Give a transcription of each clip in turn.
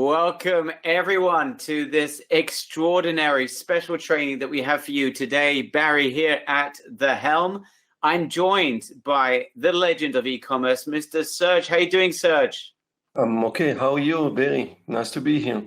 Welcome everyone to this extraordinary special training that we have for you today. Barry here at the helm. I'm joined by the legend of e-commerce, Mr. Serge. How are you doing, Serge? I'm okay. How are you, Barry? Nice to be here.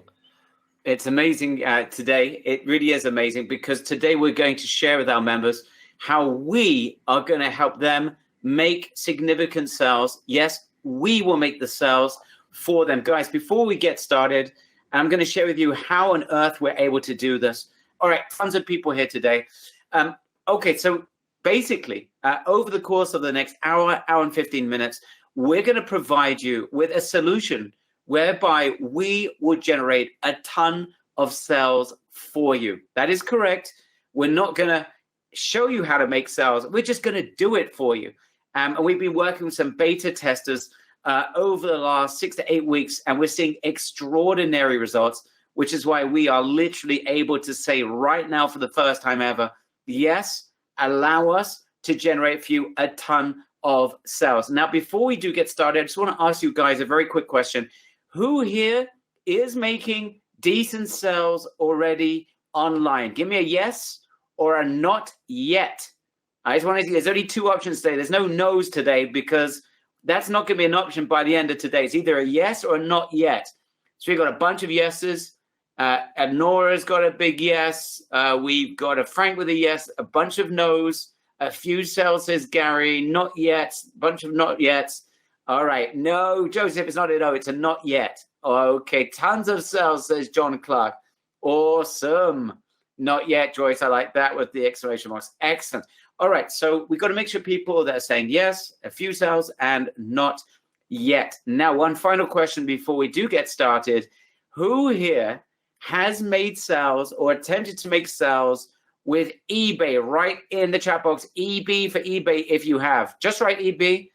It's amazing today. It really is amazing because today we're going to share with our members how we are going to help them make significant sales. Yes, we will make the sales for them. Guys, before we get started, I'm going to share with you how on earth we're able to do this. All right, tons of people here today. Okay, so basically, over the course of the next hour and 15 minutes, we're going to provide you with a solution whereby we will generate a ton of sales for you. That is correct. We're not going to show you how to make sales. We're just going to do it for you. And we've been working with some beta testers over the last 6 to 8 weeks, and we're seeing extraordinary results, which is why we are literally able to say right now for the first time ever, yes, allow us to generate for you a ton of sales. Now, before we do get started, I just want to ask you guys a very quick question. Who here is making decent sales already online? Give me a yes or a not yet. I just want to, there's only two options today. There's no no's today because that's not going to be an option by the end of today. It's either a yes or a not yet. So we've got a bunch of yeses. And Nora's got a big yes. We've got a Frank with a yes, a bunch of no's, a few sales, says Gary, not yet, a bunch of not yets. All right. No, Joseph, it's not a no, it's a not yet. Okay. Tons of sales, says John Clark. Awesome. Not yet, Joyce. I like that with the exclamation marks. Excellent. All right, so we've got to make sure people that are saying yes, a few sales, and not yet. Now, one final question before we do get started. Who here has made sales or attempted to make sales with eBay? Right in the chat box, EB for eBay if you have. Just write EB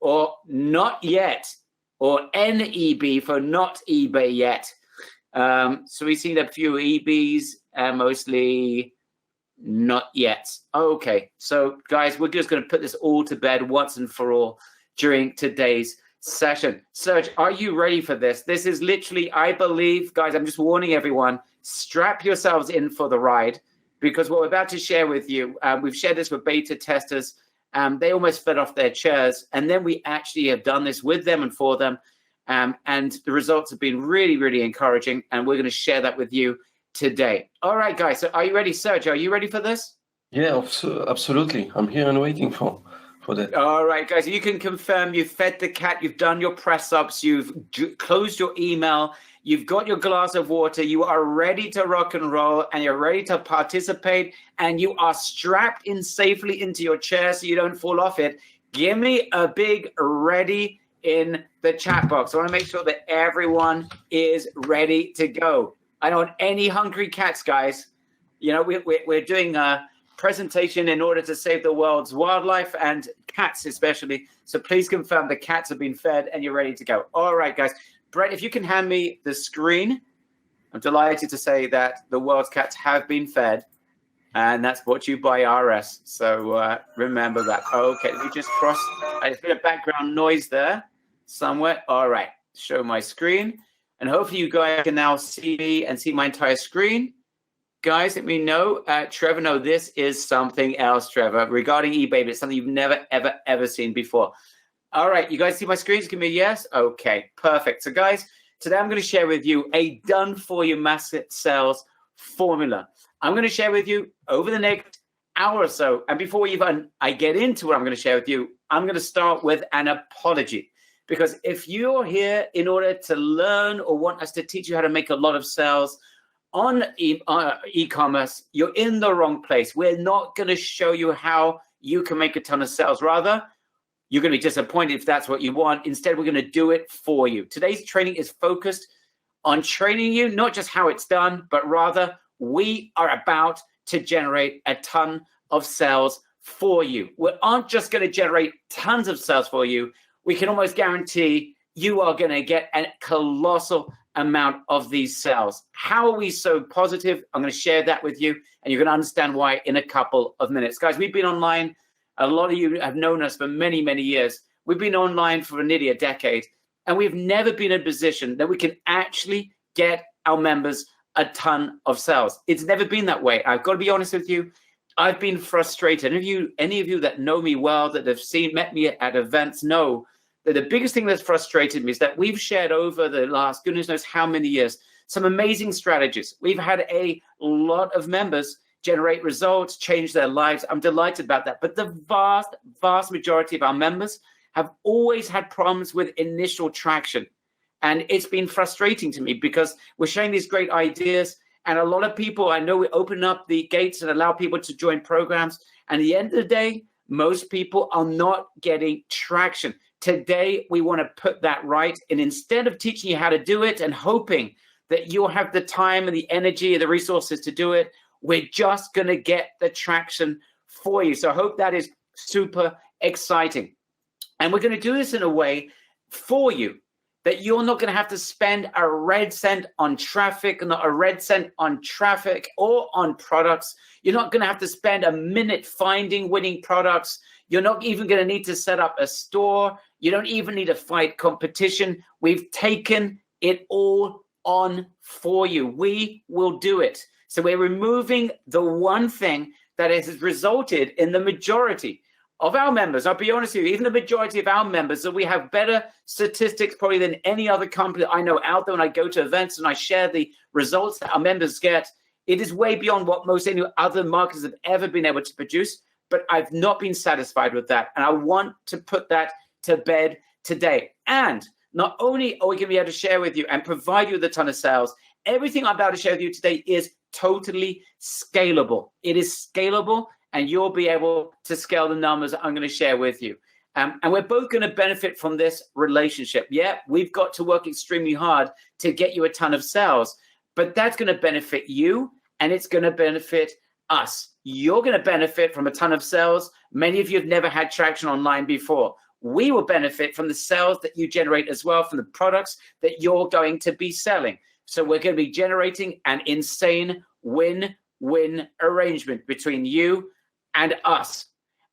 or not yet, or NEB for not eBay yet. So we've seen a few EBs, mostly not yet. Okay, so guys, we're just going to put this all to bed once and for all during today's session. Serge, are you ready for this? This is literally, I believe, guys, I'm just warning everyone, strap yourselves in for the ride, because what we're about to share with you, we've shared this with beta testers. They almost fell off their chairs, and then we actually have done this with them and for them. And the results have been really, really encouraging, and we're going to share that with you today. All right, guys. So are you ready, Serge? Are you ready for this? Yeah, absolutely. I'm here and waiting for that. All right, guys. You can confirm you've fed the cat, you've done your press ups, you've closed your email, you've got your glass of water, you are ready to rock and roll, and you're ready to participate, and you are strapped in safely into your chair so you don't fall off it. Give me a big ready in the chat box. I want to make sure that everyone is ready to go. I don't want any hungry cats, guys. You know, we're doing a presentation in order to save the world's wildlife and cats especially. So please confirm the cats have been fed and you're ready to go. All right, guys. Brett, if you can hand me the screen. I'm delighted to say that the world's cats have been fed. And that's brought to you by RS. So remember that. Okay, let me just cross. There's a bit of background noise there somewhere. All right, show my screen. And hopefully you guys can now see me and see my entire screen. Guys, let me know. Trevor, no, this is something else, Trevor, regarding eBay, but it's something you've never, ever, ever seen before. All right, you guys see my screen? Give me a yes. Okay, perfect. So, guys, today I'm going to share with you a done-for-you mass sales formula. I'm going to share with you over the next hour or so. And before even I get into what I'm going to share with you, I'm going to start with an apology. Because if you're here in order to learn or want us to teach you how to make a lot of sales on e-commerce, you're in the wrong place. We're not going to show you how you can make a ton of sales. Rather, you're going to be disappointed if that's what you want. Instead, we're going to do it for you. Today's training is focused on training you, not just how it's done, but rather we are about to generate a ton of sales for you. We aren't just going to generate tons of sales for you. We can almost guarantee you are going to get a colossal amount of these sales. How are we so positive? I'm going to share that with you, and you're going to understand why in a couple of minutes. Guys, we've been online. A lot of you have known us for many, many years. We've been online for nearly a decade, and we've never been in a position that we can actually get our members a ton of sales. It's never been that way. I've got to be honest with you. I've been frustrated. Any of you that know me well, that have met me at events, know that the biggest thing that's frustrated me is that we've shared over the last goodness knows how many years some amazing strategies. We've had a lot of members generate results, change their lives. I'm delighted about that. But the vast majority of our members have always had problems with initial traction. And it's been frustrating to me because we're sharing these great ideas. And a lot of people, I know we open up the gates and allow people to join programs. And at the end of the day, most people are not getting traction. Today, we want to put that right. And instead of teaching you how to do it and hoping that you'll have the time and the energy and the resources to do it, we're just going to get the traction for you. So I hope that is super exciting. And we're going to do this in a way for you that you're not going to have to spend a red cent on traffic, not a red cent on traffic or on products. You're not going to have to spend a minute finding winning products. You're not even going to need to set up a store. You don't even need to fight competition. We've taken it all on for you. We will do it. So we're removing the one thing that has resulted in the majority of our members. I'll be honest with you, even the majority of our members, that we have better statistics probably than any other company that I know out there when I go to events and I share the results that our members get. It is way beyond what most any other marketers have ever been able to produce, but I've not been satisfied with that. And I want to put that to bed today. And not only are we going to be able to share with you and provide you with a ton of sales, everything I'm about to share with you today is totally scalable. It is scalable, and you'll be able to scale the numbers that I'm going to share with you. And we're both going to benefit from this relationship. Yeah, we've got to work extremely hard to get you a ton of sales, but that's going to benefit you, and it's going to benefit us. You're going to benefit from a ton of sales. Many of you have never had traction online before. We will benefit from the sales that you generate as well, from the products that you're going to be selling. So we're going to be generating an insane win-win arrangement between you and us.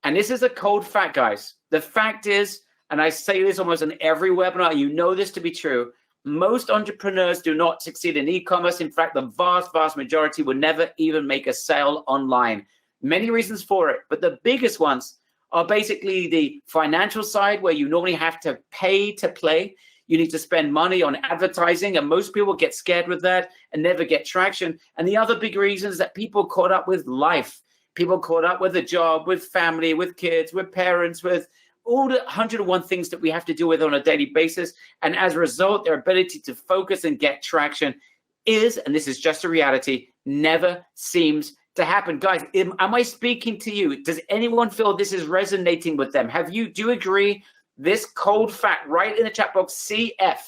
And this is a cold fact, guys. The fact is, and I say this almost in every webinar, you know this to be true, most entrepreneurs do not succeed in e-commerce. In fact, the vast majority will never even make a sale online. Many reasons for it, but the biggest ones are basically the financial side, where you normally have to pay to play. You need to spend money on advertising, and most people get scared with that and never get traction. And the other big reason is that people caught up with life. People caught up with a job, with family, with kids, with parents, with all the 101 things that we have to deal with on a daily basis. And as a result, their ability to focus and get traction is, and this is just a reality, never seems to happen. Guys, am I speaking to you? Does anyone feel this is resonating with them? Do you agree? This cold fact right in the chat box, CF,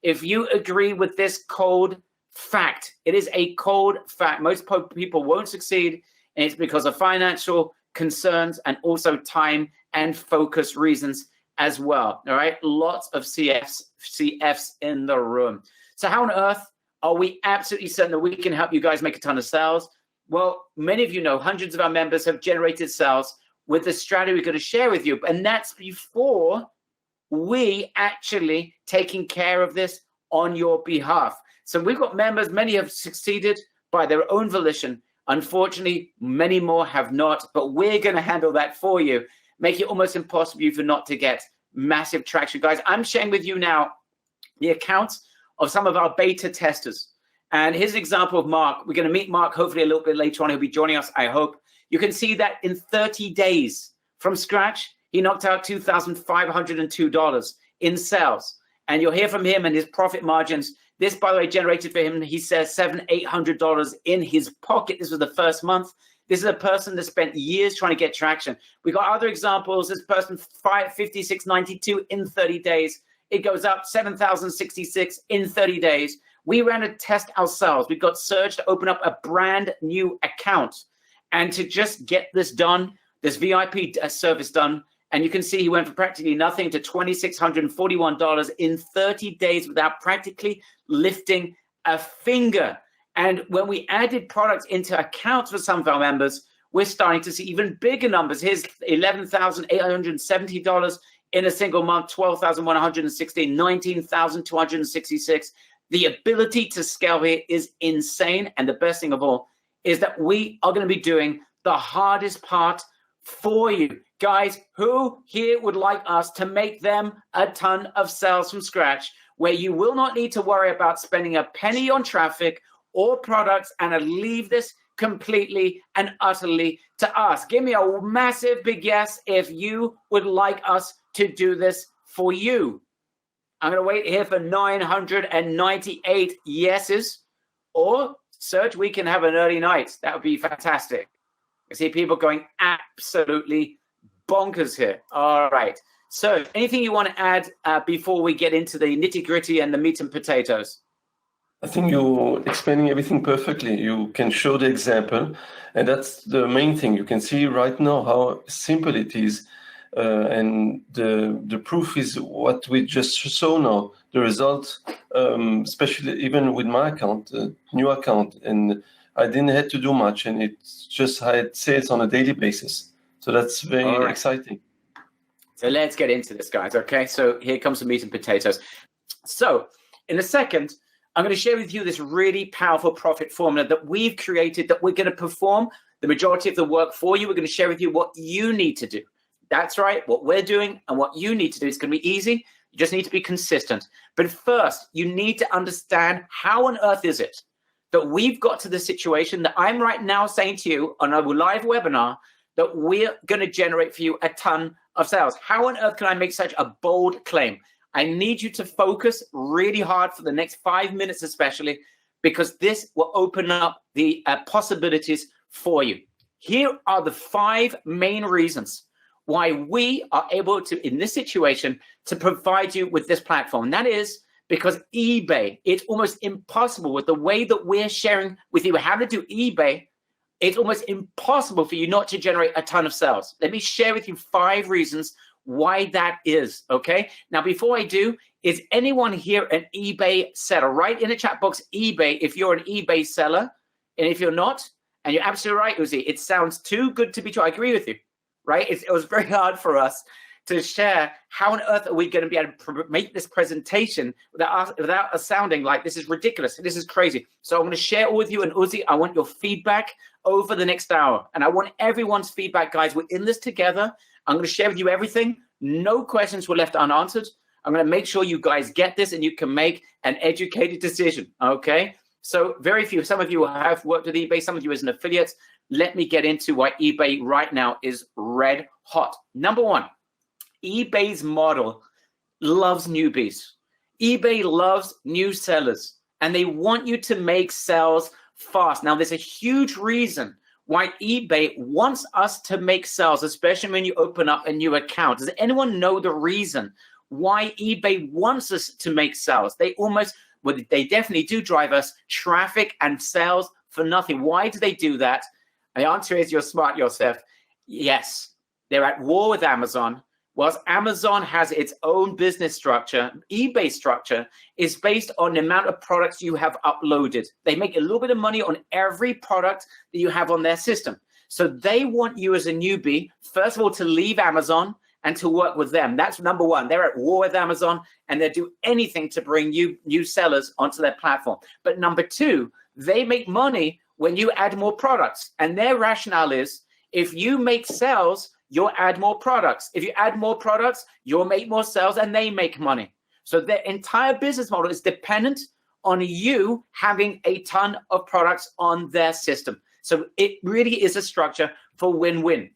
if you agree with this cold fact. It is a cold fact. Most people won't succeed, and it's because of financial concerns and also time and focus reasons as well. All right, lots of CFs in the room. So how on earth are we absolutely certain that we can help you guys make a ton of sales? Well, many of you know hundreds of our members have generated sales with the strategy we're going to share with you. And that's before we actually taking care of this on your behalf. So we've got members, many have succeeded by their own volition. Unfortunately, many more have not, but we're going to handle that for you, make it almost impossible for you not to get massive traction. Guys, I'm sharing with you now the accounts of some of our beta testers. And here's an example of Mark. We're going to meet Mark hopefully a little bit later on. He'll be joining us, I hope. You can see that in 30 days from scratch, he knocked out $2,502 in sales. And you'll hear from him and his profit margins. This, by the way, generated for him, he says, $700-800 in his pocket. This was the first month. This is a person that spent years trying to get traction. We got other examples. This person, $56.92 in 30 days. It goes up $7,066 in 30 days. We ran a test ourselves. We got Serge to open up a brand new account. And to just get this done, this VIP service done, and you can see he went from practically nothing to $2,641 in 30 days without practically lifting a finger. And when we added products into accounts for some of our members, we're starting to see even bigger numbers. Here's $11,870 in a single month, $12,116, $19,266. The ability to scale here is insane. And the best thing of all is that we are going to be doing the hardest part for you. Guys, who here would like us to make them a ton of sales from scratch, where you will not need to worry about spending a penny on traffic or products, and leave this completely and utterly to us? Give me a massive big yes if you would like us to do this for you. I'm going to wait here for 998 yeses. Or, Serge, we can have an early night. That would be fantastic. I see people going absolutely bonkers here. All right. So anything you want to add before we get into the nitty-gritty and the meat and potatoes? I think you're explaining everything perfectly. You can show the example, and that's the main thing. You can see right now how simple it is. And the proof is what we just saw now. The result, especially even with my account, new account, and I didn't have to do much, and it just had sales on a daily basis. So that's very exciting. So let's get into this, guys. Okay, so here comes the meat and potatoes. So in a second, I'm going to share with you this really powerful profit formula that we've created, that we're going to perform the majority of the work for you. We're going to share with you what you need to do. That's right, what we're doing and what you need to do. It's going to be easy. You just need to be consistent. But first, you need to understand, how on earth is it that we've got to the situation that I'm right now saying to you on a live webinar that we're going to generate for you a ton of sales? How on earth can I make such a bold claim? I need you to focus really hard for the next 5 minutes especially, because this will open up the possibilities for you. Here are the 5 main reasons why we are able to, in this situation, to provide you with this platform. And that is because eBay, it's almost impossible with the way that we're sharing with you how to do eBay. It's almost impossible for you not to generate a ton of sales. Let me share with you 5 reasons why that is, okay? Now, before I do, is anyone here an eBay seller? Write in the chat box eBay if you're an eBay seller. And if you're not, and you're absolutely right, Uzi, it sounds too good to be true. I agree with you, right? It was very hard for us to share how on earth are we going to be able to make this presentation without us sounding like this is ridiculous. This is crazy. So I'm going to share all with you. And Uzi, I want your feedback over the next hour. And I want everyone's feedback, guys. We're in this together. I'm going to share with you everything. No questions were left unanswered. I'm going to make sure you guys get this and you can make an educated decision, okay? So very few, some of you have worked with eBay, some of you as an affiliate. Let me get into why eBay right now is red hot. Number one, eBay's model loves newbies. eBay loves new sellers, and they want you to make sales fast. Now, there's a huge reason why eBay wants us to make sales, especially when you open up a new account. Does anyone know the reason why eBay wants us to make sales? They definitely do drive us traffic and sales for nothing. Why do they do that? The answer is, you're smart, Yosef. Yes, they're at war with Amazon. Whilst Amazon has its own business structure, eBay structure is based on the amount of products you have uploaded. They make a little bit of money on every product that you have on their system. So they want you as a newbie, first of all, to leave Amazon and to work with them. That's number one. They're at war with Amazon, and they'll do anything to bring you new sellers onto their platform. But number two, they make money when you add more products. And their rationale is, if you make sales, you'll add more products. If you add more products, you'll make more sales and they make money. So their entire business model is dependent on you having a ton of products on their system. So it really is a structure for win-win.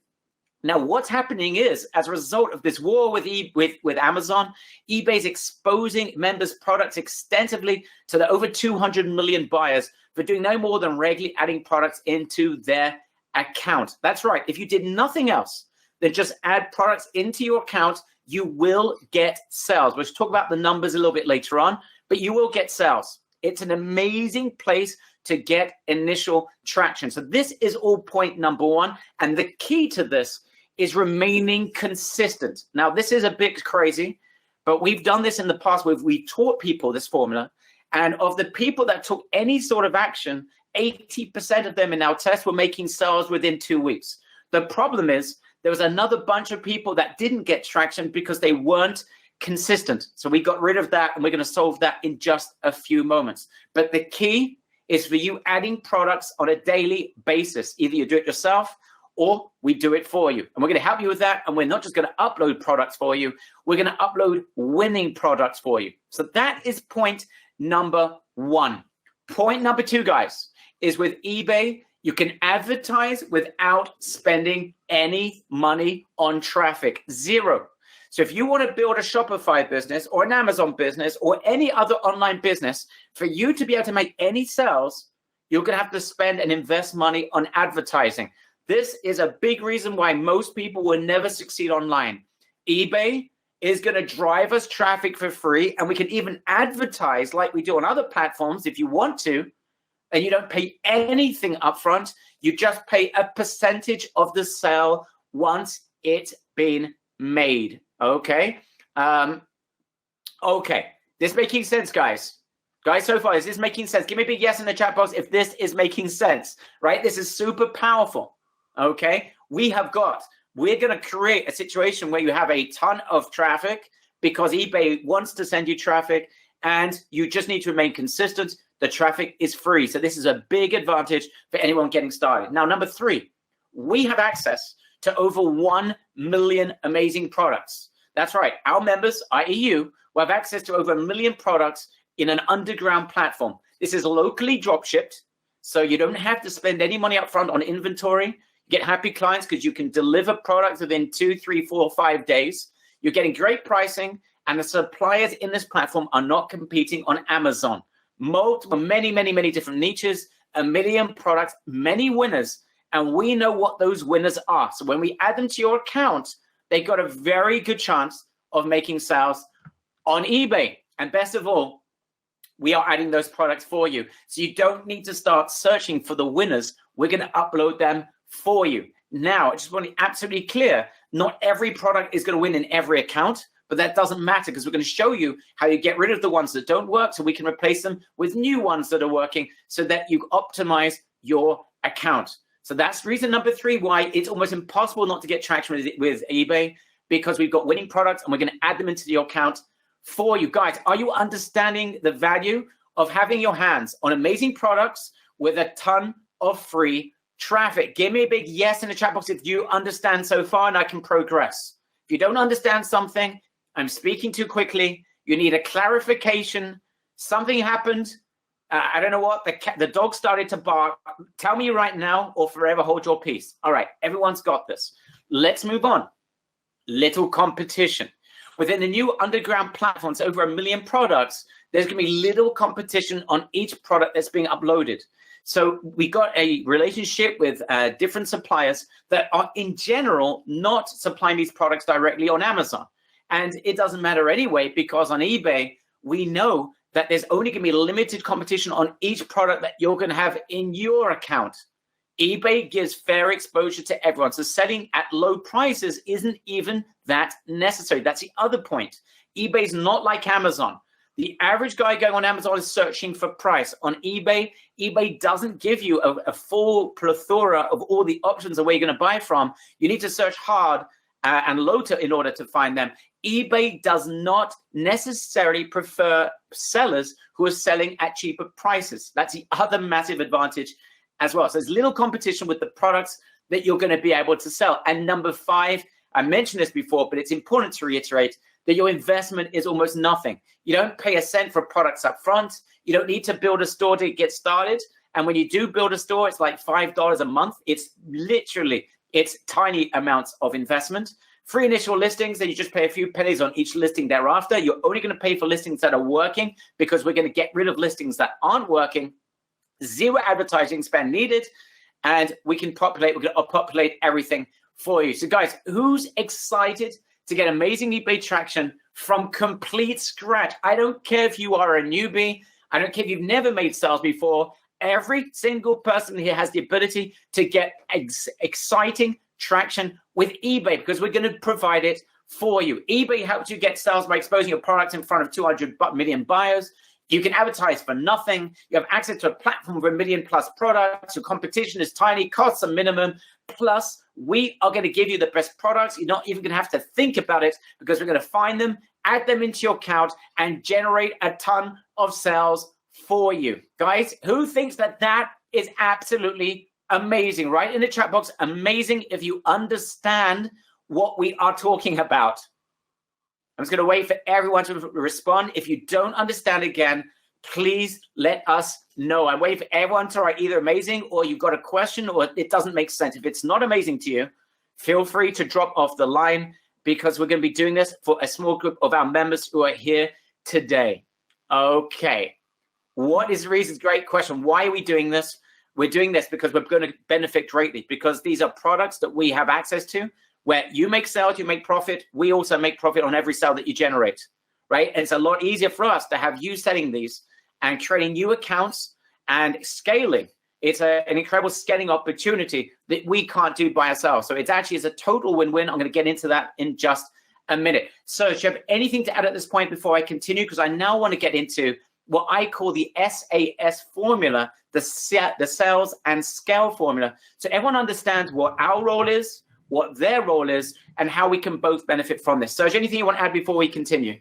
Now, what's happening is, as a result of this war with Amazon, eBay's exposing members' products extensively to the over 200 million buyers for doing no more than regularly adding products into their account. That's right. If you did nothing else than just add products into your account, you will get sales. We'll talk about the numbers a little bit later on, but you will get sales. It's an amazing place to get initial traction. So this is all point number one. And the key to this is remaining consistent. Now, this is a bit crazy, but we've done this in the past. We've taught people this formula. And of the people that took any sort of action, 80% of them in our test were making sales within 2 weeks. The problem is, there was another bunch of people that didn't get traction because they weren't consistent. So we got rid of that, and we're going to solve that in just a few moments. But the key is for you adding products on a daily basis. Either you do it yourself or we do it for you. And we're going to help you with that. And we're not just going to upload products for you. We're going to upload winning products for you. So that is point number one. Point number two, guys, is with eBay, you can advertise without spending any money on traffic. Zero. So if you want to build a Shopify business or an Amazon business or any other online business, for you to be able to make any sales, you're going to have to spend and invest money on advertising. This is a big reason why most people will never succeed online. eBay is going to drive us traffic for free, and we can even advertise like we do on other platforms if you want to, and you don't pay anything upfront. You just pay a percentage of the sale once it's been made. Okay. Okay. This making sense, guys? Guys, so far, is this making sense? Give me a big yes in the chat box if this is making sense, right? This is super powerful. Okay. We're going to create a situation where you have a ton of traffic because eBay wants to send you traffic, and you just need to remain consistent. The traffic is free. So this is a big advantage for anyone getting started. Now, number three, we have access to over 1 million amazing products. That's right. Our members, i.e. you, will have access to over 1 million products in an underground platform. This is locally drop shipped, so you don't have to spend any money up front on inventory. You get happy clients because you can deliver products within 2, 3, 4, 5 days. You're getting great pricing, and the suppliers in this platform are not competing on Amazon. Many different niches, 1 million products, many winners. And we know what those winners are. So when we add them to your account, they got a very good chance of making sales on eBay. And best of all, we are adding those products for you. So you don't need to start searching for the winners. We're going to upload them for you. Now, I just want to be absolutely clear, not every product is going to win in every account, but that doesn't matter because we're going to show you how you get rid of the ones that don't work so we can replace them with new ones that are working so that you optimize your account. So that's reason number three why it's almost impossible not to get traction with eBay, because we've got winning products and we're going to add them into your account for you. Guys, are you understanding the value of having your hands on amazing products with a ton of free traffic? Give me a big yes in the chat box if you understand so far and I can progress. If you don't understand something, I'm speaking too quickly, you need a clarification, something happened, I don't know what, the dog started to bark. Tell me right now or forever hold your peace. All right, everyone's got this. Let's move on. Little competition. Within the new underground platforms, over 1 million products, there's going to be little competition on each product that's being uploaded. So we got a relationship with different suppliers that are in general not supplying these products directly on Amazon. And it doesn't matter anyway, because on eBay, we know that there's only going to be limited competition on each product that you're going to have in your account. eBay gives fair exposure to everyone. So selling at low prices isn't even that necessary. That's the other point. eBay's not like Amazon. The average guy going on Amazon is searching for price. On eBay, eBay doesn't give you a full plethora of all the options of where you're going to buy from. You need to search hard and low in order to find them. eBay does not necessarily prefer sellers who are selling at cheaper prices. That's the other massive advantage as well. So there's little competition with the products that you're going to be able to sell. And number 5, I mentioned this before, but it's important to reiterate that your investment is almost nothing. You don't pay a cent for products up front. You don't need to build a store to get started. And when you do build a store, it's like $5 a month. It's tiny amounts of investment. Free initial listings, then you just pay a few pennies on each listing thereafter. You're only going to pay for listings that are working, because we're going to get rid of listings that aren't working. Zero advertising spend needed, and we're going to populate everything for you. So guys, who's excited to get amazing eBay traction from complete scratch? I don't care if you are a newbie. I don't care if you've never made sales before. Every single person here has the ability to get exciting traction with eBay, because we're going to provide it for you. eBay helps you get sales by exposing your products in front of 200 million buyers. You can advertise for nothing. You have access to a platform of 1 million plus products. Your competition is tiny, costs are minimum. Plus, we are going to give you the best products. You're not even going to have to think about it, because we're going to find them add them into your account, and generate a ton of sales for you. Guys, who thinks that that is absolutely amazing? Right in the chat box, amazing if you understand what we are talking about. I'm just going to wait for everyone to respond. If you don't understand again, please let us know. I'm waiting for everyone to write either amazing or you've got a question or it doesn't make sense. If it's not amazing to you, feel free to drop off the line because we're going to be doing this for a small group of our members who are here today. Okay. What is the reason? Great question. Why are we doing this? We're doing this because we're going to benefit greatly because these are products that we have access to where you make sales, you make profit. We also make profit on every sale that you generate, right? And it's a lot easier for us to have you selling these and creating new accounts and scaling. It's an incredible scaling opportunity that we can't do by ourselves. So it's actually a total win-win. I'm going to get into that in just a minute. So do you have anything to add at this point before I continue? Because I now want to get into what I call the SAS formula, the sales and scale formula. So everyone understands what our role is, what their role is, and how we can both benefit from this. So is there anything you want to add before we continue?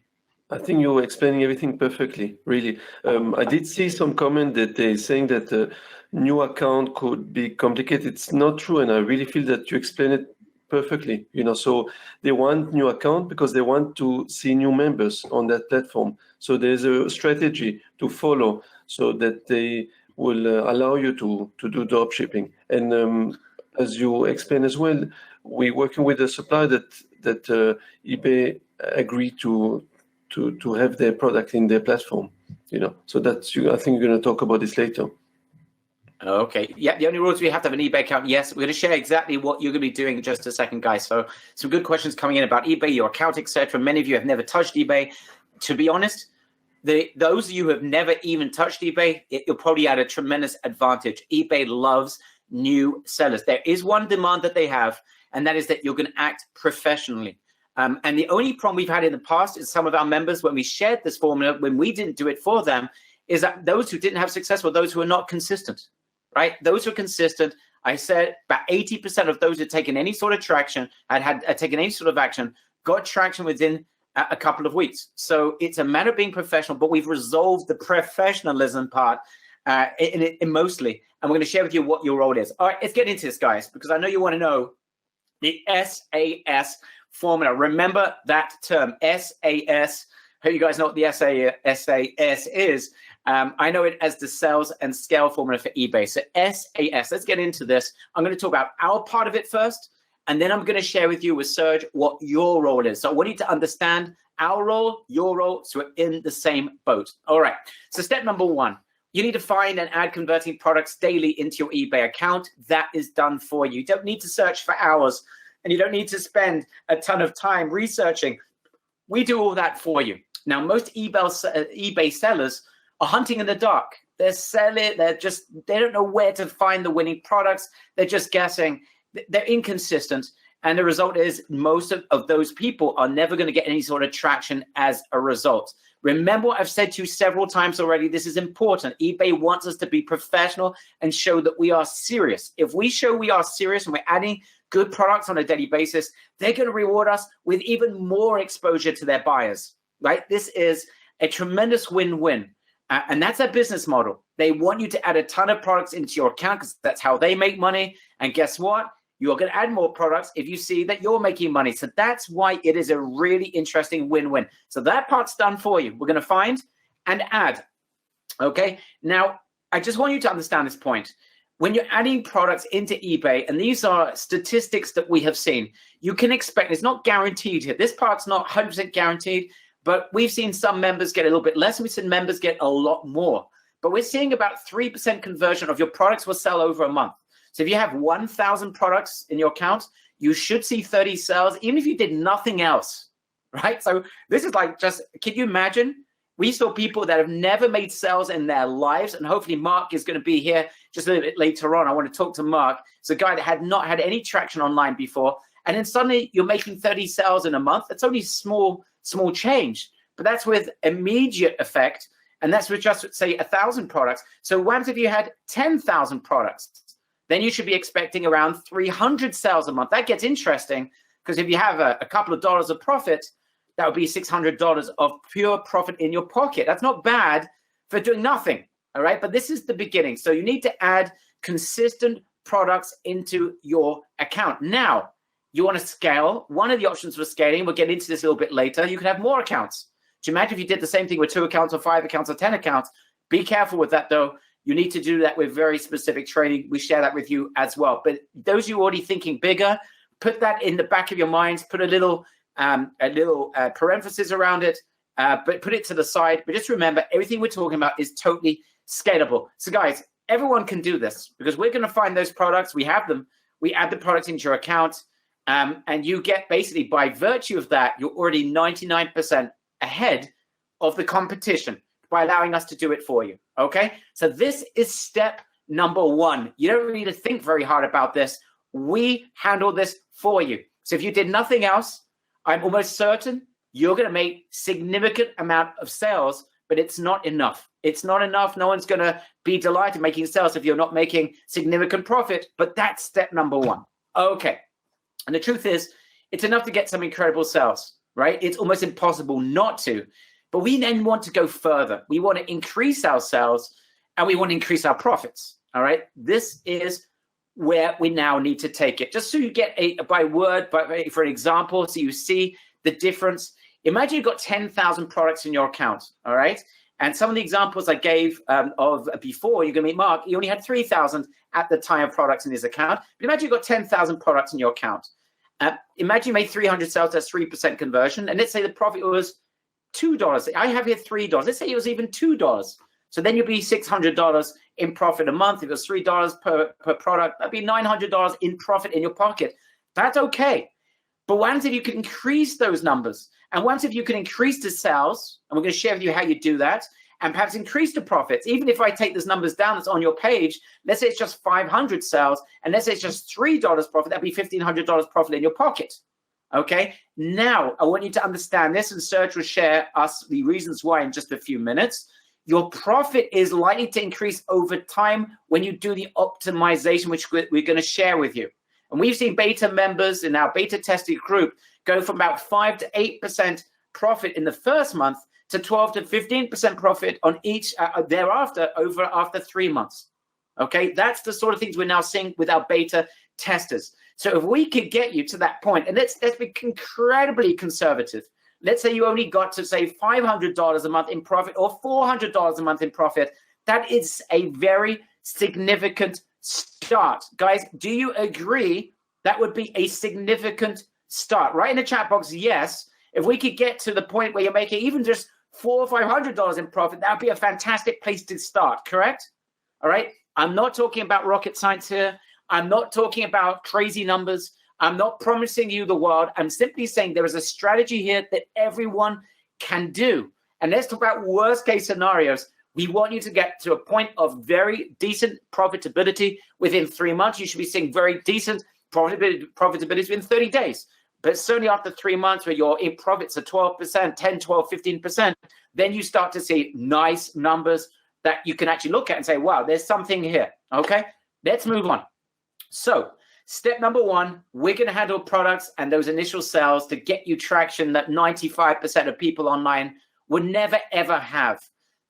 I think you're explaining everything perfectly, really. I did see some comment that they're saying that a new account could be complicated. It's not true, and I really feel that you explain it perfectly. So they want new account because they want to see new members on that platform. So there's a strategy to follow so that they will allow you to do drop shipping. And as you explained as well, we're working with a supplier that eBay agreed to have their product in their platform. So that's I think you're going to talk about this later. Okay. Yeah, the only rules we have to have an eBay account. Yes, we're going to share exactly what you're going to be doing in just a second, guys. So some good questions coming in about eBay, your account, etc. Many of you have never touched eBay. To be honest, those of you who have never even touched eBay, you're probably at a tremendous advantage. eBay loves new sellers. There is one demand that they have, and that is that you're going to act professionally. And the only problem we've had in the past is some of our members, when we shared this formula, when we didn't do it for them, is that those who didn't have success were those who are not consistent, right? Those who are consistent, I said about 80% of those who had taken any sort of traction, had taken any sort of action, got traction within a couple of weeks. So it's a matter of being professional, but we've resolved the professionalism part in mostly. And we're going to share with you what your role is. All right, let's get into this, guys, because I know you want to know the SAS formula. Remember that term, SAS. Hope you guys know what the SAS is. I know it as the sales and scale formula for eBay. So SAS, let's get into this. I'm going to talk about our part of it first, and then I'm going to share with you with Serge what your role is. So I want you to understand our role, your role, so we're in the same boat. All right. So step number one, you need to find and add converting products daily into your eBay account. That is done for you. You don't need to search for hours, and you don't need to spend a ton of time researching. We do all that for you. Now, most eBay sellers are hunting in the dark. They're selling, they don't know where to find the winning products. They're just guessing. They're inconsistent. And the result is most of those people are never going to get any sort of traction as a result. Remember what I've said to you several times already. This is important. eBay wants us to be professional and show that we are serious. If we show we are serious and we're adding good products on a daily basis, they're going to reward us with even more exposure to their buyers, right? This is a tremendous win-win. And that's their business model. They want you to add a ton of products into your account because that's how they make money. And guess what? You're going to add more products if you see that you're making money. So that's why it is a really interesting win-win. So that part's done for you. We're going to find and add. Okay. Now, I just want you to understand this point. When you're adding products into eBay, and these are statistics that we have seen, you can expect, it's not guaranteed here. This part's not 100% guaranteed, but we've seen some members get a little bit less, and we've seen members get a lot more. But we're seeing about 3% conversion of your products will sell over a month. So if you have 1,000 products in your account, you should see 30 sales, even if you did nothing else, right? So this is like just, can you imagine? We saw people that have never made sales in their lives, and hopefully Mark is going to be here just a little bit later on. I want to talk to Mark. It's a guy that had not had any traction online before, and then suddenly you're making 30 sales in a month. That's only small change, but that's with immediate effect, and that's with just, say, 1,000 products. So what happens if you had 10,000 products? Then you should be expecting around 300 sales a month. That gets interesting because if you have a couple of dollars of profit, that would be $600 of pure profit in your pocket. That's not bad for doing nothing, all right? But this is the beginning. So you need to add consistent products into your account. Now, you want to scale. One of the options for scaling, we'll get into this a little bit later, you can have more accounts. Do you imagine if you did the same thing with 2 accounts or 5 accounts or 10 accounts? Be careful with that, though. You need to do that with very specific training. We share that with you as well. But those of you already thinking bigger, put that in the back of your minds. Put a little parenthesis around it, but put it to the side. But just remember, everything we're talking about is totally scalable. So, guys, everyone can do this because we're going to find those products. We have them. We add the products into your account, and you get basically, by virtue of that, you're already 99% ahead of the competition by allowing us to do it for you. Okay, so this is step number 1. You don't need to think very hard about this. We handle this for you. So if you did nothing else, I'm almost certain you're going to make significant amount of sales, but it's not enough. It's not enough. No one's going to be delighted making sales if you're not making significant profit, but that's step number 1. Okay, and the truth is, it's enough to get some incredible sales, right? It's almost impossible not to. But we then want to go further. We want to increase our sales and we want to increase our profits. All right. This is where we now need to take it. Just so you get for an example, so you see the difference. Imagine you've got 10,000 products in your account. All right. And some of the examples I gave of before, you're going to meet Mark, he only had 3,000 at the time of products in his account. But imagine you've got 10,000 products in your account. Imagine you made 300 sales, that's 3% conversion. And let's say the profit was $2. I have here $3. Let's say it was even $2. So then you'd be $600 in profit a month. If it was $3 per product, that'd be $900 in profit in your pocket. That's okay. But once if you can increase those numbers, and once if you can increase the sales, and we're going to share with you how you do that, and perhaps increase the profits. Even if I take those numbers down that's on your page, let's say it's just 500 sales, and let's say it's just $3 profit, that'd be $1,500 profit in your pocket. Okay, now I want you to understand this, and Serge will share us the reasons why in just a few minutes. Your profit is likely to increase over time when you do the optimization, which we're going to share with you. And we've seen beta members in our beta tested group go from about 5 to 8% profit in the first month to 12 to 15% profit on each thereafter after 3 months. Okay, that's the sort of things we're now seeing with our beta testers. So if we could get you to that point, and let's be incredibly conservative. Let's say you only got to say $500 a month in profit or $400 a month in profit. That is a very significant start. Guys, do you agree that would be a significant start? Right in the chat box, yes. If we could get to the point where you're making even just $400 or $500 in profit, that would be a fantastic place to start, correct? All right. I'm not talking about rocket science here. I'm not talking about crazy numbers. I'm not promising you the world. I'm simply saying there is a strategy here that everyone can do. And let's talk about worst case scenarios. We want you to get to a point of very decent profitability within 3 months. You should be seeing very decent profitability within 30 days. But certainly after 3 months where your profits are 12%, 10, 12, 15%, then you start to see nice numbers that you can actually look at and say, wow, there's something here. Okay, let's move on. So step number 1, we're going to handle products and those initial sales to get you traction that 95% of people online would never, ever have.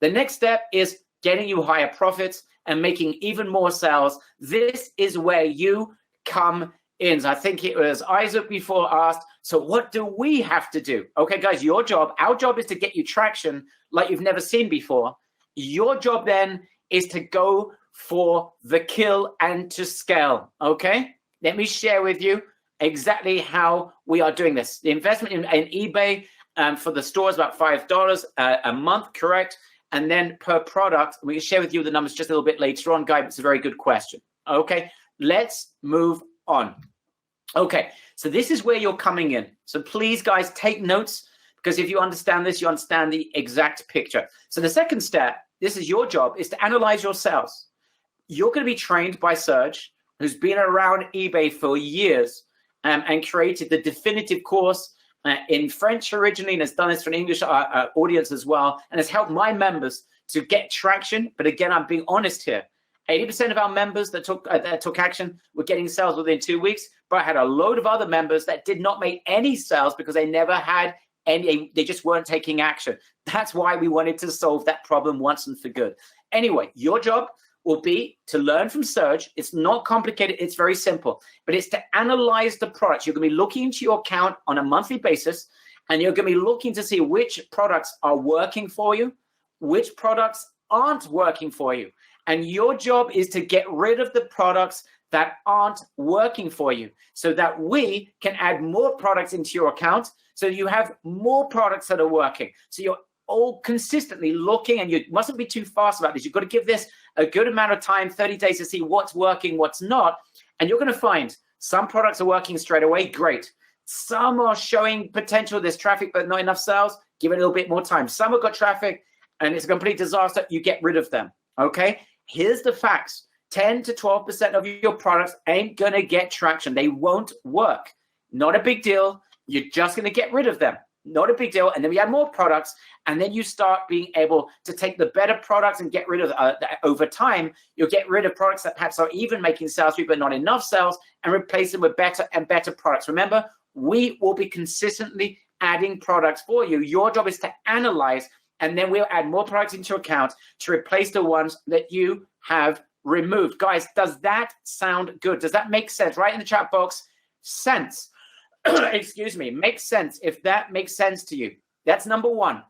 The next step is getting you higher profits and making even more sales. This is where you come in. I think it was Isaac before asked, so what do we have to do? Okay, guys, our job is to get you traction like you've never seen before. Your job then is to go for the kill and to scale, okay? Let me share with you exactly how we are doing this. The investment in eBay for the store is about $5 a month, correct? And then per product, we can share with you the numbers just a little bit later on, guys. It's a very good question. Okay, let's move on. Okay, so this is where you're coming in. So please, guys, take notes, because if you understand this, you understand the exact picture. So the second step, this is your job, is to analyze your sales. You're going to be trained by Serge, who's been around eBay for years and created the definitive course in French originally, and has done this for an English audience as well, and has helped my members to get traction. But again, I'm being honest here. 80% of our members that took action were getting sales within 2 weeks, but I had a load of other members that did not make any sales because they never had and they just weren't taking action. That's why we wanted to solve that problem once and for good. Anyway, your job will be to learn from Serge. It's not complicated. It's very simple, but it's to analyze the products. You're going to be looking into your account on a monthly basis, and you're going to be looking to see which products are working for you, which products aren't working for you. And your job is to get rid of the products that aren't working for you so that we can add more products into your account so you have more products that are working. So you're all consistently looking, and you mustn't be too fast about this. You've got to give this a good amount of time, 30 days, to see what's working, what's not. And you're going to find some products are working straight away. Great. Some are showing potential. There's traffic, but not enough sales. Give it a little bit more time. Some have got traffic and it's a complete disaster. You get rid of them. Okay. Here's the facts. 10 to 12% of your products ain't going to get traction. They won't work. Not a big deal. You're just going to get rid of them. Not a big deal. And then we add more products, and then you start being able to take the better products and get rid of over time. You'll get rid of products that perhaps are even making sales for you, but not enough sales, and replace them with better and better products. Remember, we will be consistently adding products for you. Your job is to analyze, and then we'll add more products into your account to replace the ones that you have removed. Guys, does that sound good? Does that make sense? Right in the chat box, sense. Excuse me, makes sense. If that makes sense to you, that's number one.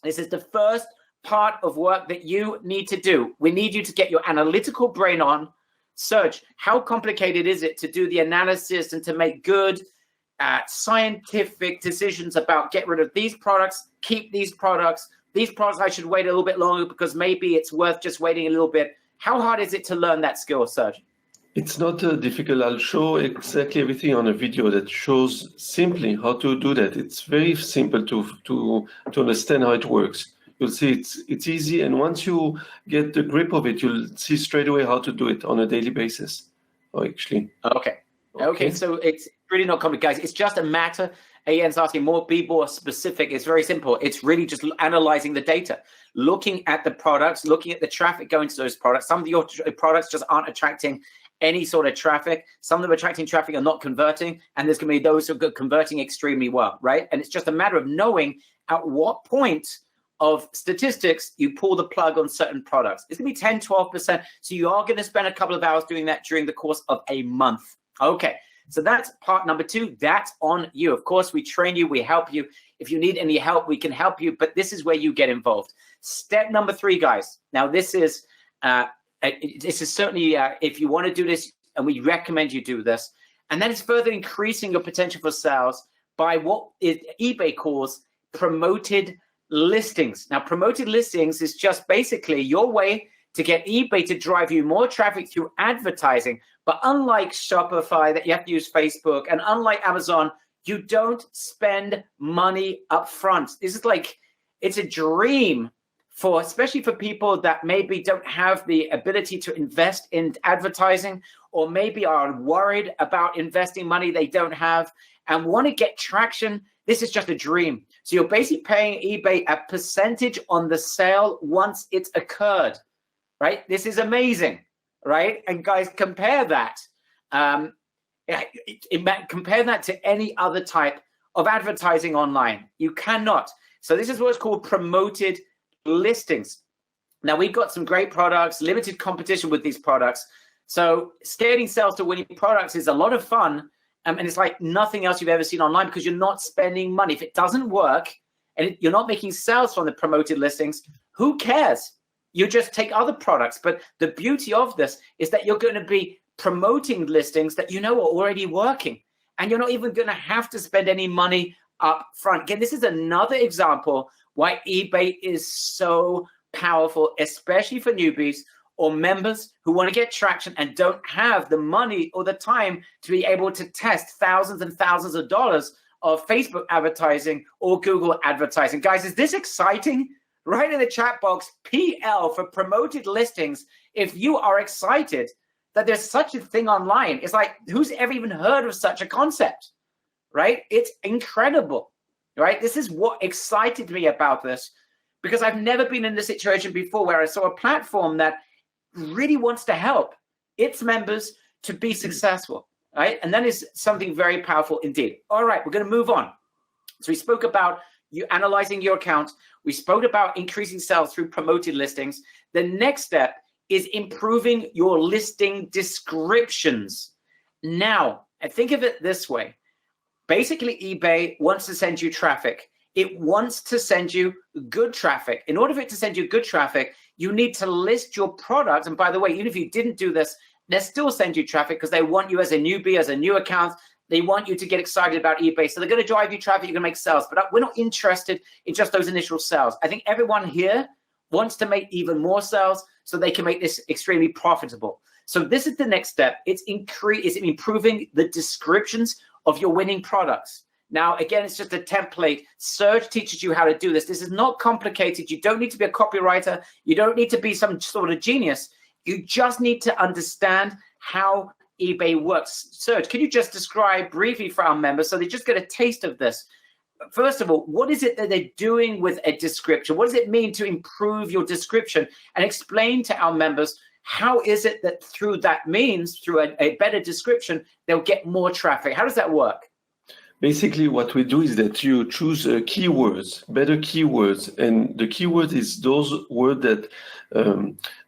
This is the first part of work that you need to do. We need you to get your analytical brain on. Serge, how complicated is it to do the analysis and to make good scientific decisions about get rid of these products, keep these products I should wait a little bit longer because maybe it's worth just waiting a little bit. How hard is it to learn that skill, Serge? It's not difficult. I'll show exactly everything on a video that shows simply how to do that. It's very simple to understand how it works. You'll see it's easy, and once you get the grip of it, you'll see straight away how to do it on a daily basis. Oh, actually. Okay. So it's really not complicated, guys. It's just a matter. Ian's asking be more specific. It's very simple. It's really just analyzing the data, looking at the products, looking at the traffic going to those products. Some of your products just aren't attracting any sort of traffic. Some of them attracting traffic are not converting, and there's going to be those who are converting extremely well, right? And it's just a matter of knowing at what point of statistics you pull the plug on certain products. It's going to be 10, 12%. So you are going to spend a couple of hours doing that during the course of a month. Okay, so that's part number 2. That's on you. Of course, we train you, we help you. If you need any help, we can help you, but this is where you get involved. Step number 3, guys. Now, this is certainly, if you want to do this, and we recommend you do this, and that is further increasing your potential for sales by what eBay calls promoted listings. Now, promoted listings is just basically your way to get eBay to drive you more traffic through advertising. But unlike Shopify, that you have to use Facebook, and unlike Amazon, you don't spend money up front. This is it's a dream especially for people that maybe don't have the ability to invest in advertising, or maybe are worried about investing money they don't have and want to get traction. This is just a dream. So you're basically paying eBay a percentage on the sale once it's occurred, right? This is amazing, right? And guys, compare that. Compare that to any other type of advertising online. You cannot. So this is what's called promoted listings. Now, we've got some great products, limited competition with these products. So scaling sales to winning products is a lot of fun. And it's like nothing else you've ever seen online because you're not spending money. If it doesn't work and you're not making sales from the promoted listings, who cares? You just take other products. But the beauty of this is that you're going to be promoting listings that you know are already working. And you're not even going to have to spend any money up front. Again, this is another example why eBay is so powerful, especially for newbies or members who want to get traction and don't have the money or the time to be able to test thousands and thousands of dollars of Facebook advertising or Google advertising. Guys, is this exciting? Write in the chat box, PL for promoted listings, if you are excited that there's such a thing online. It's like, who's ever even heard of such a concept, right? It's incredible, right? This is what excited me about this, because I've never been in this situation before where I saw a platform that really wants to help its members to be successful, right? And that is something very powerful indeed. All right, we're going to move on. So we spoke about you analyzing your account. We spoke about increasing sales through promoted listings. The next step is improving your listing descriptions. Now, I think of it this way. Basically, eBay wants to send you traffic. It wants to send you good traffic. In order for it to send you good traffic, you need to list your product. And by the way, even if you didn't do this, they'll still send you traffic because they want you as a newbie, as a new account. They want you to get excited about eBay. So they're going to drive you traffic. You're going to make sales. But we're not interested in just those initial sales. I think everyone here wants to make even more sales so they can make this extremely profitable. So this is the next step. It's improving the descriptions of your winning products. Now, again, it's just a template. Serge teaches you how to do this. This is not complicated. You don't need to be a copywriter. You don't need to be some sort of genius. You just need to understand how eBay works. Serge, can you just describe briefly for our members so they just get a taste of this? First of all, what is it that they're doing with a description? What does it mean to improve your description? And explain to our members, how is it that through that means, through a better description, they'll get more traffic? How does that work? Basically, what we do is that you choose keywords, better keywords, and the keyword is those words that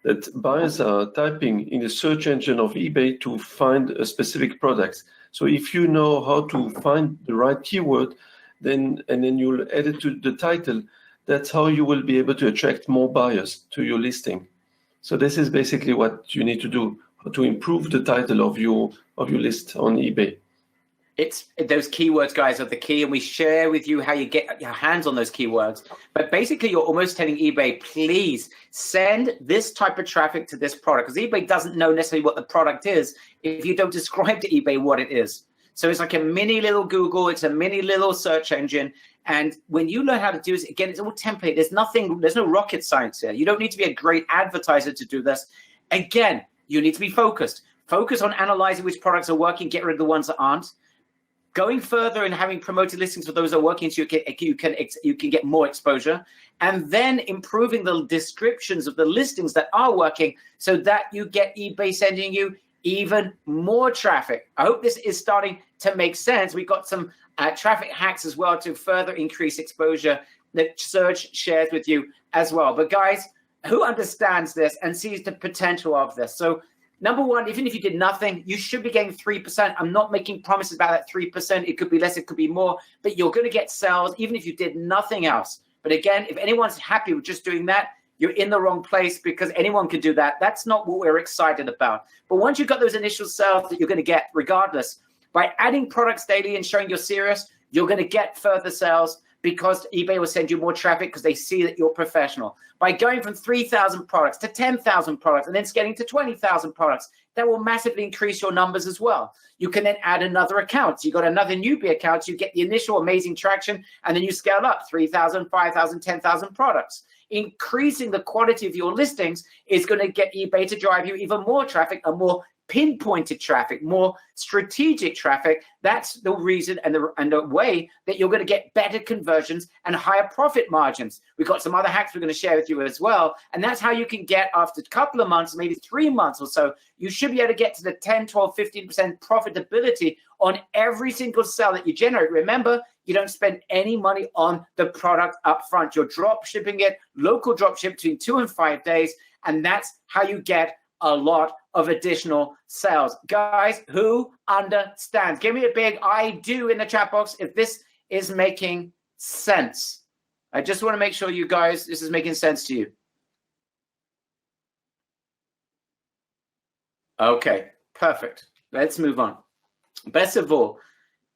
that buyers are typing in the search engine of eBay to find a specific product. So if you know how to find the right keyword, then you'll add it to the title. That's how you will be able to attract more buyers to your listing. So this is basically what you need to do to improve the title of your list on eBay. It's those keywords, guys, are the key, and we share with you how you get your hands on those keywords. But basically, you're almost telling eBay, please send this type of traffic to this product, because eBay doesn't know necessarily what the product is if you don't describe to eBay what it is. So it's like a mini little Google, it's a mini little search engine. And when you learn how to do this, again, it's all template. There's no rocket science here. You don't need to be a great advertiser to do this. Again, you need to be focused. Focus on analyzing which products are working, get rid of the ones that aren't. Going further and having promoted listings for those that are working, so you can get more exposure, and then improving the descriptions of the listings that are working, so that you get eBay sending you even more traffic. I hope this is starting to make sense. We've got some traffic hacks as well to further increase exposure that Serge shares with you as well. But guys, who understands this and sees the potential of this? So number one, even if you did nothing, you should be getting 3%. I'm not making promises about that 3%. It could be less, it could be more, but you're going to get sales even if you did nothing else. But again, if anyone's happy with just doing that, you're in the wrong place, because anyone can do that. That's not what we're excited about. But once you've got those initial sales that you're going to get regardless, by adding products daily and showing you're serious, you're going to get further sales, because eBay will send you more traffic because they see that you're professional. By going from 3,000 products to 10,000 products and then getting to 20,000 products, that will massively increase your numbers as well. You can then add another account. You got another newbie account, you get the initial amazing traction, and then you scale up 3,000, 5,000, 10,000 products. Increasing the quality of your listings is going to get eBay to drive you even more traffic, and more pinpointed traffic, more strategic traffic. That's the reason and the way that you're going to get better conversions and higher profit margins. We've got some other hacks we're going to share with you as well. And that's how you can get, after a couple of months, maybe 3 months or so, you should be able to get to the 10, 12, 15% profitability on every single sale that you generate. Remember, you don't spend any money on the product up front. You're drop shipping it, local drop ship between 2 and 5 days. And that's how you get a lot of additional sales. Guys, who understands? Give me a big I do in the chat box if this is making sense. I just want to make sure you guys, this is making sense to you. Okay, perfect. Let's move on. Best of all,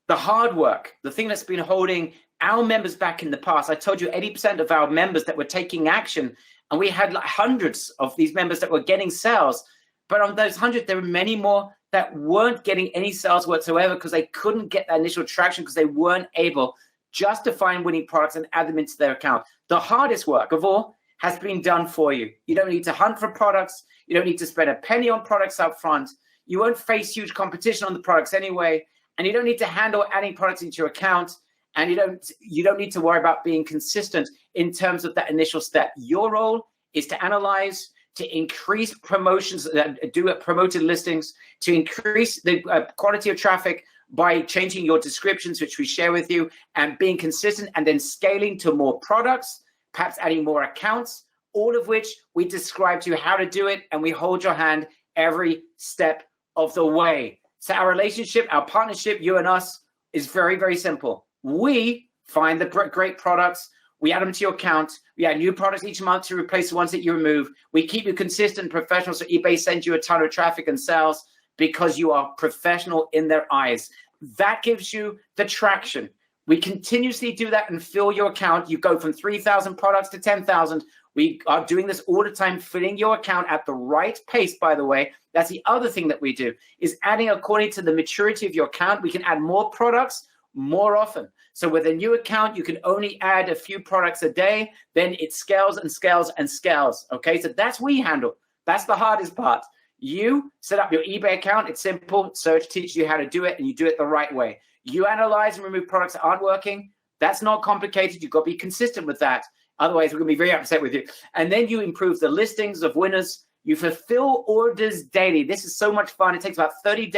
the hard work, the thing that's been holding our members back in the past. I told you 80% of our members that were taking action, and we had like hundreds of these members that were getting sales. But on those 100, there were many more that weren't getting any sales whatsoever because they couldn't get that initial traction, because they weren't able just to find winning products and add them into their account. The hardest work of all has been done for you. You don't need to hunt for products. You don't need to spend a penny on products up front. You won't face huge competition on the products anyway. And you don't need to handle adding products into your account. And you don't need to worry about being consistent in terms of that initial step. Your role is to analyze, to increase promotions, do promoted listings, to increase the quality of traffic by changing your descriptions, which we share with you, and being consistent, and then scaling to more products, perhaps adding more accounts, all of which we describe to you how to do it, and we hold your hand every step of the way. So our relationship, our partnership, you and us, is very, very simple. We find the great products, we add them to your account, we add new products each month to replace the ones that you remove. We keep you consistent and professional, so eBay sends you a ton of traffic and sales because you are professional in their eyes. That gives you the traction. We continuously do that and fill your account. You go from 3,000 products to 10,000. We are doing this all the time, filling your account at the right pace, by the way. That's the other thing that we do, is adding according to the maturity of your account. We can add more products more often. So with a new account, you can only add a few products a day. Then it scales and scales and scales. Okay, so that's what we handle. That's the hardest part. You set up your eBay account. It's simple. Search teaches you how to do it, and you do it the right way. You analyze and remove products that aren't working. That's not complicated. You've got to be consistent with that. Otherwise, we're going to be very upset with you. And then you improve the listings of winners. You fulfill orders daily. This is so much fun. It takes about 30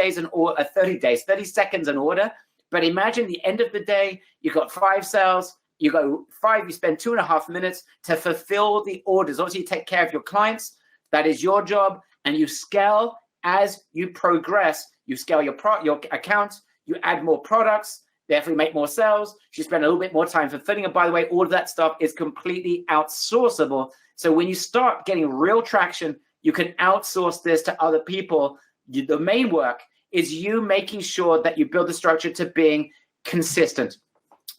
seconds an order. But imagine the end of the day, you got 5 sales. You spend 2.5 minutes to fulfill the orders. Obviously, you take care of your clients. That is your job. And you scale as you progress. You scale your account. You add more products. Therefore, you make more sales. You spend a little bit more time fulfilling. And by the way, all of that stuff is completely outsourceable. So when you start getting real traction, you can outsource this to other people. The main work is you making sure that you build the structure to being consistent.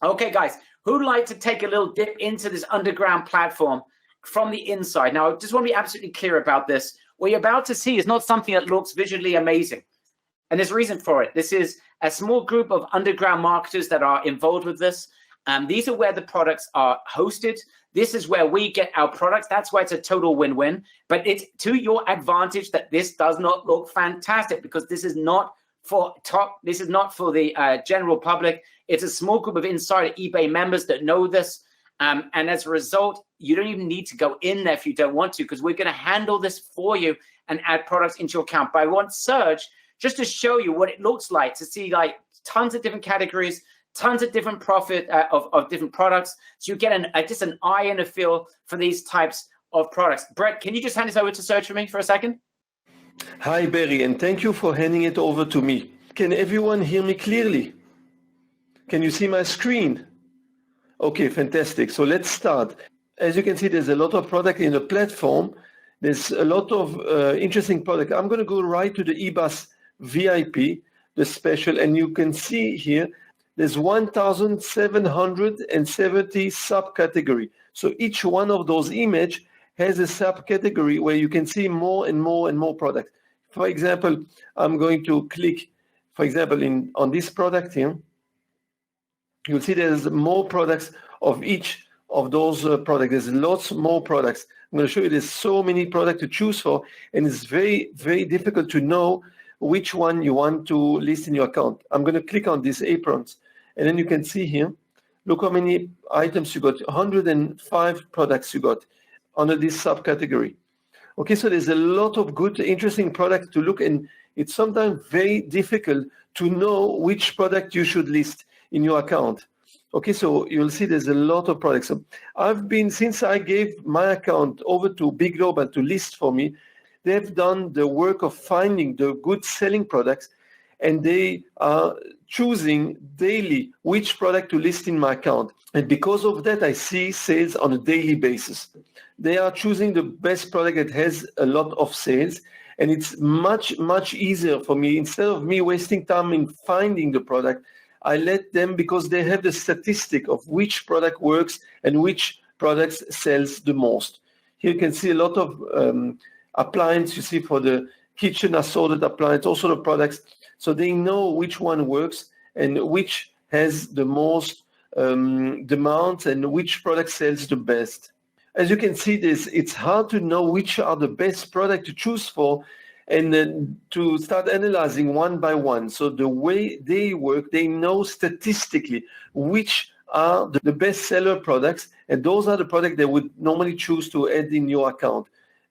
Okay, guys, who'd like to take a little dip into this underground platform from the inside? Now, I just want to be absolutely clear about this. What you're about to see is not something that looks visually amazing. And there's a reason for it. This is a small group of underground marketers that are involved with this. These are where the products are hosted. This is where we get our products. That's why it's a total win-win. But it's to your advantage that this does not look fantastic, because this is not for the general public. It's a small group of insider eBay members that know this. And as a result, you don't even need to go in there if you don't want to, because we're going to handle this for you and add products into your account. But I want Serge just to show you what it looks like, to see like tons of different categories, tons of different profit of different products. So you get just an eye and a feel for these types of products. Brett, can you just hand this over to Serge for me for a second? Hi, Barry, and thank you for handing it over to me. Can everyone hear me clearly? Can you see my screen? Okay, fantastic. So let's start. As you can see, there's a lot of product in the platform. There's a lot of interesting product. I'm going to go right to the Ebus VIP, the special, and you can see here, there's 1,770 subcategory. So each one of those image has a subcategory where you can see more and more and more product. For example, I'm going to click, for example, on this product here. You'll see there's more products of each of those products. There's lots more products. I'm going to show you there's so many products to choose for, and it's very, very difficult to know which one you want to list in your account. I'm going to click on these aprons, and then you can see here, look how many items you got, 105 products you got under this subcategory. Okay, so there's a lot of good, interesting products to look, and it's sometimes very difficult to know which product you should list in your account. Okay, so you'll see there's a lot of products. So since I gave my account over to Big Global to list for me, they've done the work of finding the good selling products, and they are choosing daily which product to list in my account. And because of that, I see sales on a daily basis. They are choosing the best product that has a lot of sales, and it's much, much easier for me. Instead of me wasting time in finding the product, I let them, because they have the statistic of which product works and which products sells the most. Here you can see a lot of appliance, you see, for the kitchen assorted appliance, also the products. So they know which one works and which has the most demand and which product sells the best. As you can see, it's hard to know which are the best product to choose for, and then to start analyzing one by one. So the way they work, they know statistically which are the best seller products, and those are the products they would normally choose to add in your account.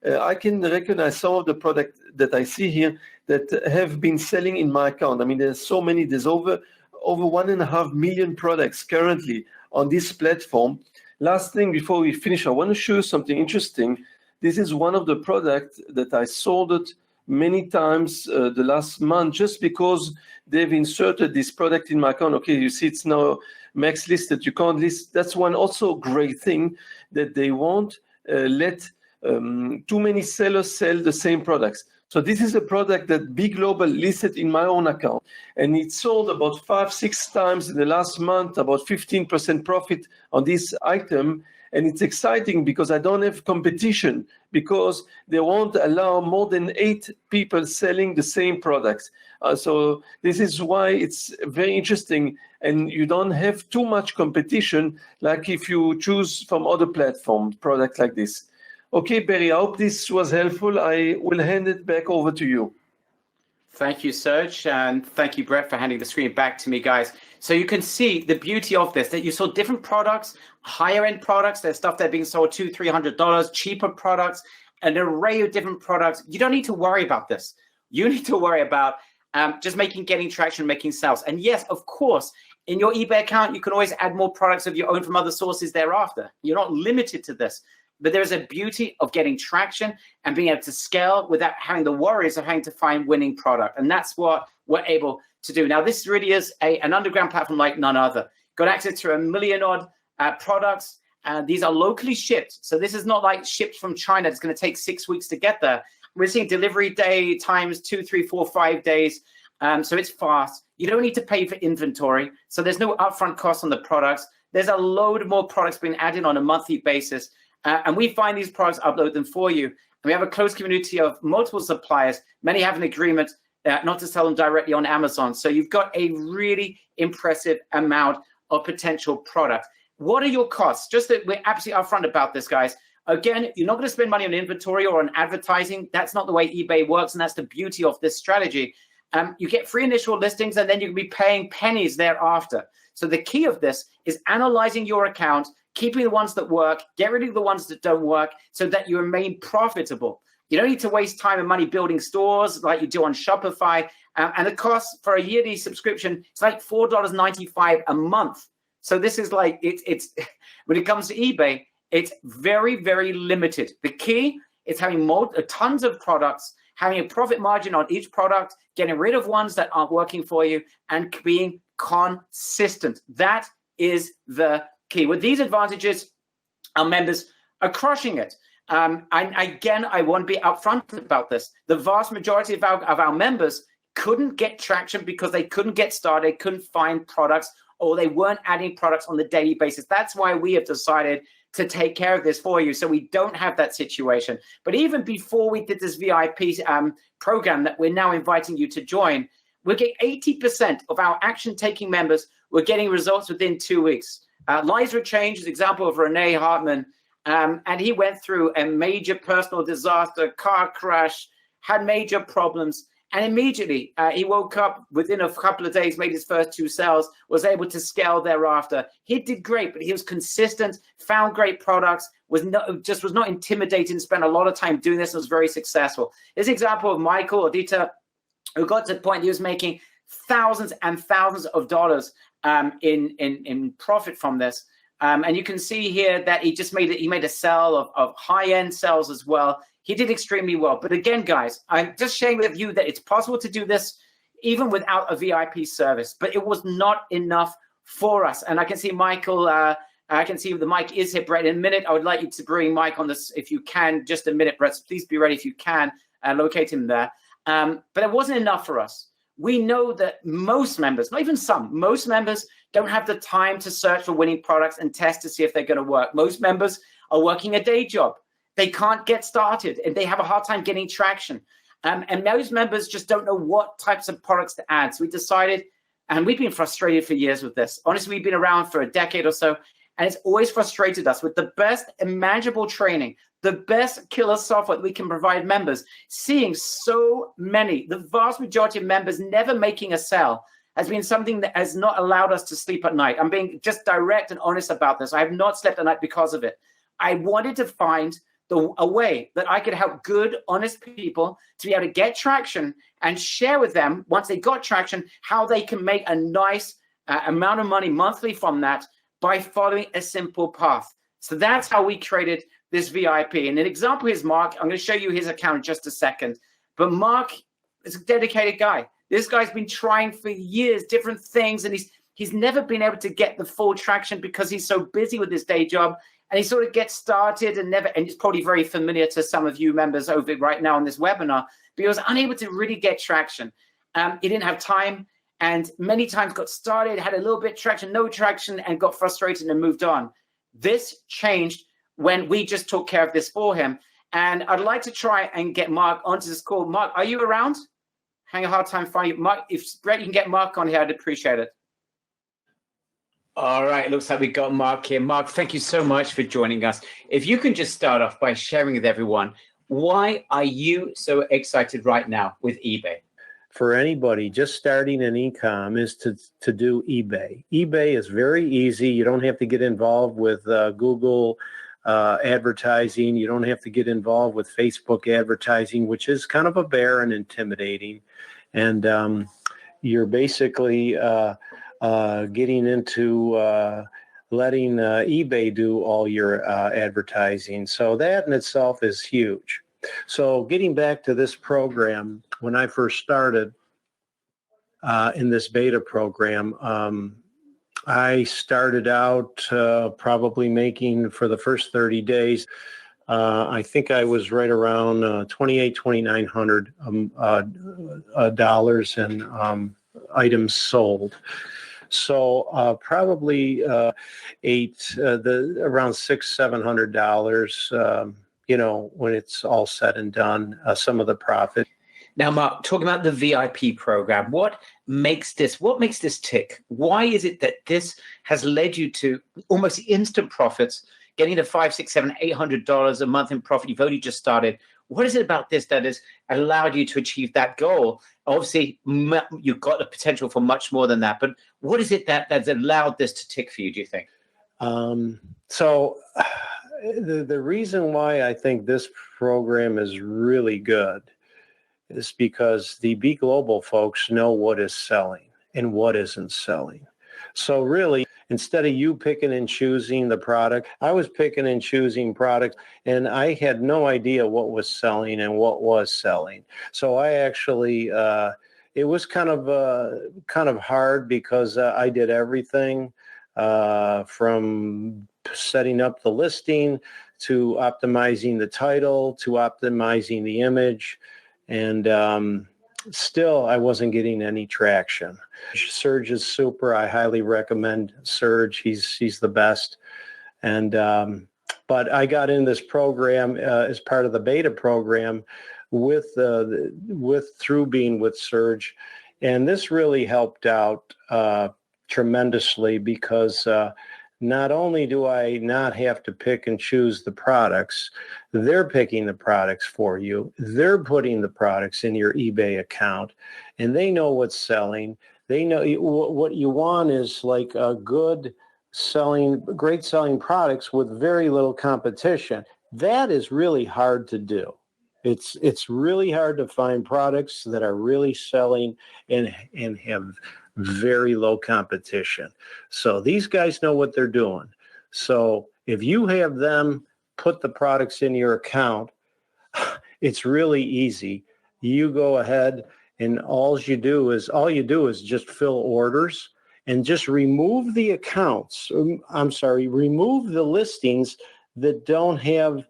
I can recognize some of the products that I see here that have been selling in my account. I mean, there's so many. There's over 1.5 million products currently on this platform. Last thing before we finish, I want to show you something interesting. This is one of the products that I sold it many times the last month just because they've inserted this product in my account. Okay, you see it's now max listed. You can't list. That's one also great thing that they won't let too many sellers sell the same products. So this is a product that Big Global listed in my own account, and it sold about 5-6 times in the last month, about 15% profit on this item. And it's exciting because I don't have competition, because they won't allow more than 8 people selling the same products. So this is why it's very interesting, and you don't have too much competition like if you choose from other platforms, products like this. Okay, Barry, I hope this was helpful. I will hand it back over to you. Thank you, Serge, and thank you, Brett, for handing the screen back to me, guys. So you can see the beauty of this, that you saw different products, higher end products. There's stuff that are being sold $200-300, cheaper products, an array of different products. You don't need to worry about this. You need to worry about just getting traction, making sales. And yes, of course, in your eBay account, you can always add more products of your own from other sources thereafter. You're not limited to this. But there's a beauty of getting traction and being able to scale without having the worries of having to find winning product. And that's what we're able to do. Now, this really is an underground platform like none other. Got access to 1 million odd products. These are locally shipped. So this is not like shipped from China. It's going to take 6 weeks to get there. We're seeing delivery day times 2, 3, 4, 5 days. So it's fast. You don't need to pay for inventory. So there's no upfront cost on the products. There's a load more products being added on a monthly basis. And we find these products, upload them for you. And we have a close community of multiple suppliers. Many have an agreement not to sell them directly on Amazon. So you've got a really impressive amount of potential product. What are your costs? Just that we're absolutely upfront about this, guys. Again, you're not going to spend money on inventory or on advertising. That's not the way eBay works, and that's the beauty of this strategy. You get free initial listings, and then you can be paying pennies thereafter. So the key of this is analyzing your account, keeping the ones that work, get rid of the ones that don't work so that you remain profitable. You don't need to waste time and money building stores like you do on Shopify. And the cost for a yearly subscription, it's like $4.95 a month. So this is like, it's when it comes to eBay, it's very, very limited. The key is having tons of products, having a profit margin on each product, getting rid of ones that aren't working for you, and being consistent. That is the key. With these advantages, our members are crushing it. And again, I want to be upfront about this. The vast majority of our members couldn't get traction because they couldn't get started, couldn't find products, or they weren't adding products on the daily basis. That's why we have decided to take care of this for you, so we don't have that situation. But even before we did this VIP program that we're now inviting you to join, we're getting 80% of our action-taking members were getting results within 2 weeks. Lives were changed, example of Renee Hartman, and he went through a major personal disaster, car crash, had major problems, and immediately he woke up within a couple of days, made his first 2 sales, was able to scale thereafter. He did great, but he was consistent, found great products, was not intimidated, spent a lot of time doing this, and was very successful. This example of Michael Odita, who got to the point he was making thousands and thousands of dollars in profit from this. And you can see here that he made a sell of high-end sales as well. He did extremely well. But again, guys, I'm just sharing with you that it's possible to do this even without a VIP service, but it was not enough for us. And I can see Michael, I can see the mic is here, Brett. In a minute, I would like you to bring Mike on this if you can. Just a minute, Brett. So please be ready if you can locate him there. But it wasn't enough for us. We know that most members, not even some, most members don't have the time to search for winning products and test to see if they're going to work. Most members are working a day job. They can't get started, and they have a hard time getting traction. And most members just don't know what types of products to add. So we decided, and we've been frustrated for years with this. Honestly, we've been around for a decade or so, and it's always frustrated us with the best imaginable training, the best killer software that we can provide members, seeing so many, the vast majority of members never making a sale has been something that has not allowed us to sleep at night. I'm being just direct and honest about this. I have not slept at night because of it. I wanted to find a way that I could help good, honest people to be able to get traction and share with them, once they got traction, how they can make a nice amount of money monthly from that by following a simple path. So that's how we created this VIP. And an example is Mark. I'm going to show you his account in just a second. But Mark is a dedicated guy. This guy's been trying for years, different things, and he's never been able to get the full traction because he's so busy with his day job. And he sort of gets started and it's probably very familiar to some of you members over right now on this webinar, but he was unable to really get traction. He didn't have time, and many times got started, had a little bit of traction, no traction, and got frustrated and moved on. This changed when we just took care of this for him. And I'd like to try and get Mark onto this call. Mark, are you around? Having a hard time finding you. Mark, if Brett, you can get Mark on here, I'd appreciate it. All right, it looks like we got Mark here. Mark, thank you so much for joining us. If you can just start off by sharing with everyone, why are you so excited right now with eBay? For anybody just starting an e-com is to do eBay. eBay is very easy. You don't have to get involved with Google advertising. You don't have to get involved with Facebook advertising, which is kind of a bear and intimidating. And you're basically getting into letting eBay do all your advertising. So that in itself is huge. So getting back to this program, when I first started in this beta program, I started out probably making for the first 30 days, I think I was right around $2,800 in items sold. So probably around $600-700, when it's all said and done, some of the profit. Now, Mark, talking about the VIP program, what makes this tick? Why is it that this has led you to almost instant profits, getting to $500, $600, $700, $800 a month in profit? You've only just started. What is it about this that has allowed you to achieve that goal? Obviously, you've got the potential for much more than that, but what is it that's allowed this to tick for you, do you think? So the reason why I think this program is really good is because the B Global folks know what is selling and what isn't selling. So really, instead of you picking and choosing the product, I was picking and choosing products, and I had no idea what was selling and what was selling. So I actually, it was kind of hard because I did everything from setting up the listing to optimizing the title to optimizing the image. And still, I wasn't getting any traction. Serge is super. I highly recommend Serge. He's the best. And but I got in this program as part of the beta program through being with Serge, and this really helped out tremendously because not only do I not have to pick and choose the products, they're picking the products for you. They're putting the products in your eBay account, and they know what's selling. They know what you want is like a great selling products with very little competition. That is really hard to do. It's really hard to find products that are really selling and have very low competition. So these guys know what they're doing. So if you have them put the products in your account, it's really easy. You go ahead and all you do is just fill orders and just remove the accounts. Remove the listings that don't have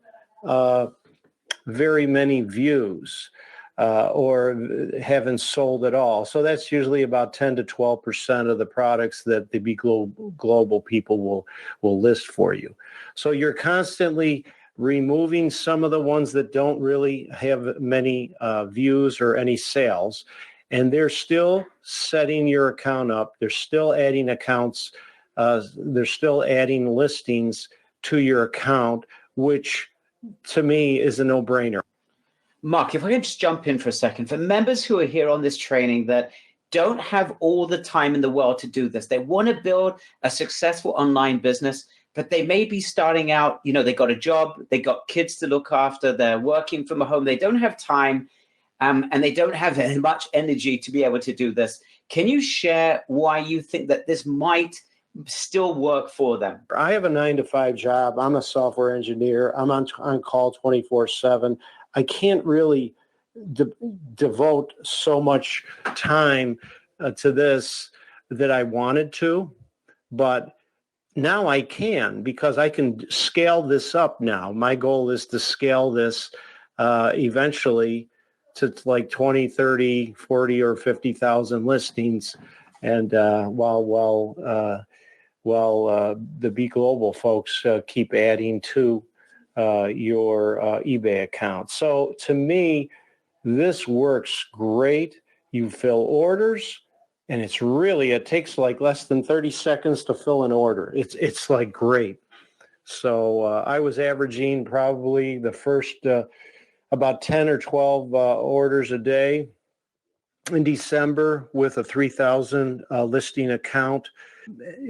very many views. Or haven't sold at all. So that's usually about 10 to 12% of the products that the B Global people will list for you. So you're constantly removing some of the ones that don't really have many views or any sales, and they're still setting your account up. They're still adding accounts. They're still adding listings to your account, which to me is a no-brainer. Mark, if I can just jump in for a second, for members who are here on this training that don't have all the time in the world to do this, they want to build a successful online business, but they may be starting out, they got a job, they got kids to look after, they're working from home, they don't have time, and they don't have much energy to be able to do this. Can you share why you think that this might still work for them? I have a 9-to-5 job. I'm a software engineer. I'm on call 24/7. I can't really devote so much time to this that I wanted to, but now I can, because I can scale this up now. My goal is to scale this eventually to like 20, 30, 40, or 50,000 listings. And while the Be Global folks keep adding to your eBay account. So to me, this works great. You fill orders, and it takes like less than 30 seconds to fill an order. It's like great. So I was averaging probably the first about 10 or 12 orders a day in December with a 3,000 listing account.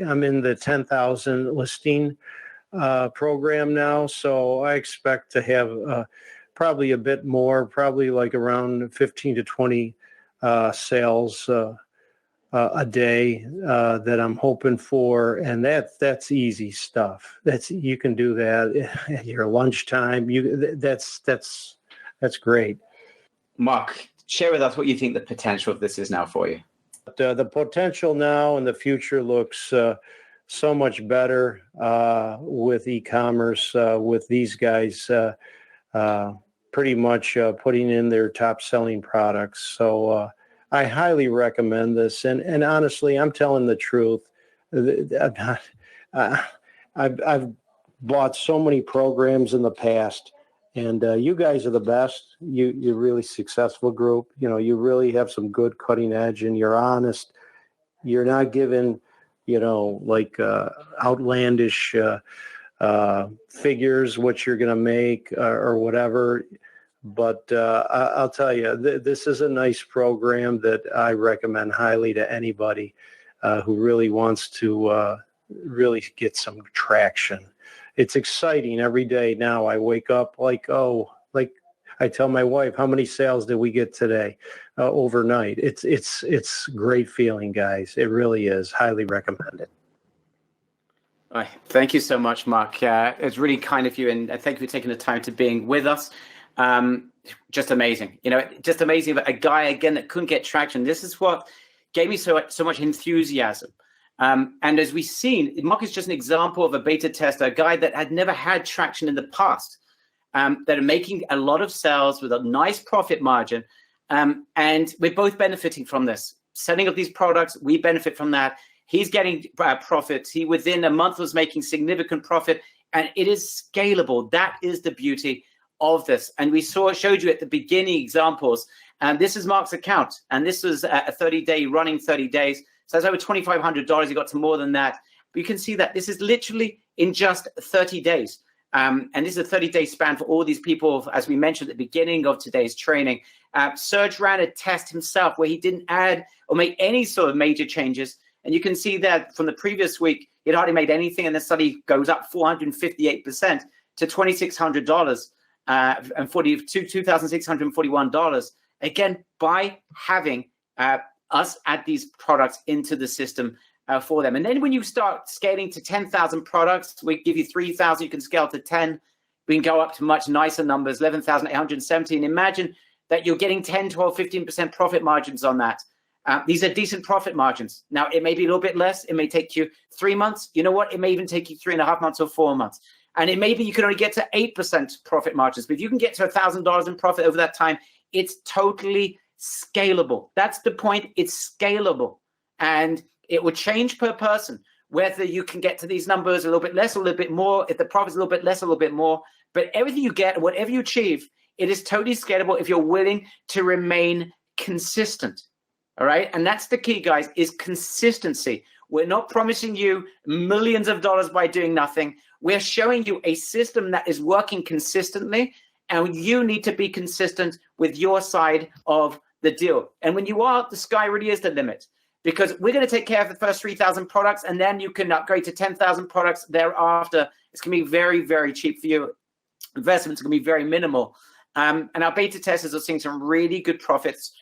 I'm in the 10,000 listing program now, so I expect to have probably a bit more, probably like around 15 to 20 sales a day that I'm hoping for, and that's easy stuff. You can do that at your lunchtime. That's great. Mark, share with us what you think the potential of this is now for you. The potential now and the future looks so much better with e-commerce, with these guys pretty much putting in their top selling products. So I highly recommend this. And honestly, I'm telling the truth. I've bought so many programs in the past, and you guys are the best. You're really successful group. You really have some good cutting edge, and you're honest. You're not giving, like outlandish figures, what you're going to make or whatever. But I'll tell you, this is a nice program that I recommend highly to anybody who really wants to really get some traction. It's exciting every day now. I wake up like I tell my wife, how many sales did we get today overnight? It's great feeling, guys. It really is. Highly recommend it. All right. Thank you so much, Mark. It's really kind of you, and thank you for taking the time to being with us. Just amazing. Just amazing. But a guy, again, that couldn't get traction. This is what gave me so much enthusiasm. And as we've seen, Mark is just an example of a beta tester, a guy that had never had traction in the past, that are making a lot of sales with a nice profit margin. And we're both benefiting from this. Setting up these products, we benefit from that. He's getting profits. He, within a month, was making significant profit, and it is scalable. That is the beauty of this. And we showed you at the beginning examples. And this is Mark's account, and this was a 30-day running 30 days. So that's over $2,500. He got to more than that. But you can see that this is literally in just 30 days. And this is a 30-day span for all these people, as we mentioned at the beginning of today's training. Serge ran a test himself where he didn't add or make any sort of major changes. And you can see that from the previous week, he'd hardly made anything. And the study goes up 458% to $2,600 and $2,641. Again, by having us add these products into the system for them. And then when you start scaling to 10,000 products, we give you 3,000, you can scale to 10. We can go up to much nicer numbers, 11,817. Imagine that you're getting 10, 12, 15% profit margins on that. These are decent profit margins. Now, it may be a little bit less. It may take you 3 months. You know what? It may even take you 3.5 months or 4 months. And it may be you can only get to 8% profit margins. But if you can get to $1,000 in profit over that time, it's totally scalable. That's the point. It's scalable. And it will change per person, whether you can get to these numbers a little bit less, or a little bit more, if the profit's a little bit less, a little bit more. But everything you get, whatever you achieve, it is totally scalable if you're willing to remain consistent. All right. And that's the key, guys, is consistency. We're not promising you millions of dollars by doing nothing. We're showing you a system that is working consistently, and you need to be consistent with your side of the deal. And when you are, the sky really is the limit. because we're going to take care of the first 3,000 products, and then you can upgrade to 10,000 products thereafter. It's going to be very, very cheap for you. Investments are going to be very minimal. And our beta testers are seeing some really good profits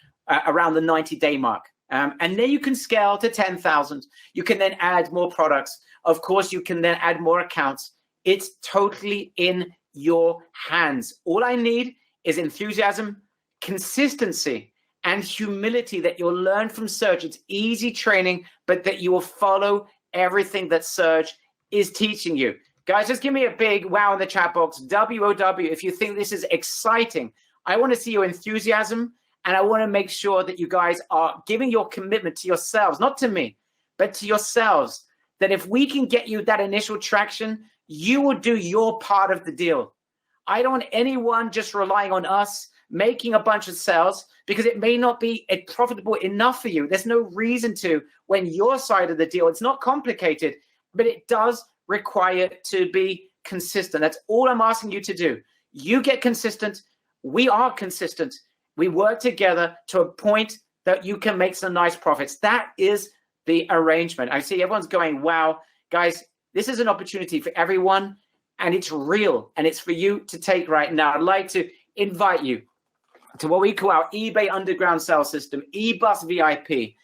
around the 90-day mark. And then you can scale to 10,000. You can then add more products. Of course, you can then add more accounts. It's totally in your hands. All I need is enthusiasm, consistency, and humility that you'll learn from Serge. It's easy training, but that you will follow everything that Serge is teaching you. Guys, just give me a big wow in the chat box, WOW, if you think this is exciting. I want to see your enthusiasm, and I want to make sure that you guys are giving your commitment to yourselves, not to me, but to yourselves, that if we can get you that initial traction, you will do your part of the deal. I don't want anyone just relying on us making a bunch of sales, because it may not be profitable enough for you. There's no reason to when your side of the deal. It's not complicated, but it does require to be consistent. That's all I'm asking you to do. You get consistent. We are consistent. We work together to a point that you can make some nice profits. That is the arrangement. I see everyone's going, wow, guys, this is an opportunity for everyone, and it's real, and it's for you to take right now. I'd like to invite you to what we call our eBay Underground Sales System, Ebus VIP.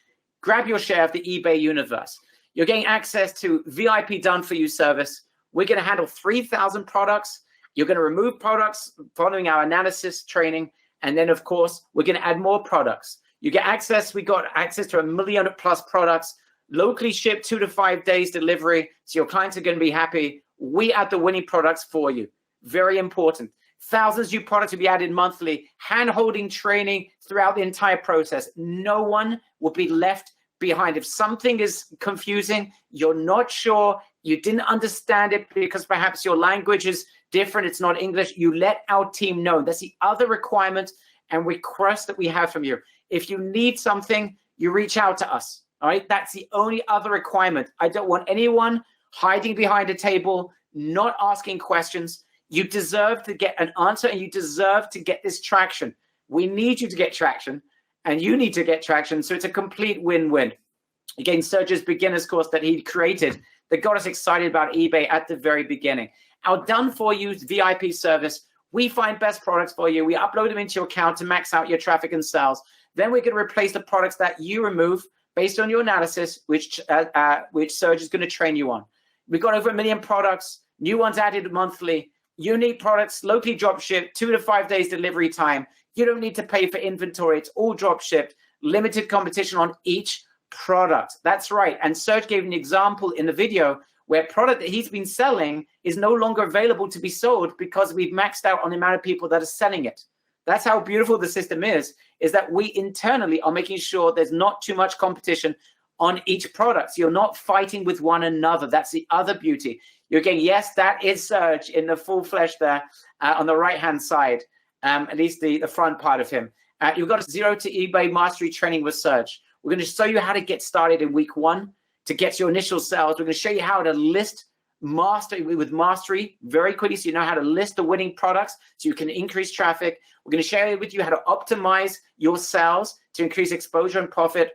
Grab your share of the eBay universe. You're getting access to VIP done for you service. We're going to handle 3,000 products. You're going to remove products following our analysis training. And then, of course, we're going to add more products. You get access. We got access to 1 million plus products, locally shipped 2 to 5 days delivery. So your clients are going to be happy. We add the winning products for you. Very important. Thousands of new products to be added monthly, hand-holding training throughout the entire process. No one will be left behind. If something is confusing, you're not sure, you didn't understand it because perhaps your language is different, it's not English, you let our team know. That's the other requirement and request that we have from you. If you need something, you reach out to us, all right? That's the only other requirement. I don't want anyone hiding behind a table, not asking questions. You deserve to get an answer, and you deserve to get this traction. We need you to get traction, and you need to get traction. So it's a complete win-win. Again, Serge's beginner's course that he created that got us excited about eBay at the very beginning. Our done-for-you VIP service, we find best products for you. We upload them into your account to max out your traffic and sales. Then we're going to replace the products that you remove based on your analysis, which Serge is going to train you on. We've got over 1 million products, new ones added monthly. Unique products, locally drop shipped, 2 to 5 days delivery time. You don't need to pay for inventory. It's all drop shipped. Limited competition on each product. That's right. And Serge gave an example in the video where product that he's been selling is no longer available to be sold because we've maxed out on the amount of people that are selling it. That's how beautiful the system is that we internally are making sure there's not too much competition on each product. So you're not fighting with one another. That's the other beauty. You're getting, yes, that is Serge in the full flesh there on the right-hand side, at least the front part of him. You've got a Zero to eBay Mastery training with Serge. We're going to show you how to get started in week 1 to get your initial sales. We're going to show you how to list with Mastery very quickly so you know how to list the winning products so you can increase traffic. We're going to share with you how to optimize your sales to increase exposure and profit.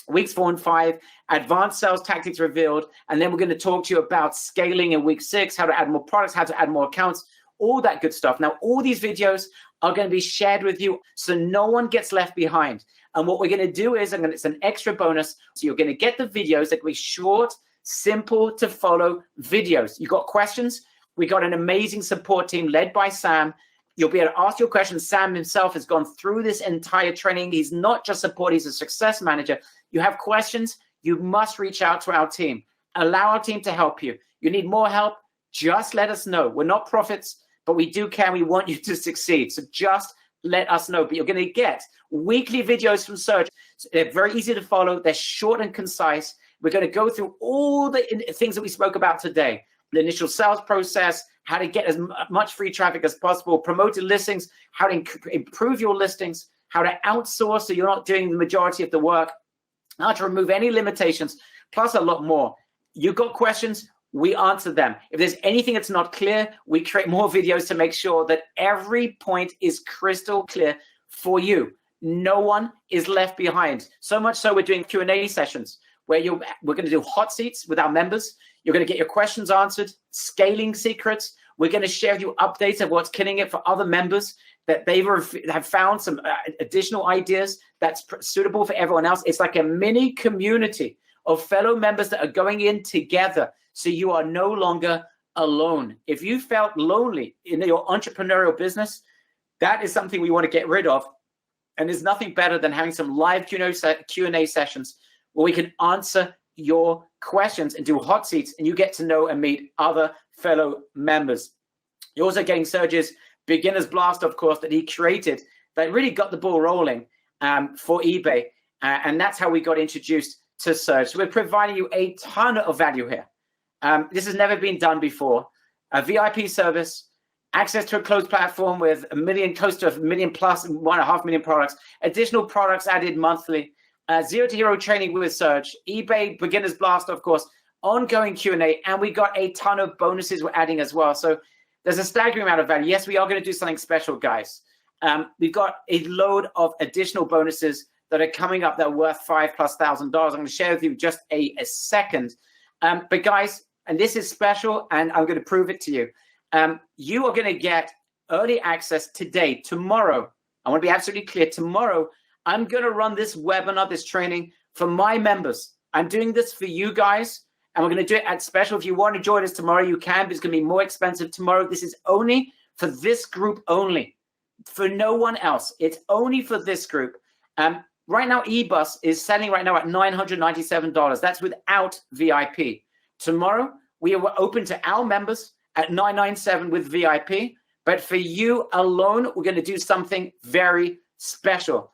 Weeks 4 and 5, advanced sales tactics revealed. And then we're going to talk to you about scaling in week 6, how to add more products, how to add more accounts, all that good stuff. Now, all these videos are going to be shared with you so no one gets left behind. And what we're going to do is, it's an extra bonus. So you're going to get the videos that will be short, simple to follow videos. You got questions? We got an amazing support team led by Sam. You'll be able to ask your questions. Sam himself has gone through this entire training. He's not just support, he's a success manager. You have questions, you must reach out to our team. Allow our team to help you. You need more help, just let us know. We're not prophets, but we do care. We want you to succeed. So just let us know. But you're going to get weekly videos from Serge. They're very easy to follow. They're short and concise. We're going to go through all the things that we spoke about today. The initial sales process, how to get as much free traffic as possible, promoted listings, how to improve your listings, how to outsource so you're not doing the majority of the work, how to remove any limitations, plus a lot more. You got questions, we answer them. If there's anything that's not clear, we create more videos to make sure that every point is crystal clear for you. No one is left behind. So much so we're doing Q&A sessions where we're going to do hot seats with our members. You're going to get your questions answered, scaling secrets. We're going to share with you updates of what's killing it for other members, that they have found some additional ideas that's suitable for everyone else. It's like a mini community of fellow members that are going in together. So you are no longer alone. If you felt lonely in your entrepreneurial business, that is something we want to get rid of. And there's nothing better than having some live Q&A sessions where we can answer your questions and do hot seats, and you get to know and meet other fellow members. You're also getting Serge's beginner's blast, of course, that he created that really got the ball rolling for eBay. And that's how we got introduced to Serge. So we're providing you a ton of value here. This has never been done before. A VIP service, access to a closed platform with close to 1 million plus, 1.5 million products, additional products added monthly, zero to hero training with Serge, eBay beginner's blast, of course, ongoing Q&A, and we got a ton of bonuses we're adding as well. So there's a staggering amount of value. Yes, we are going to do something special, guys. We've got a load of additional bonuses that are coming up that are worth $5,000+. I'm going to share with you just a second. But guys, and this is special, and I'm going to prove it to you. You are going to get early access today, tomorrow. I want to be absolutely clear. Tomorrow, I'm going to run this webinar, this training for my members. I'm doing this for you guys, and we're going to do it at special. If you want to join us tomorrow, you can, but it's going to be more expensive tomorrow. This is only for this group only, for no one else. It's only for this group. Right now, eBus is selling right now at $997. That's without VIP. Tomorrow, we are open to our members at $997 with VIP. But for you alone, we're going to do something very special.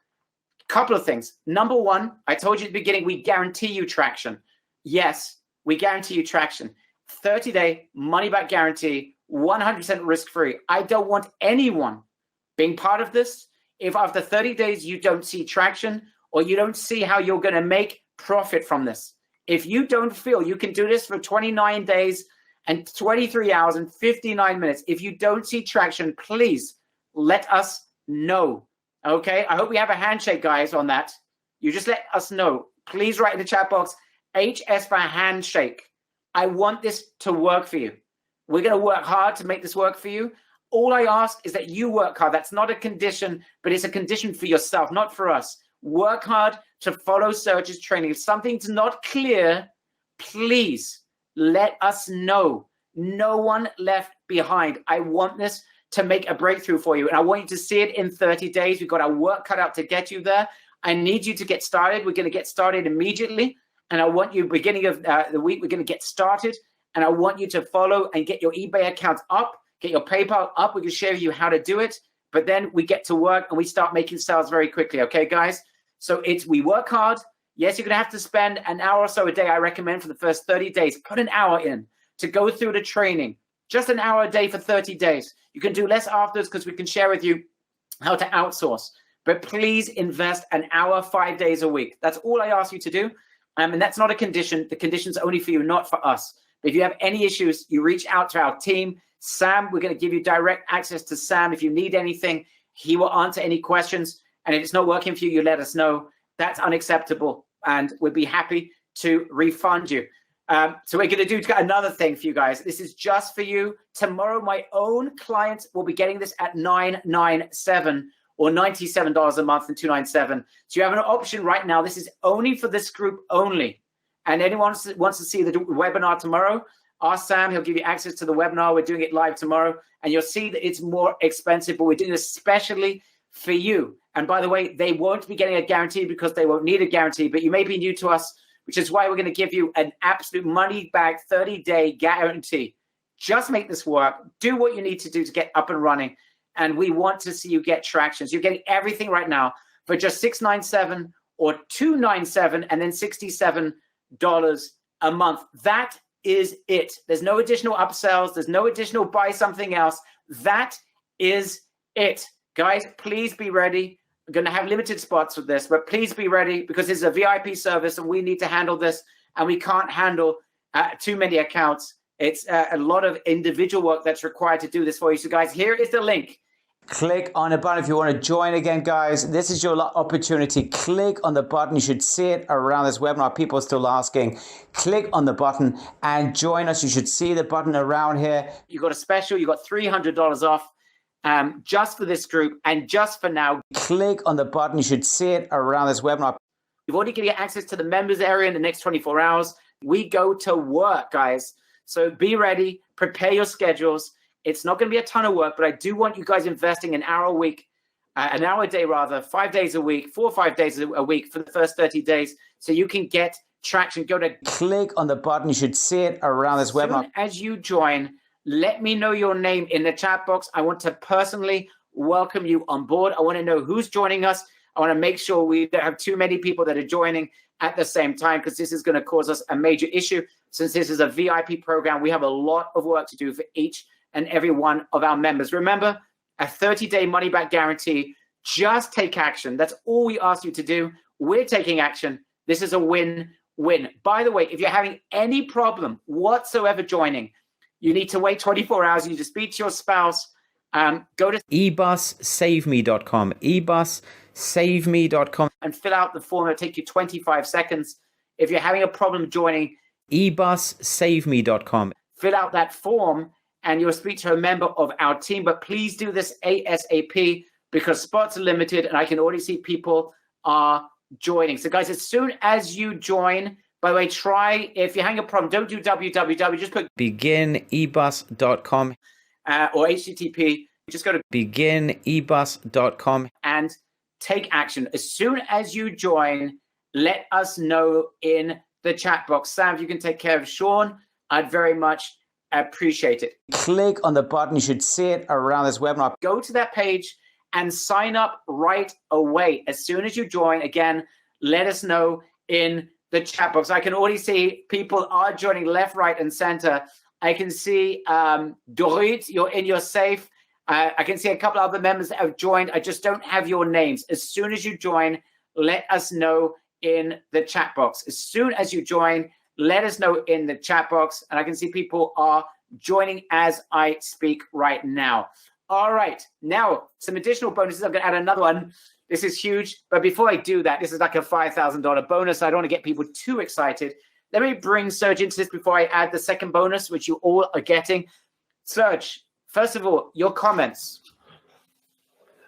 Couple of things. Number one, I told you at the beginning, we guarantee you traction. Yes, we guarantee you traction. 30-day money-back guarantee, 100% risk-free. I don't want anyone being part of this if after 30 days you don't see traction or you don't see how you're going to make profit from this. If you don't feel you can do this for 29 days and 23 hours and 59 minutes, if you don't see traction, please let us know. Okay, I hope we have a handshake, guys, on that. You just let us know. Please write in the chat box, HS for handshake. I want this to work for you. We're going to work hard to make this work for you. All I ask is that you work hard. That's not a condition, but it's a condition for yourself, not for us. Work hard to follow Serge's training. If something's not clear, please let us know. No one left behind. I want this to make a breakthrough for you, and I want you to see it in 30 days. We've got our work cut out to get you there. I need you to get started. We're going to get started immediately, and I want you, beginning of the week, we're going to get started, and I want you to follow and get your eBay account up, get your PayPal up. We can share with you how to do it, but then we get to work and we start making sales very quickly. Okay, guys? So we work hard. Yes, you're going to have to spend an hour or so a day, I recommend, for the first 30 days. Put an hour in to go through the training. Just an hour a day for 30 days. You can do less afterwards because we can share with you how to outsource. But please invest an hour, 5 days a week. That's all I ask you to do. And that's not a condition. The condition's only for you, not for us. But if you have any issues, you reach out to our team. Sam, we're going to give you direct access to Sam. If you need anything, he will answer any questions. And if it's not working for you, you let us know. That's unacceptable. And we'd be happy to refund you. So we're going to do another thing for you guys. This is just for you. Tomorrow, my own clients will be getting this at $997 or $97 a month and $297. So you have an option right now. This is only for this group only. And anyone wants to see the webinar tomorrow, ask Sam. He'll give you access to the webinar. We're doing it live tomorrow. And you'll see that it's more expensive, but we're doing this specially for you. And by the way, they won't be getting a guarantee because they won't need a guarantee, but you may be new to us, which is why we're going to give you an absolute money-back 30-day guarantee. Just make this work. Do what you need to do to get up and running. And we want to see you get traction. So you're getting everything right now for just $697 or $297 and then $67 a month. That is it. There's no additional upsells. There's no additional buy something else. That is it. Guys, please be ready. We're going to have limited spots with this, but please be ready because it's a VIP service and we need to handle this, and we can't handle too many accounts. It's a lot of individual work that's required to do this for you. So guys, here is the link. Click on the button if you want to join again, guys. This is your opportunity. Click on the button. You should see it around this webinar. People are still asking. Click on the button and join us. You should see the button around here. You got a special. You got $300 off just for this group and just for now. Click on the button. You should see it around this webinar. You've already going to get access to the members area in the next 24 hours. We go to work, guys. So be ready. Prepare your schedules. It's not going to be a ton of work, but I do want you guys investing an hour a week, an hour a day rather, 5 days a week, 4 or 5 days a week for the first 30 days so you can get traction. Go to click on the button. You should see it around this webinar. As you join, let me know your name in the chat box. I want to personally welcome you on board. I want to know who's joining us. I want to make sure we don't have too many people that are joining at the same time because this is going to cause us a major issue. Since this is a VIP program, we have a lot of work to do for each and every one of our members. Remember, a 30-day money-back guarantee. Just take action. That's all we ask you to do. We're taking action. This is a win-win. By the way, if you're having any problem whatsoever joining, you need to wait 24 hours. You need to speak to your spouse. Go to ebussaveme.com, ebussaveme.com, and fill out the form. It'll take you 25 seconds. If you're having a problem joining, ebussaveme.com. Fill out that form and you'll speak to a member of our team. But please do this ASAP because spots are limited and I can already see people are joining. So guys, as soon as you join, by the way, try, if you're having a problem, don't do www, just put beginebus.com or HTTP. Just go to beginebus.com and take action. As soon as you join, let us know in the chat box. Sam, if you can take care of Sean, I'd very much appreciate it. Click on the button. You should see it around this webinar. Go to that page and sign up right away. As soon as you join, again, let us know in the chat box. I can already see people are joining left, right, and center. I can see Dorit, you're safe. I can see a couple other members that have joined. I just don't have your names. As soon as you join, let us know in the chat box. As soon as you join, let us know in the chat box. And I can see people are joining as I speak right now. All right. Now, some additional bonuses. I'm going to add another one. This is huge. But before I do that, this is like a $5,000 bonus. I don't want to get people too excited. Let me bring Serge into this before I add the second bonus, which you all are getting. Serge, first of all, your comments.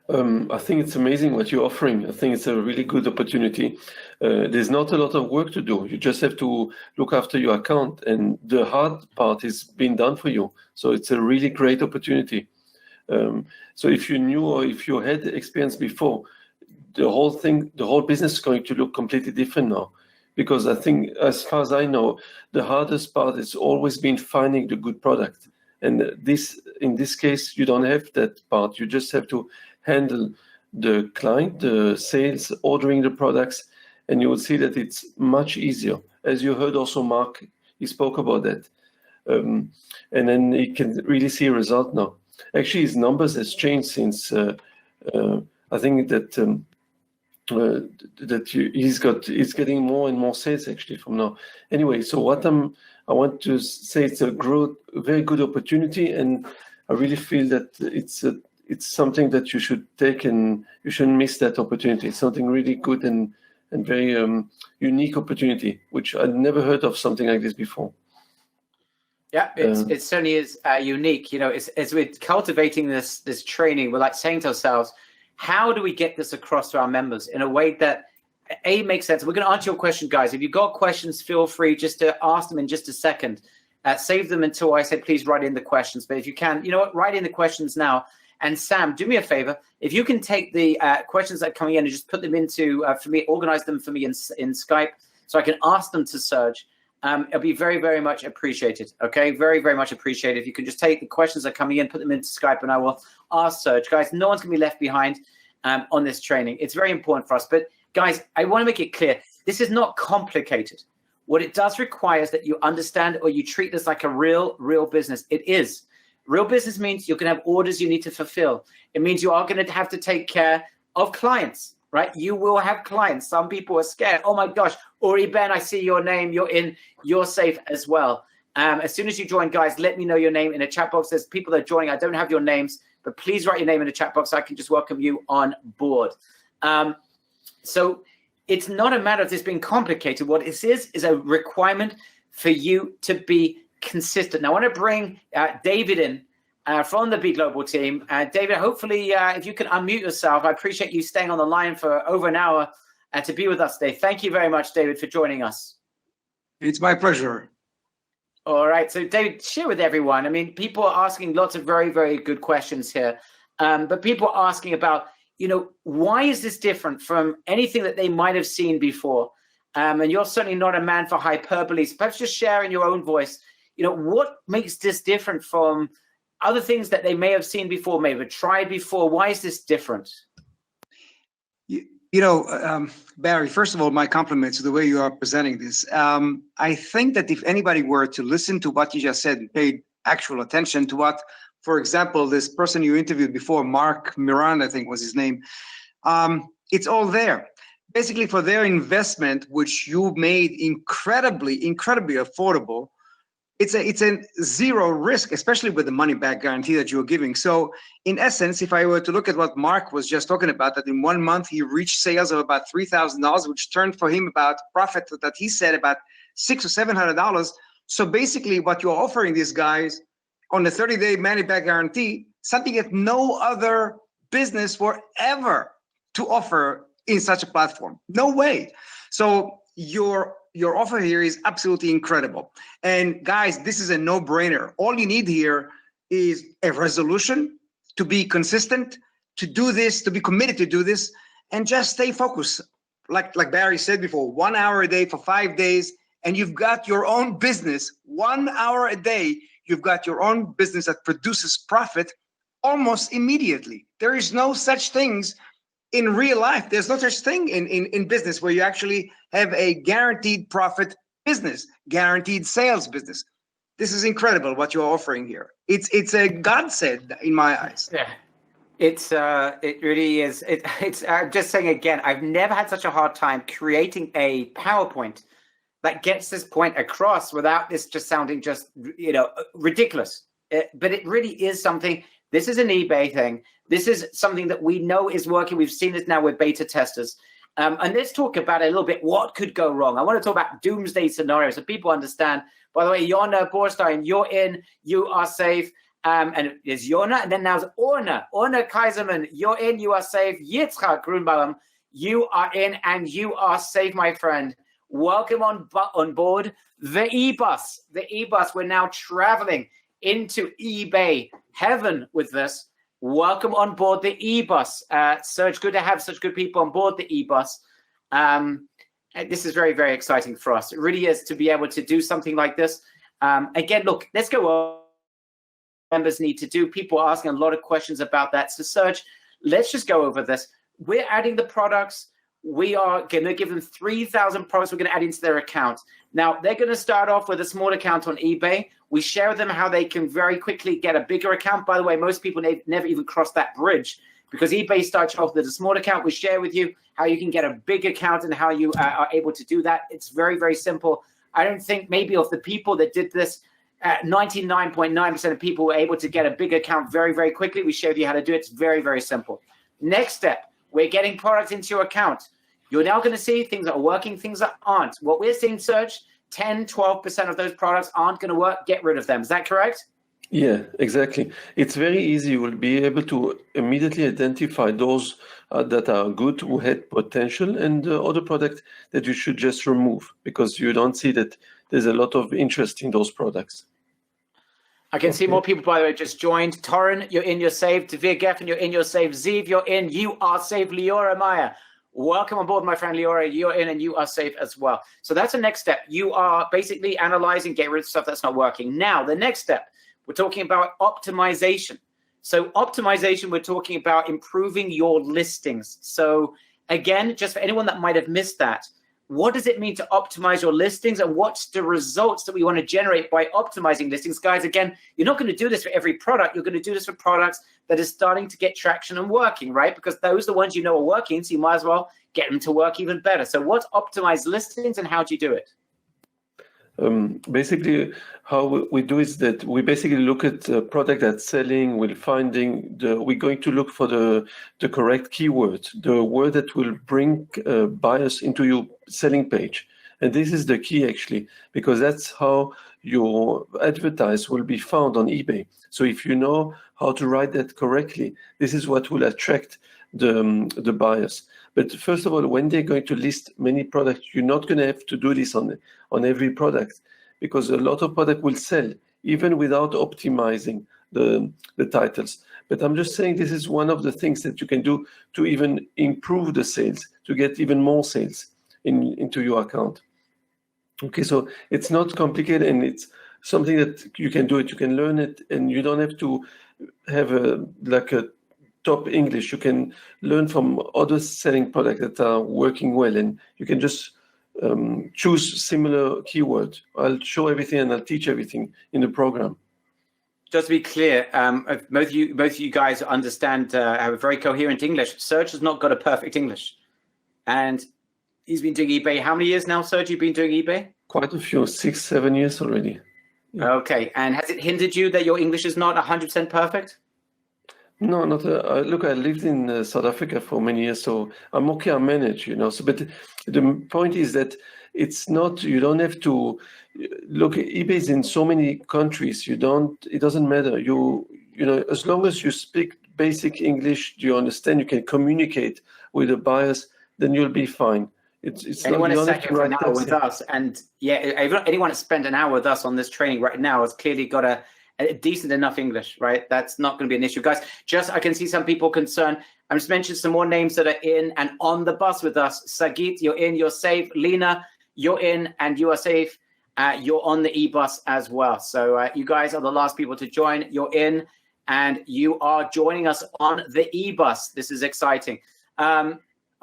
I think it's amazing what you're offering. I think it's a really good opportunity. There's not a lot of work to do. You just have to look after your account, and the hard part is being done for you. So it's a really great opportunity. So if you knew or if you had experience before, the whole business is going to look completely different now. Because I think, as far as I know, the hardest part has always been finding the good product. And in this case, you don't have that part. You just have to handle the client, the sales, ordering the products, and you will see that it's much easier. As you heard also Mark, he spoke about that. And then he can really see a result now. Actually, his numbers has changed since I think that he's getting more and more sales actually from now. Anyway, so what I want to say, it's a very good opportunity, and I really feel that it's something that you should take, and you shouldn't miss that opportunity. It's something really good and very unique opportunity, which I'd never heard of something like this before. Yeah, it certainly is unique. You know, as we're cultivating this training, we're like saying to ourselves, how do we get this across to our members in a way that makes sense? We're going to answer your question, guys. If you've got questions, feel free just to ask them in just a second. Save them until I say, please write in the questions. But if you can, you know what, write in the questions now. And Sam, do me a favor. If you can take the questions that are coming in and just put them into, for me, organize them for me in Skype so I can ask them to Serge. It'll be very, very much appreciated. Okay, very, very much appreciated. If you can just take the questions that are coming in, put them into Skype, and I will ask Serge. Guys, no one's going to be left behind on this training. It's very important for us. But guys, I want to make it clear, this is not complicated. What it does require is that you understand or you treat this like a real business. It is. Real business means you're going to have orders you need to fulfill. It means you are going to have to take care of clients, right? You will have clients. Some people are scared. Oh my gosh, Uri Ben, I see your name. You're safe as well. As soon as you join, guys, let me know your name in the chat box. There's people that are joining. I don't have your names, but please write your name in the chat box so I can just welcome you on board. So it's not a matter of this being complicated. What this is a requirement for you to be consistent. Now, I want to bring David in from the Be Global team. David, hopefully, if you can unmute yourself, I appreciate you staying on the line for over an hour to be with us today. Thank you very much, David, for joining us. It's my pleasure. All right. So, David, share with everyone. I mean, people are asking lots of very, very good questions here. But people are asking about, why is this different from anything that they might have seen before? And you're certainly not a man for hyperbole. So perhaps just share in your own voice, what makes this different from other things that they may have seen before, may have tried before? Why is this different? Barry, first of all, my compliments to the way you are presenting this. I think that if anybody were to listen to what you just said and paid actual attention to what, for example, this person you interviewed before, Mark Miranda, I think was his name, it's all there. Basically, for their investment, which you made incredibly affordable, it's a zero risk, especially with the money back guarantee that you're giving. So in essence, if I were to look at what Mark was just talking about, that in 1 month he reached sales of about $3,000, which turned for him about profit that he said about $600 or $700. So basically what you're offering these guys on the 30-day money back guarantee, something that no other business were ever to offer in such a platform. No way. So your offer here is absolutely incredible. And guys, this is a no-brainer. All you need here is a resolution to be consistent, to do this, to be committed to do this, and just stay focused. Like Barry said before, 1 hour a day for 5 days, and you've got your own business. 1 hour a day, you've got your own business that produces profit almost immediately. There is no such things in real life. There's no such thing in business where you actually have a guaranteed profit business, guaranteed sales business. This is incredible what you're offering here. It's a godsend in my eyes. Yeah, it really is. It's I'm just saying again, I've never had such a hard time creating a PowerPoint that gets this point across without this just sounding just ridiculous. But it really is something. This is an eBay thing. This is something that we know is working. We've seen this now with beta testers. And let's talk about it a little bit. What could go wrong? I want to talk about doomsday scenarios so people understand. By the way, Yona Borstein, you're in, you are safe. And there's Yona, and then there's Orna Kaiserman, you're in, you are safe. Yitzchak Grunbaum, you are in, and you are safe, my friend. Welcome on board the e-bus. The e-bus, we're now traveling into eBay heaven with this. Welcome on board the e-bus. Serge, good to have such good people on board the e-bus. This is very, very exciting for us. It really is to be able to do something like this. Again, look, let's go over what members need to do. People are asking a lot of questions about that. So Serge, let's just go over this. We're adding the products. We are going to give them 3,000 products we're going to add into their account. Now, they're going to start off with a small account on eBay. We share with them how they can very quickly get a bigger account. By the way, most people never even cross that bridge because eBay starts off with a small account. We share with you how you can get a big account and how you are able to do that. It's very, very simple. I don't think maybe of the people that did this, 99.9% of people were able to get a big account very, very quickly. We showed you how to do it. It's very, very simple. Next step, we're getting products into your account. You're now going to see things that are working, things that aren't. What we're seeing, Serge, 10, 12% of those products aren't going to work. Get rid of them. Is that correct? Yeah, exactly. It's very easy. You will be able to immediately identify those that are good, who had potential, and other products that you should just remove because you don't see that there's a lot of interest in those products. I can see more people, by the way, just joined. Torren, you're in, you're saved. Tavir Geffen, you're in, you're saved. Ziv, you're in, you are saved. Liora Maya, welcome on board, my friend Liora. You're in and you are safe as well. So that's the next step. You are basically analyzing, getting rid of stuff that's not working. Now, the next step, we're talking about optimization. So optimization, we're talking about improving your listings. So again, just for anyone that might have missed that, what does it mean to optimize your listings and what's the results that we want to generate by optimizing listings? Guys, again, you're not going to do this for every product. You're going to do this for products that are starting to get traction and working, right? Because those are the ones you know are working, so you might as well get them to work even better. So what's optimized listings and how do you do it? Basically, how we do is that we basically look at the product that's selling. We're going to look for the correct keyword, the word that will bring buyers into your selling page. And this is the key, actually, because that's how your advertise will be found on eBay. So if you know how to write that correctly, this is what will attract the buyers. But first of all, when they're going to list many products, you're not going to have to do this on every product, because a lot of product will sell even without optimizing the titles. But I'm just saying this is one of the things that you can do to even improve the sales, to get even more sales into your account. Okay, so it's not complicated, and it's something that you can do it. You can learn it, and you don't have to have a top English. You can learn from other selling products that are working well, and you can just choose similar keyword. I'll show everything and I'll teach everything in the program. Just to be clear, both of you guys understand, have a very coherent English. Serge has not got a perfect English, and he's been doing eBay. How many years now, Serge? You've been doing eBay? Quite a few, 6-7 years already. Yeah. Okay, and has it hindered you that your English is not 100% perfect? No, not. Look, I lived in South Africa for many years, so I'm okay. I manage, So, but the point is that it's not. You don't have to look. eBay is in so many countries. It doesn't matter. As long as you speak basic English, you understand. You can communicate with the buyers. Then you'll be fine. It's anyone not, has spent an hour with us, and anyone that's spent an hour with us on this training right now has clearly got a decent enough English, right? That's not going to be an issue, guys. I can see some people concerned. I'm just mentioning some more names that are in and on the bus with us. Sagit, you're in, you're safe. Lena, you're in and you are safe. You're on the e-bus as well. So you guys are the last people to join. You're in and you are joining us on the e-bus. This is exciting.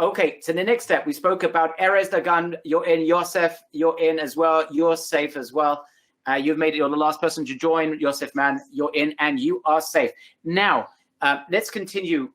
Okay, so the next step, we spoke about Erez Dagan, you're in. Yosef, you're in as well. You're safe as well. You're the last person to join. Yosef, man, you're in and you are safe. Now, let's continue,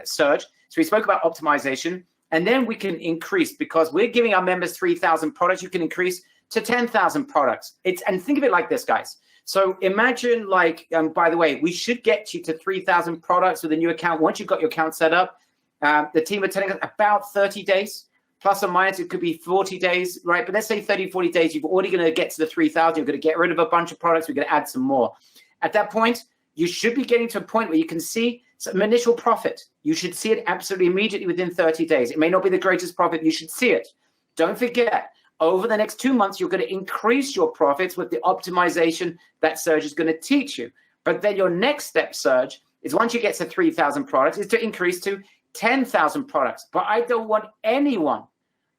Serge. So we spoke about optimization, and then we can increase, because we're giving our members 3,000 products. You can increase to 10,000 products. And think of it like this, guys. So imagine, by the way, we should get you to 3,000 products with a new account. Once you've got your account set up, the team are telling us about 30 days. Plus or minus, it could be 40 days, right? But let's say 30, 40 days, you're already going to get to the 3,000. You're going to get rid of a bunch of products. We're going to add some more. At that point, you should be getting to a point where you can see some initial profit. You should see it absolutely immediately within 30 days. It may not be the greatest profit. You should see it. Don't forget, over the next 2 months, you're going to increase your profits with the optimization that Serge is going to teach you. But then your next step, Serge, is once you get to 3,000 products, is to increase to 10,000 products. But I don't want anyone,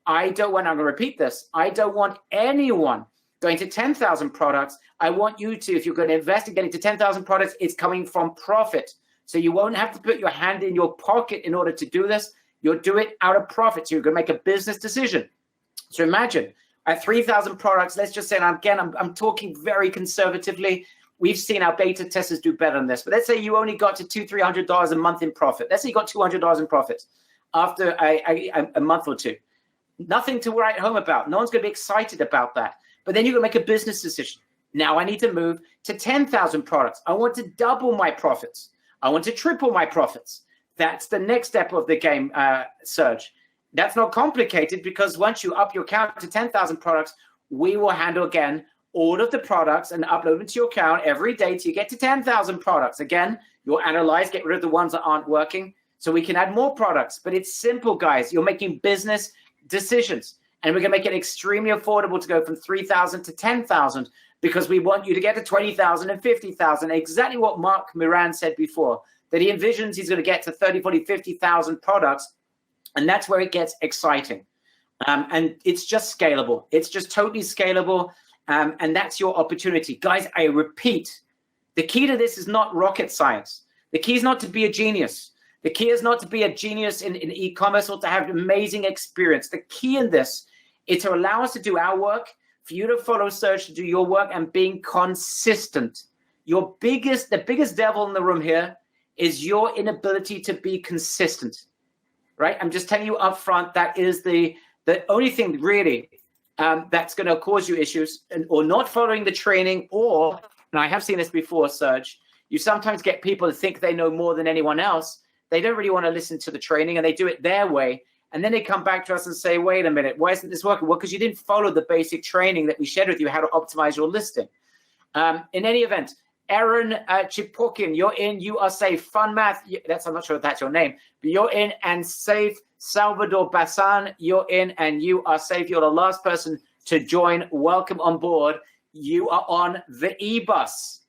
I'm going to repeat this, I don't want anyone going to 10,000 products. I want you to, if you're going to invest in getting to 10,000 products, it's coming from profit. So you won't have to put your hand in your pocket in order to do this. You'll do it out of profit. So you're going to make a business decision. So imagine at 3,000 products, let's just say, and again, I'm talking very conservatively. We've seen our beta testers do better than this. But let's say you only got to $200, $300 a month in profit. Let's say you got $200 in profit after a month or two. Nothing to write home about. No one's going to be excited about that. But then you're going to make a business decision. Now I need to move to 10,000 products. I want to double my profits. I want to triple my profits. That's the next step of the game, Serge. That's not complicated, because once you up your count to 10,000 products, we will handle, again, all of the products and upload them to your account every day till you get to 10,000 products. Again, you'll analyze, get rid of the ones that aren't working, so we can add more products. But it's simple, guys. You're making business decisions, and we're going to make it extremely affordable to go from 3,000 to 10,000, because we want you to get to 20,000 and 50,000. Exactly what Mark Moran said before, that he envisions he's going to get to 30, 40, 50,000 products, and that's where it gets exciting. And it's just scalable. It's just totally scalable. And that's your opportunity. Guys, I repeat, the key to this is not rocket science. The key is not to be a genius. The key is not to be a genius in e-commerce or to have an amazing experience. The key in this is to allow us to do our work, for you to follow Serge, to do your work, and being consistent. The biggest devil in the room here is your inability to be consistent, right? I'm just telling you up front, that is the only thing really that's going to cause you issues, or not following the training, or, and I have seen this before, Serge, you sometimes get people that think they know more than anyone else. They don't really want to listen to the training, and they do it their way. And then they come back to us and say, wait a minute, why isn't this working? Well, because you didn't follow the basic training that we shared with you, how to optimize your listing. In any event, Aaron Chipokin, you're in, you are safe. Fun Math, I'm not sure if that's your name, but you're in and safe. Salvador Bassan, you're in and you are safe. You're the last person to join. Welcome on board. You are on the Ebus.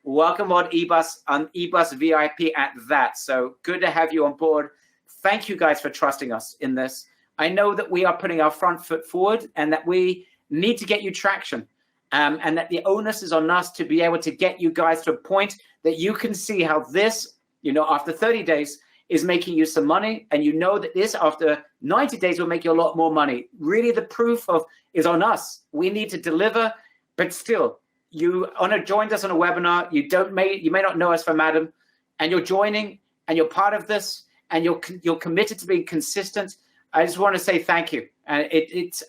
Welcome on Ebus VIP at that. So good to have you on board. Thank you guys for trusting us in this. I know that we are putting our front foot forward and that we need to get you traction. And that the onus is on us to be able to get you guys to a point that you can see how this, after 30 days is making you some money. And you know that this, after 90 days, will make you a lot more money. Really, the proof is on us. We need to deliver, but still, you joined us on a webinar. You may not know us from Adam, and you're joining and you're part of this and you're committed to being consistent. I just want to say thank you. And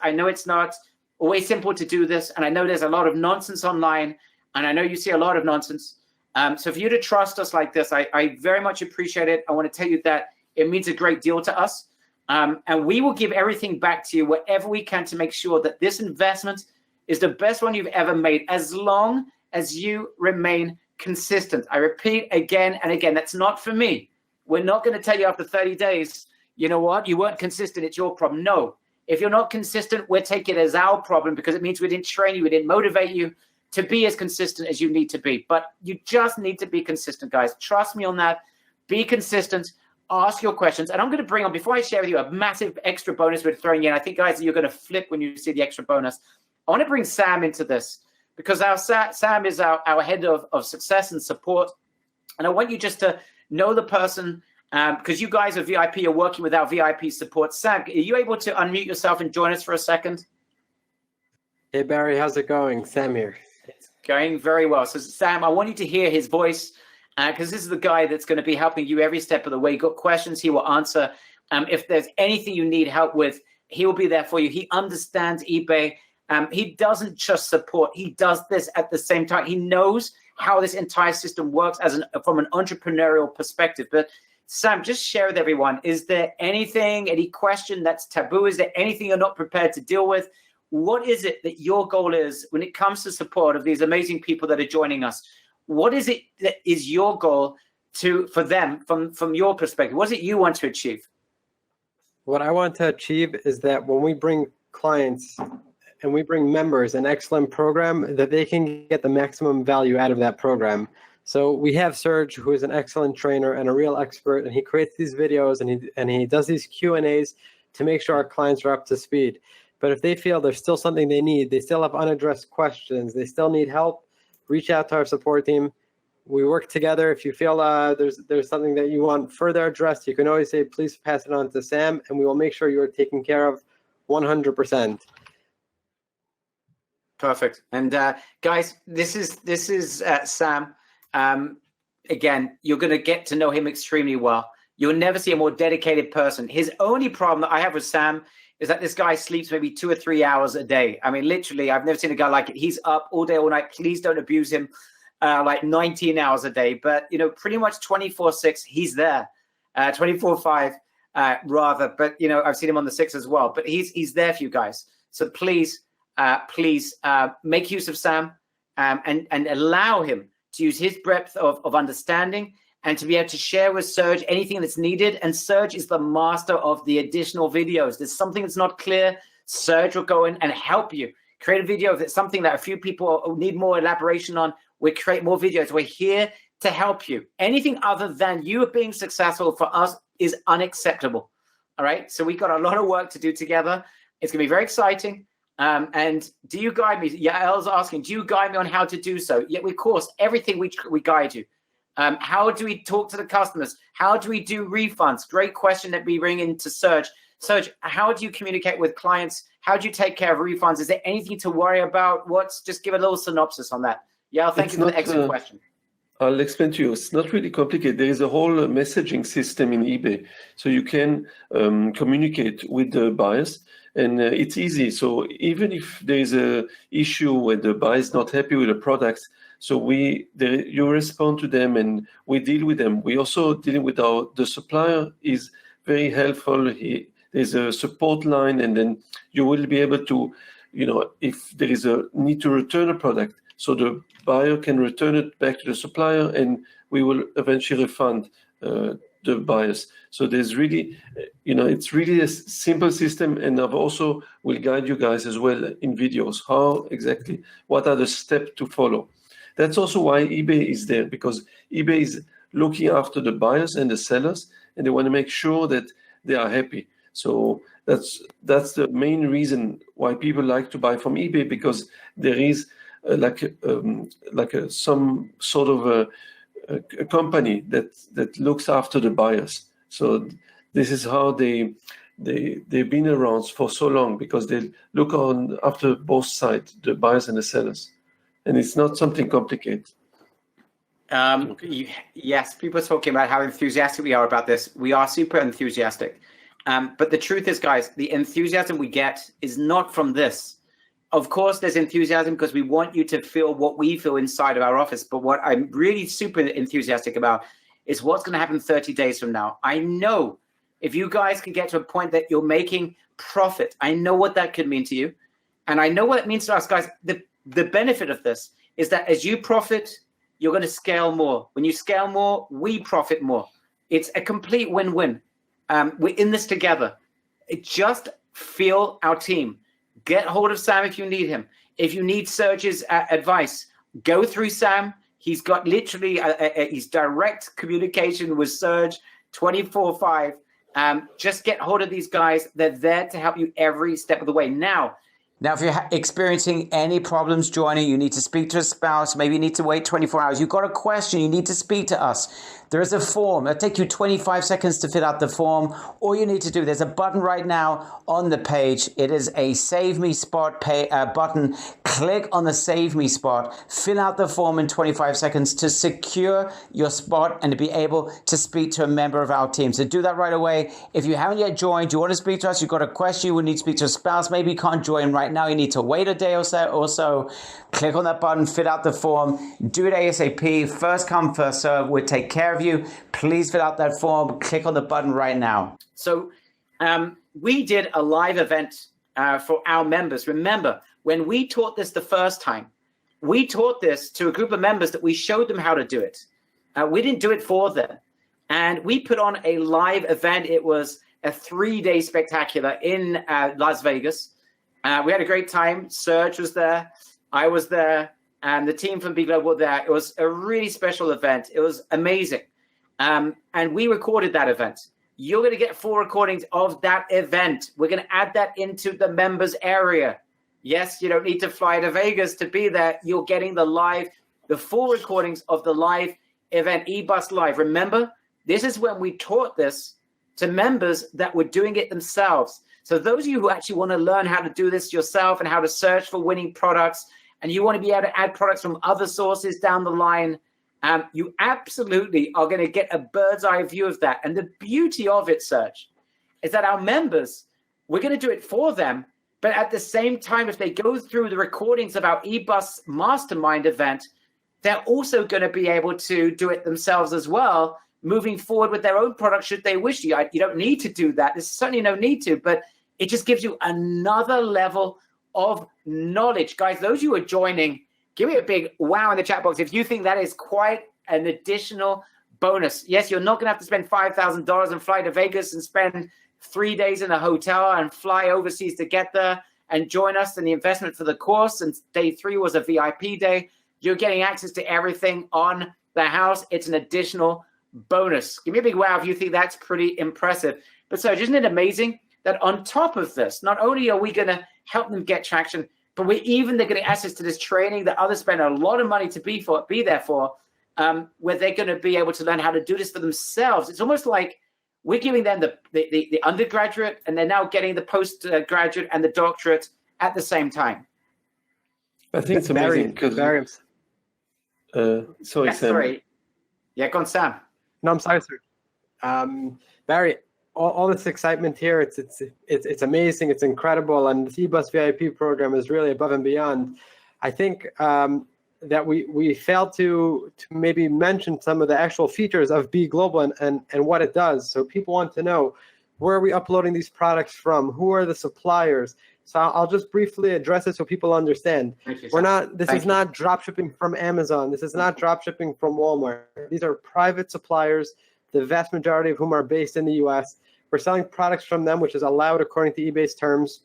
I know it's not always simple to do this, and I know there's a lot of nonsense online, and I know you see a lot of nonsense. So for you to trust us like this, I very much appreciate it. I want to tell you that it means a great deal to us, and we will give everything back to you wherever we can to make sure that this investment is the best one you've ever made, as long as you remain consistent. I repeat again and again, that's not for me. We're not going to tell you after 30 days, you know what, you weren't consistent, it's your problem. No. If you're not consistent, we'll take it as our problem, because it means we didn't train you, we didn't motivate you to be as consistent as you need to be. But you just need to be consistent, guys. Trust me on that. Be consistent. Ask your questions. And I'm going to bring on, before I share with you a massive extra bonus we're throwing in, I think, guys, you're going to flip when you see the extra bonus. I want to bring Sam into this, because Sam is our head of success and support. And I want you just to know the person, because you guys are VIP, you're working with our VIP support. Sam, are you able to unmute yourself and join us for a second? Hey, Barry, how's it going? Sam here. It's going very well. So, Sam, I want you to hear his voice, because this is the guy that's going to be helping you every step of the way. You got questions, he will answer. If there's anything you need help with, he will be there for you. He understands eBay. He doesn't just support, he does this at the same time. He knows how this entire system works from an entrepreneurial perspective. But Sam, just share with everyone, is there any question that's taboo? Is there anything you're not prepared to deal with? What is it that your goal is when it comes to support of these amazing people that are joining us? What is it that is your goal for them from your perspective? What is it you want to achieve? What I want to achieve is that when we bring clients and we bring members an excellent program, that they can get the maximum value out of that program. So we have Serge, who is an excellent trainer and a real expert, and he creates these videos and he does these Q&As to make sure our clients are up to speed. But if they feel there's still something they need, they still have unaddressed questions, they still need help, reach out to our support team. We work together. If you feel there's something that you want further addressed, you can always say, please pass it on to Sam, and we will make sure you are taken care of 100%. Perfect. And guys, this is Sam. Again, you're going to get to know him extremely well. You'll never see a more dedicated person. His only problem that I have with Sam is that this guy sleeps maybe 2 or 3 hours a day. I mean, literally, I've never seen a guy like it. He's up all day, all night. Please don't abuse him. Like 19 hours a day, but pretty much 24/6, he's there, 24/5 rather. But I've seen him on the 6 as well. But he's there for you guys. So please make use of Sam and allow him to use his breadth of understanding and to be able to share with Serge anything that's needed. And Serge is the master of the additional videos. There's something that's not clear, Serge will go in and help you. Create a video if it's something that a few people need more elaboration on. We create more videos. We're here to help you. Anything other than you being successful for us is unacceptable. All right. So we've got a lot of work to do together. It's going to be very exciting. And do you guide me? Yael's asking, do you guide me on how to do so? Yeah, of course, everything we guide you. How do we talk to the customers? How do we do refunds? Great question that we bring into Serge. Serge, how do you communicate with clients? How do you take care of refunds? Is there anything to worry about? Just give a little synopsis on that. Yeah, thank you for the excellent question. I'll explain to you. It's not really complicated. There is a whole messaging system in eBay, so you can communicate with the buyers, and it's easy. So even if there is a issue where the buyer is not happy with the products, so you respond to them and we deal with them. We also dealing with the supplier is very helpful. There's a support line, and then you will be able to, if there is a need to return a product, so the buyer can return it back to the supplier, and we will eventually refund the buyers. So there's really, it's really a simple system, and I've also will guide you guys as well in videos what are the steps to follow. That's also why eBay is there, because eBay is looking after the buyers and the sellers, and they want to make sure that they are happy. So that's the main reason why people like to buy from eBay, because there is some sort of a company that looks after the buyers. So this is how they've been around for so long, because they look after both sides, the buyers and the sellers, and it's not something complicated. Yes, people are talking about how enthusiastic we are about this. We are super enthusiastic. But the truth is, guys, the enthusiasm we get is not from this. Of course, there's enthusiasm because we want you to feel what we feel inside of our office. But what I'm really super enthusiastic about is what's going to happen 30 days from now. I know if you guys can get to a point that you're making profit, I know what that could mean to you. And I know what it means to us, guys. The benefit of this is that as you profit, you're going to scale more. When you scale more, we profit more. It's a complete win-win. We're in this together. Just feel our team. Get hold of Sam if you need him. If you need Serge's advice, go through Sam. He's got literally his direct communication with Serge 24/5. Just get hold of these guys. They're there to help you every step of the way. Now, if you're experiencing any problems joining, you need to speak to a spouse, maybe you need to wait 24 hours, you've got a question, you need to speak to us. There is a form. It'll take you 25 seconds to fill out the form. All you need to do, there's a button right now on the page. It is a Save Me Spot button. Click on the Save Me Spot. Fill out the form in 25 seconds to secure your spot and to be able to speak to a member of our team. So do that right away. If you haven't yet joined, you want to speak to us, you've got a question, you would need to speak to a spouse, maybe you can't join right now, you need to wait a day or so. Click on that button, fill out the form, do it ASAP. First come, first serve. We'll take care of you. Please fill out that form. Click on the button right now. So we did a live event for our members. Remember, when we taught this the first time, we taught this to a group of members that we showed them how to do it. We didn't do it for them. And we put on a live event. It was a 3-day spectacular in Las Vegas. We had a great time. Serge was there. I was there. And the team from B-Globe were there. It was a really special event. It was amazing. And we recorded that event. You're going to get 4 recordings of that event. We're going to add that into the members area. Yes, you don't need to fly to Vegas to be there. You're getting the full recordings of the live event, eBus Live. Remember, this is when we taught this to members that were doing it themselves. So those of you who actually want to learn how to do this yourself and how to search for winning products, and you want to be able to add products from other sources down the line, you absolutely are going to get a bird's eye view of that. And the beauty of it, Serge, is that our members, we're going to do it for them. But at the same time, if they go through the recordings of our eBus Mastermind event, they're also going to be able to do it themselves as well, moving forward with their own product should they wish to. You don't need to do that. There's certainly no need to, but it just gives you another level of knowledge. Guys, those of you who are joining, give me a big wow in the chat box if you think that is quite an additional bonus. Yes, you're not going to have to spend $5,000 and fly to Vegas and spend 3 days in a hotel and fly overseas to get there and join us in the investment for the course. And day 3 was a VIP day. You're getting access to everything on the house. It's an additional bonus. Give me a big wow if you think that's pretty impressive. But Serge, isn't it amazing that on top of this, not only are we going to help them get traction, but we're even getting access to this training that others spend a lot of money to be there for, where they're going to be able to learn how to do this for themselves. It's almost like we're giving them the undergraduate, and they're now getting the postgraduate and the doctorate at the same time. I think it's amazing because sorry, Sam. Sorry. Yeah, go on, Sam. No, I'm sorry, sir. Barry, all this excitement here, it's amazing, it's incredible, and the Ebus VIP program is really above and beyond. I think that we failed to maybe mention some of the actual features of Be Global and what it does. So people want to know, where are we uploading these products from? Who are the suppliers? So I'll just briefly address it so people understand. This is not drop shipping from Amazon. This is not drop shipping from Walmart. These are private suppliers, the vast majority of whom are based in the US. We're selling products from them, which is allowed according to eBay's terms.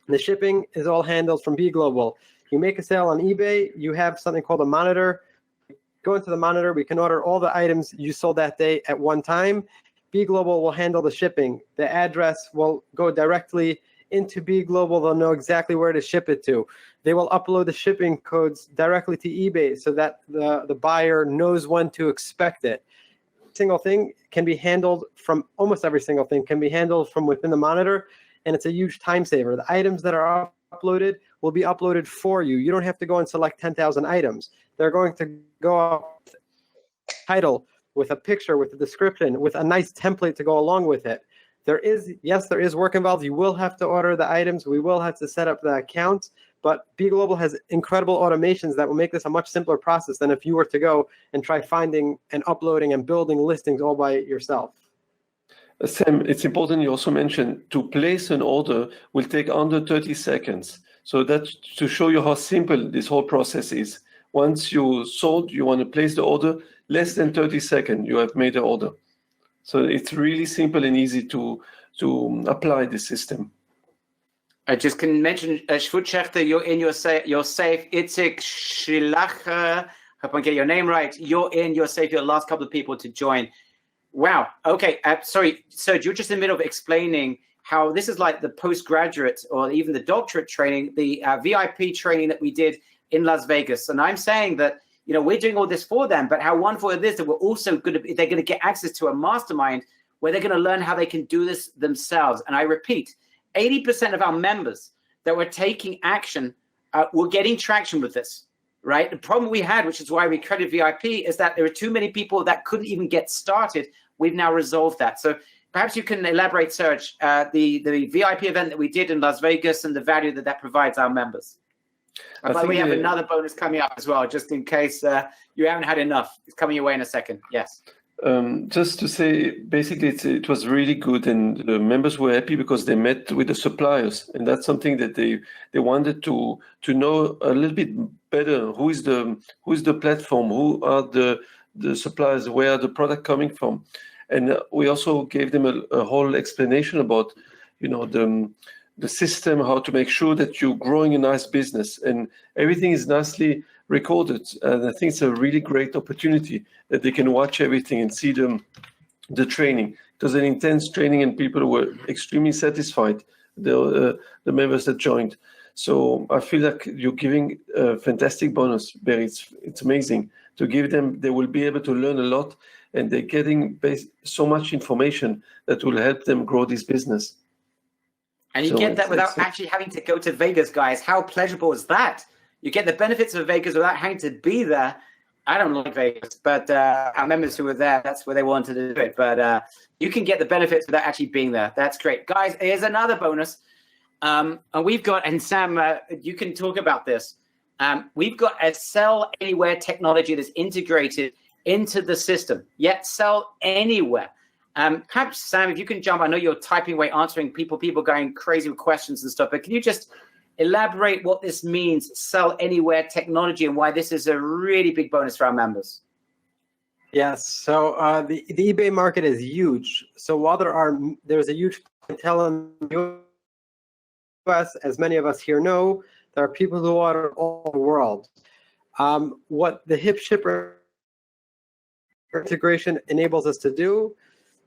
The shipping is all handled from Be Global. You make a sale on eBay, you have something called a monitor. Go into the monitor, we can order all the items you sold that day at one time. Be Global will handle the shipping. The address will go directly into Be Global. They'll know exactly where to ship it to. They will upload the shipping codes directly to eBay so that the buyer knows when to expect it. Single thing can be handled from almost every single thing can be handled from within the monitor, and it's a huge time saver. The items that are uploaded will be uploaded for you. You don't have to go and select 10,000 items. They're going to go up with a title, with a picture, with a description, with a nice template to go along with it. There is work involved. You will have to order the items. We will have to set up the accounts, but Be Global has incredible automations that will make this a much simpler process than if you were to go and try finding and uploading and building listings all by yourself. Sam, it's important you also mentioned to place an order will take under 30 seconds. So that's to show you how simple this whole process is. Once you sold, you want to place the order, less than 30 seconds, you have made the order. So it's really simple and easy to apply the system. I just can mention, Schwutschachter, you're in your safe. Itzik Shilacher, hope I get your name right. You're in your safe. You're the last couple of people to join. Wow. Okay. Sorry, Serge, you're just in the middle of explaining how this is like the postgraduate or even the doctorate training, the VIP training that we did in Las Vegas. And I'm saying that, you know, we're doing all this for them, but how wonderful it is that we're also they're going to get access to a mastermind where they're going to learn how they can do this themselves. And I repeat, 80% of our members that were taking action were getting traction with this, right? The problem we had, which is why we created VIP, is that there were too many people that couldn't even get started. We've now resolved that. So perhaps you can elaborate, Serge, the VIP event that we did in Las Vegas and the value that provides our members. But we have another bonus coming up as well, just in case you haven't had enough. It's coming your way in a second. Yes. Just to say, basically, it was really good, and the members were happy because they met with the suppliers, and that's something that they wanted to know a little bit better. Who is the platform? Who are the suppliers? Where are the product coming from? And we also gave them a whole explanation about, you know, the system, how to make sure that you're growing a nice business, and everything is nicely recorded. And I think it's a really great opportunity that they can watch everything and see the training. It was an intense training, and people were extremely satisfied, the members that joined. So I feel like you're giving a fantastic bonus, Barry. It's amazing to give them. They will be able to learn a lot, and they're getting so much information that will help them grow this business. And you get that without actually having to go to Vegas, guys. How pleasurable is that? You get the benefits of Vegas without having to be there. I don't like Vegas, but our members who were there, that's where they wanted to do it. But you can get the benefits without actually being there. That's great. Guys, here's another bonus. And we've got, and Sam, you can talk about this. We've got a Sell Anywhere technology that's integrated into the system. Yet Sell Anywhere. Perhaps, Sam, if you can jump, I know you're typing away, answering people going crazy with questions and stuff, but can you just elaborate what this means, Sell Anywhere technology, and why this is a really big bonus for our members? Yes, so the eBay market is huge. So while there's a huge clientele in the US, as many of us here know, there are people who order all over the world. What the Hip Shipper integration enables us to do,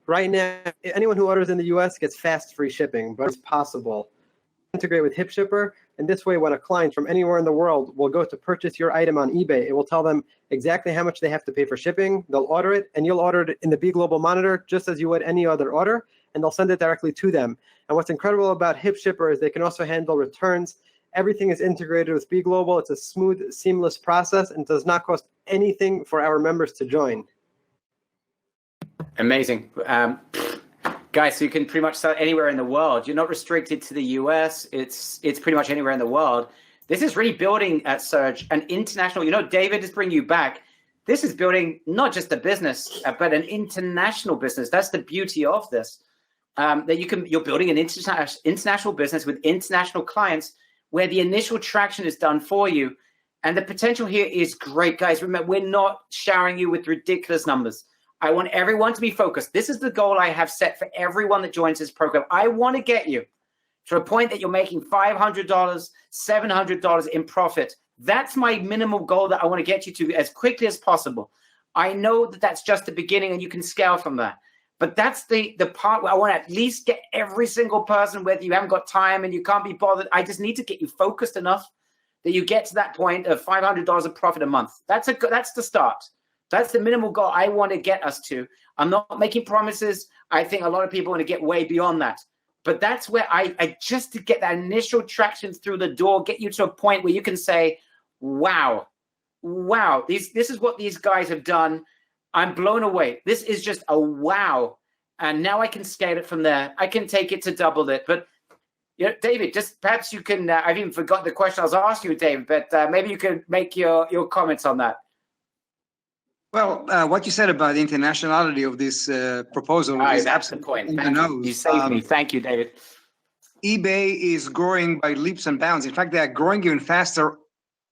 right now, anyone who orders in the US gets fast free shipping, but it's possible. Integrate with Hip Shipper, and this way when a client from anywhere in the world will go to purchase your item on eBay, it will tell them exactly how much they have to pay for shipping. They'll order it, and you'll order it in the Be Global monitor just as you would any other order, and they'll send it directly to them. And what's incredible about Hip Shipper is they can also handle returns. Everything is integrated with Be Global. It's a smooth, seamless process and does not cost anything for our members to join. Amazing. Guys, so you can pretty much sell anywhere in the world. You're not restricted to the US. It's pretty much anywhere in the world. This is really building at Surge an international, David is bringing you back. This is building not just a business, but an international business. That's the beauty of this. That you're building an international business with international clients where the initial traction is done for you. And the potential here is great, guys. Remember, we're not showering you with ridiculous numbers. I want everyone to be focused. This is the goal I have set for everyone that joins this program. I want to get you to a point that you're making $500, $700 in profit. That's my minimal goal that I want to get you to as quickly as possible. I know that that's just the beginning and you can scale from that. But that's the part where I want to at least get every single person, whether you haven't got time and you can't be bothered. I just need to get you focused enough that you get to that point of $500 of profit a month. That's the start. That's the minimal goal I want to get us to. I'm not making promises. I think a lot of people want to get way beyond that. But that's where I just to get that initial traction through the door, get you to a point where you can say, wow, this is what these guys have done. I'm blown away. This is just a wow. And now I can scale it from there. I can take it to double it. But David, just perhaps you can, I've even forgotten the question I was asking you, David, but maybe you can make your comments on that. Well, what you said about the internationality of this proposal is that's the point. You saved me. Thank you, David. eBay is growing by leaps and bounds. In fact, they are growing even faster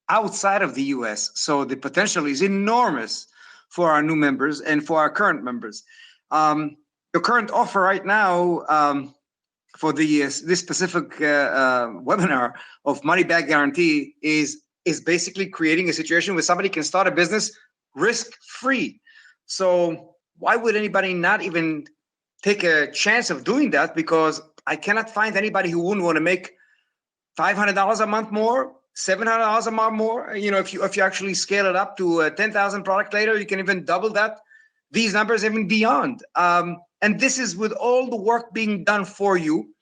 outside of the US. So the potential is enormous for our new members and for our current members. The current offer right now for this specific webinar of money back guarantee is basically creating a situation where somebody can start a business risk-free. So why would anybody not even take a chance of doing that? Because I cannot find anybody who wouldn't want to make $500 a month more, $700 a month more. If you actually scale it up to 10,000 product later, you can even double that. These numbers even beyond. And this is with all the work being done for you.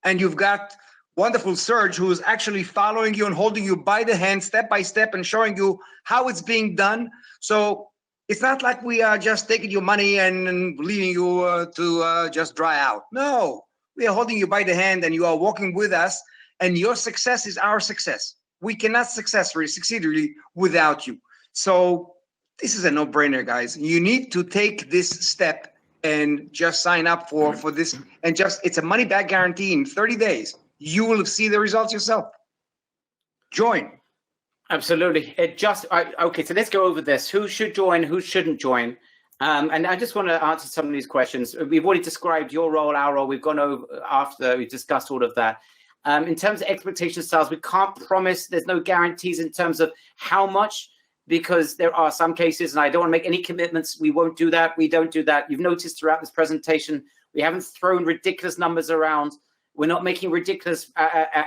And you've got wonderful Serge, who's actually following you and holding you by the hand step by step and showing you how it's being done. So it's not like we are just taking your money and leaving you to just dry out. No, we are holding you by the hand and you are walking with us, and your success is our success. We cannot succeed really without you. So this is a no-brainer, guys. You need to take this step and just sign up for this. And it's a money-back guarantee in 30 days. You will see the results yourself. Join. Absolutely. Okay, so let's go over this. Who should join? Who shouldn't join? And I just want to answer some of these questions. We've already described your role, our role. We've gone over after we've discussed all of that. In terms of expectation styles, we can't promise. There's no guarantees in terms of how much, because there are some cases, and I don't want to make any commitments. We won't do that. We don't do that. You've noticed throughout this presentation, we haven't thrown ridiculous numbers around. We're not making ridiculous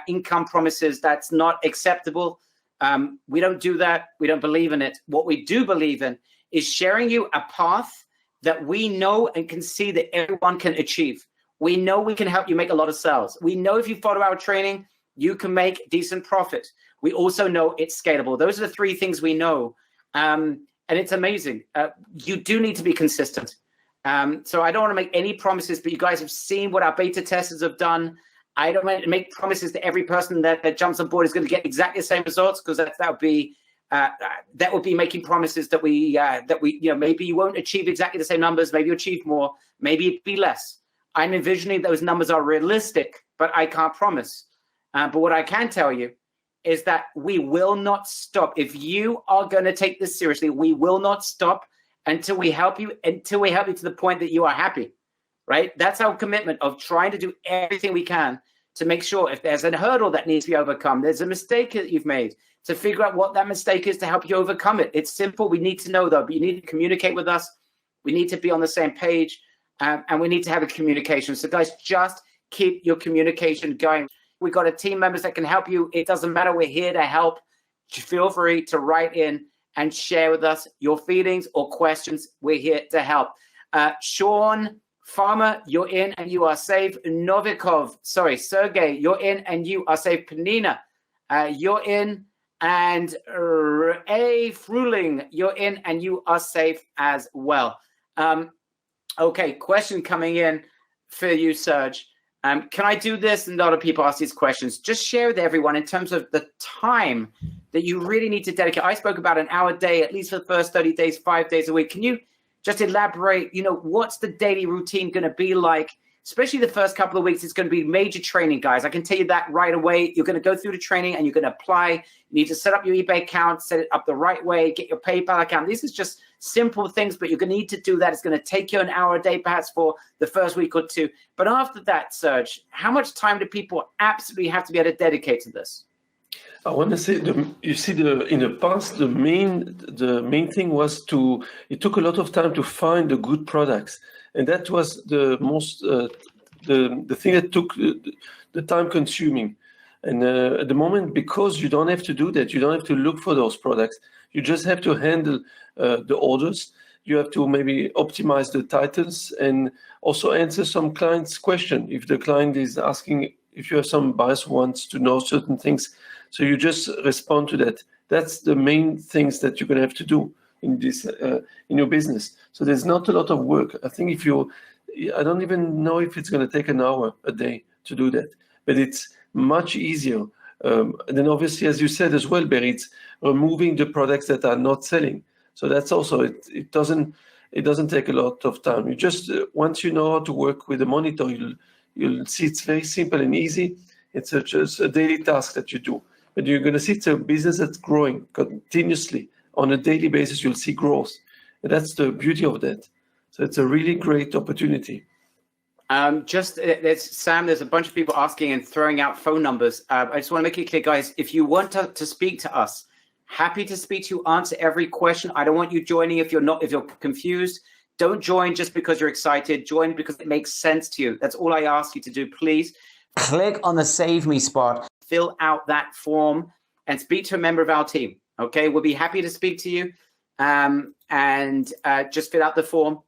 income promises. That's not acceptable. We don't do that. We don't believe in it. What we do believe in is sharing you a path that we know and can see that everyone can achieve. We know we can help you make a lot of sales. We know if you follow our training, you can make decent profit. We also know it's scalable. Those are the three things we know. And it's amazing. You do need to be consistent. So I don't want to make any promises, but you guys have seen what our beta testers have done. I don't want to make promises that every person that jumps on board is going to get exactly the same results, because that would be making promises that we maybe you won't achieve exactly the same numbers, maybe you achieve more, maybe it'd be less. I'm envisioning those numbers are realistic, but I can't promise. But what I can tell you is that we will not stop. If you are going to take this seriously, we will not stop until we help you to the point that you are happy. Right? That's our commitment of trying to do everything we can to make sure if there's a hurdle that needs to be overcome, there's a mistake that you've made, to figure out what that mistake is to help you overcome it. It's simple. We need to know, though, but you need to communicate with us. We need to be on the same page, and we need to have a communication. So, guys, just keep your communication going. We've got a team members that can help you. It doesn't matter. We're here to help. Feel free to write in and share with us your feelings or questions. We're here to help. Sean Farmer, you're in and you are safe. Sergey, you're in and you are safe. Panina, you're in. And A. Fruling, you're in and you are safe as well. Okay, question coming in for you, Serge. Can I do this? And a lot of people ask these questions. Just share with everyone in terms of the time that you really need to dedicate. I spoke about an hour a day, at least for the first 30 days, 5 days a week. Can you just elaborate, what's the daily routine going to be like? Especially the first couple of weeks, it's going to be major training, guys. I can tell you that right away. You're going to go through the training and you're going to apply. You need to set up your eBay account, set it up the right way, get your PayPal account. This is just simple things, but you're going to need to do that. It's going to take you an hour a day, perhaps for the first week or two. But after that, Serge, how much time do people absolutely have to be able to dedicate to this? I want to say, in the past, the main thing was it took a lot of time to find the good products. And that was the most, the thing that took the time consuming. And at the moment, because you don't have to do that, you don't have to look for those products. You just have to handle the orders. You have to maybe optimize the titles and also answer some clients' question. If the client is asking, if you have some buyers who wants to know certain things, so you just respond to that. That's the main things that you're going to have to do in this in your business. So there's not a lot of work. I think I don't even know if it's going to take an hour a day to do that, but it's much easier. And then obviously, as you said as well, Barry, it's removing the products that are not selling. So that's also, it doesn't take a lot of time. You just, once you know how to work with the monitor, you'll see it's very simple and easy. It's just a daily task that you do. But you're going to see it's a business that's growing continuously. On a daily basis, you'll see growth. And that's the beauty of that. So it's a really great opportunity. Sam, there's a bunch of people asking and throwing out phone numbers. I just want to make it clear, guys, if you want to speak to us, happy to speak to you, answer every question. I don't want you joining if you're confused. Don't join just because you're excited. Join because it makes sense to you. That's all I ask you to do, please. Click on the Save Me spot. Fill out that form and speak to a member of our team. Okay, we'll be happy to speak to you. And just fill out the form.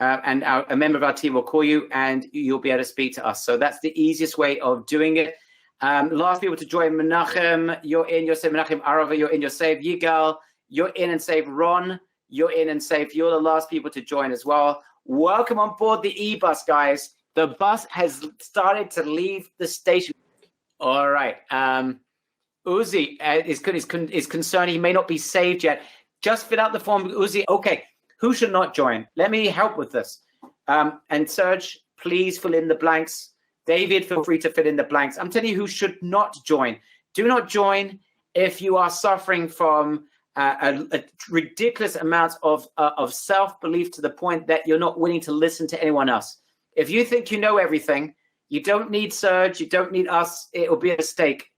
And a member of our team will call you and you'll be able to speak to us. So that's the easiest way of doing it. Last people to join, Menachem, you're in, you're saved. Menachem Arava, you're in, you're saved. Yigal, you're in and saved. Ron, you're in and saved. You're the last people to join as well. Welcome on board the e-bus, guys. The bus has started to leave the station. All right. Uzi is concerned he may not be saved yet. Just fill out the form, Uzi. Okay. Who should not join? Let me help with this. And Serge, please fill in the blanks. David, feel free to fill in the blanks. I'm telling you who should not join. Do not join if you are suffering from a ridiculous amount of self-belief to the point that you're not willing to listen to anyone else. If you think you know everything, you don't need Serge, you don't need us, it will be a mistake.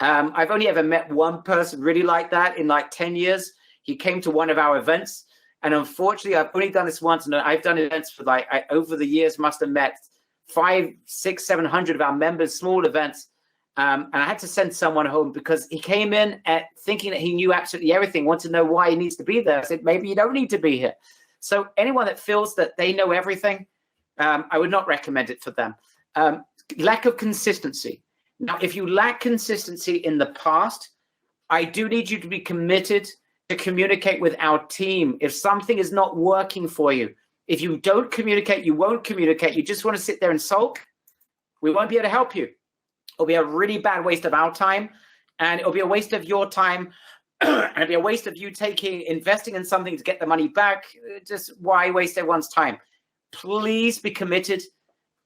I've only ever met one person really like that in like 10 years. He came to one of our events. And unfortunately, I've only done this once, and I've done events for over the years, must have met 500, 600, 700 of our members, small events. And I had to send someone home because he came in thinking that he knew absolutely everything, wanted to know why he needs to be there. I said, maybe you don't need to be here. So anyone that feels that they know everything, I would not recommend it for them. Lack of consistency. Now, if you lack consistency in the past, I do need you to be committed to communicate with our team. If something is not working for you, if you don't communicate, you won't communicate, you just want to sit there and sulk, we won't be able to help you. It'll be a really bad waste of our time, and it'll be a waste of your time, and it'll be a waste of you investing in something to get the money back. Just why waste everyone's time? Please be committed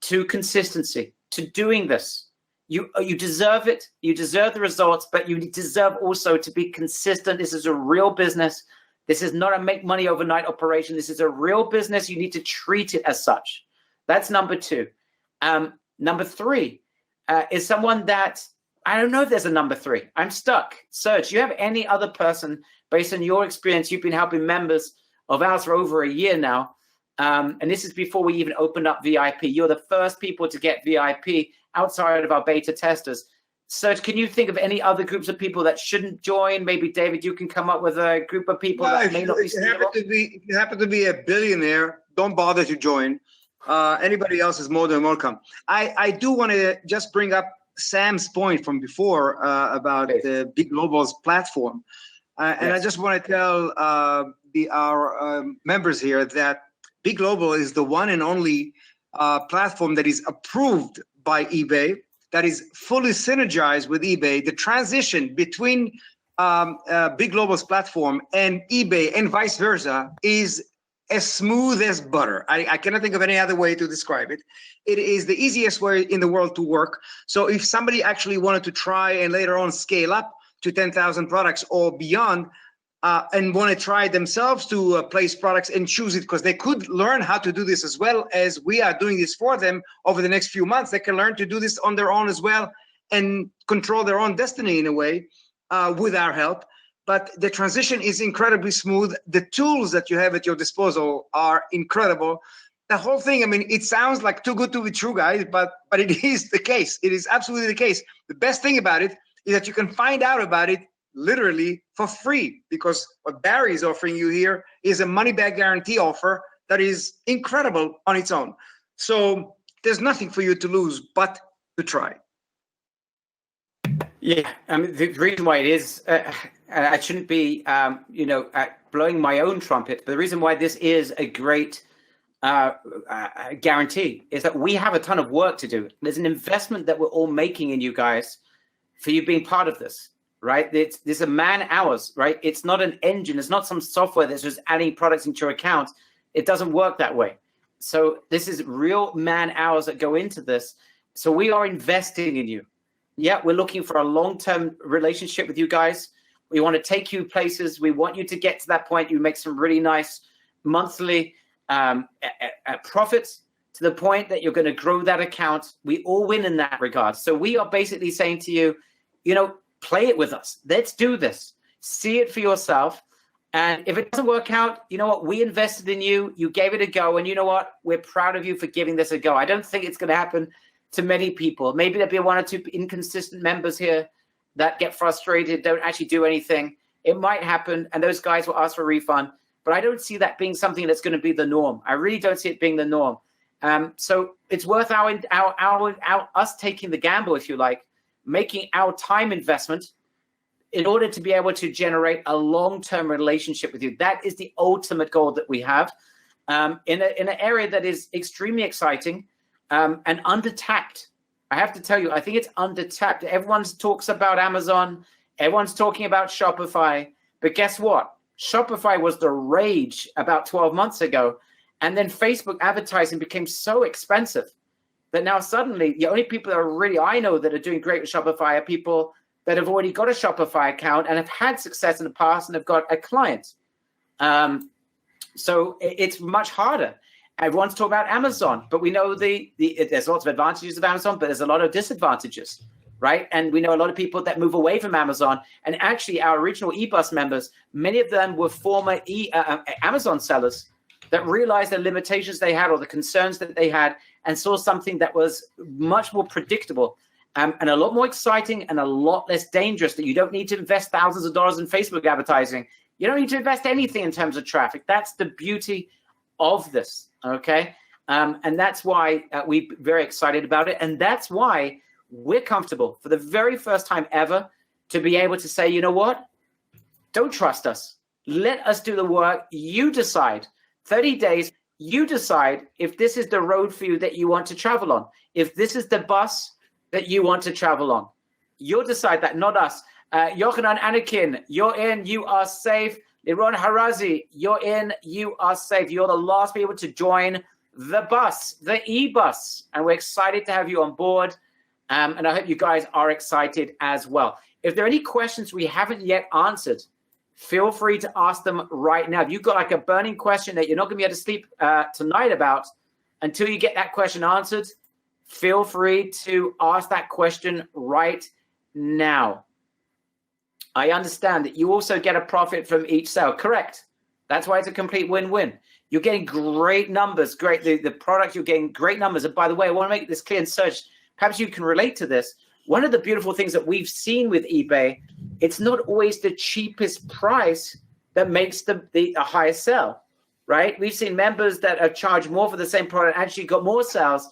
to consistency, to doing this. You deserve it. You deserve the results, but you deserve also to be consistent. This is a real business. This is not a make money overnight operation. This is a real business. You need to treat it as such. That's number two. Number three is someone that, I don't know if there's a number three. I'm stuck. Serge, do you have any other person, based on your experience, you've been helping members of ours for over a year now, and this is before we even opened up VIP. You're the first people to get VIP outside of our beta testers. Serge, can you think of any other groups of people that shouldn't join? Maybe, David, you can come up with a group of people that may not be stable. If you happen to be a billionaire, don't bother to join. Anybody else is more than welcome. I do want to just bring up Sam's point from before about the Big Global's platform. And I just want to tell our members here that Be Global is the one and only platform that is approved by eBay, that is fully synergized with eBay. The transition between Be Global's platform and eBay and vice versa is as smooth as butter. I cannot think of any other way to describe it. It is the easiest way in the world to work. So if somebody actually wanted to try and later on scale up to 10,000 products or beyond, and want to try themselves to place products and choose it, because they could learn how to do this as well as we are doing this for them over the next few months. They can learn to do this on their own as well and control their own destiny in a way with our help. But the transition is incredibly smooth. The tools that you have at your disposal are incredible. The whole thing, I mean, it sounds like too good to be true, guys, but it is the case. It is absolutely the case. The best thing about it is that you can find out about it literally for free, because what Barry is offering you here is a money-back guarantee offer that is incredible on its own. So there's nothing for you to lose but to try. Yeah, I mean, the reason why it is, I shouldn't be, blowing my own trumpet, but the reason why this is a great guarantee is that we have a ton of work to do. There's an investment that we're all making in you guys for you being part of this. Right? There's a man hours, right? It's not an engine. It's not some software that's just adding products into your account. It doesn't work that way. So this is real man hours that go into this. So we are investing in you. Yeah, we're looking for a long-term relationship with you guys. We want to take you places. We want you to get to that point. You make some really nice monthly profits to the point that you're going to grow that account. We all win in that regard. So we are basically saying to you, play it with us. Let's do this. See it for yourself. And if it doesn't work out, you know what? We invested in you. You gave it a go. And you know what? We're proud of you for giving this a go. I don't think it's going to happen to many people. Maybe there'll be one or two inconsistent members here that get frustrated, don't actually do anything. It might happen. And those guys will ask for a refund. But I don't see that being something that's going to be the norm. I really don't see it being the norm. So it's worth us taking the gamble, if you like, making our time investment in order to be able to generate a long-term relationship with you. That is the ultimate goal that we have in an area that is extremely exciting and undertapped. I have to tell you, I think it's undertapped. Everyone talks about Amazon. Everyone's talking about Shopify. But guess what? Shopify was the rage about 12 months ago. And then Facebook advertising became so expensive that now suddenly the only people that are really, I know, that are doing great with Shopify are people that have already got a Shopify account and have had success in the past and have got a client. So it's much harder. Everyone's talking about Amazon, but we know there's lots of advantages of Amazon, but there's a lot of disadvantages, right? And we know a lot of people that move away from Amazon. And actually, our original eBus members, many of them were former Amazon sellers that realized the limitations they had or the concerns that they had and saw something that was much more predictable and a lot more exciting and a lot less dangerous, that you don't need to invest thousands of dollars in Facebook advertising. You don't need to invest anything in terms of traffic. That's the beauty of this, okay? And that's why we're very excited about it. And that's why we're comfortable for the very first time ever to be able to say, you know what? Don't trust us. Let us do the work. You decide. 30 days, you decide if this is the road for you that you want to travel on. If this is the bus that you want to travel on. You'll decide that, not us. Yochanan Anakin, you're in, you are safe. Liron Harazi, you're in, you are safe. You're the last people to join the bus, the e-bus. And we're excited to have you on board. And I hope you guys are excited as well. If there are any questions we haven't yet answered, feel free to ask them right now. If you've got like a burning question that you're not going to be able to sleep tonight about until you get that question answered, feel free to ask that question right now. I understand that you also get a profit from each sale. Correct. That's why it's a complete win-win. You're getting great numbers. Great. The product, you're getting great numbers. And by the way, I want to make this clear and Serge, perhaps you can relate to this. One of the beautiful things that we've seen with eBay, it's not always the cheapest price that makes the highest sale, right? We've seen members that have charged more for the same product actually got more sales.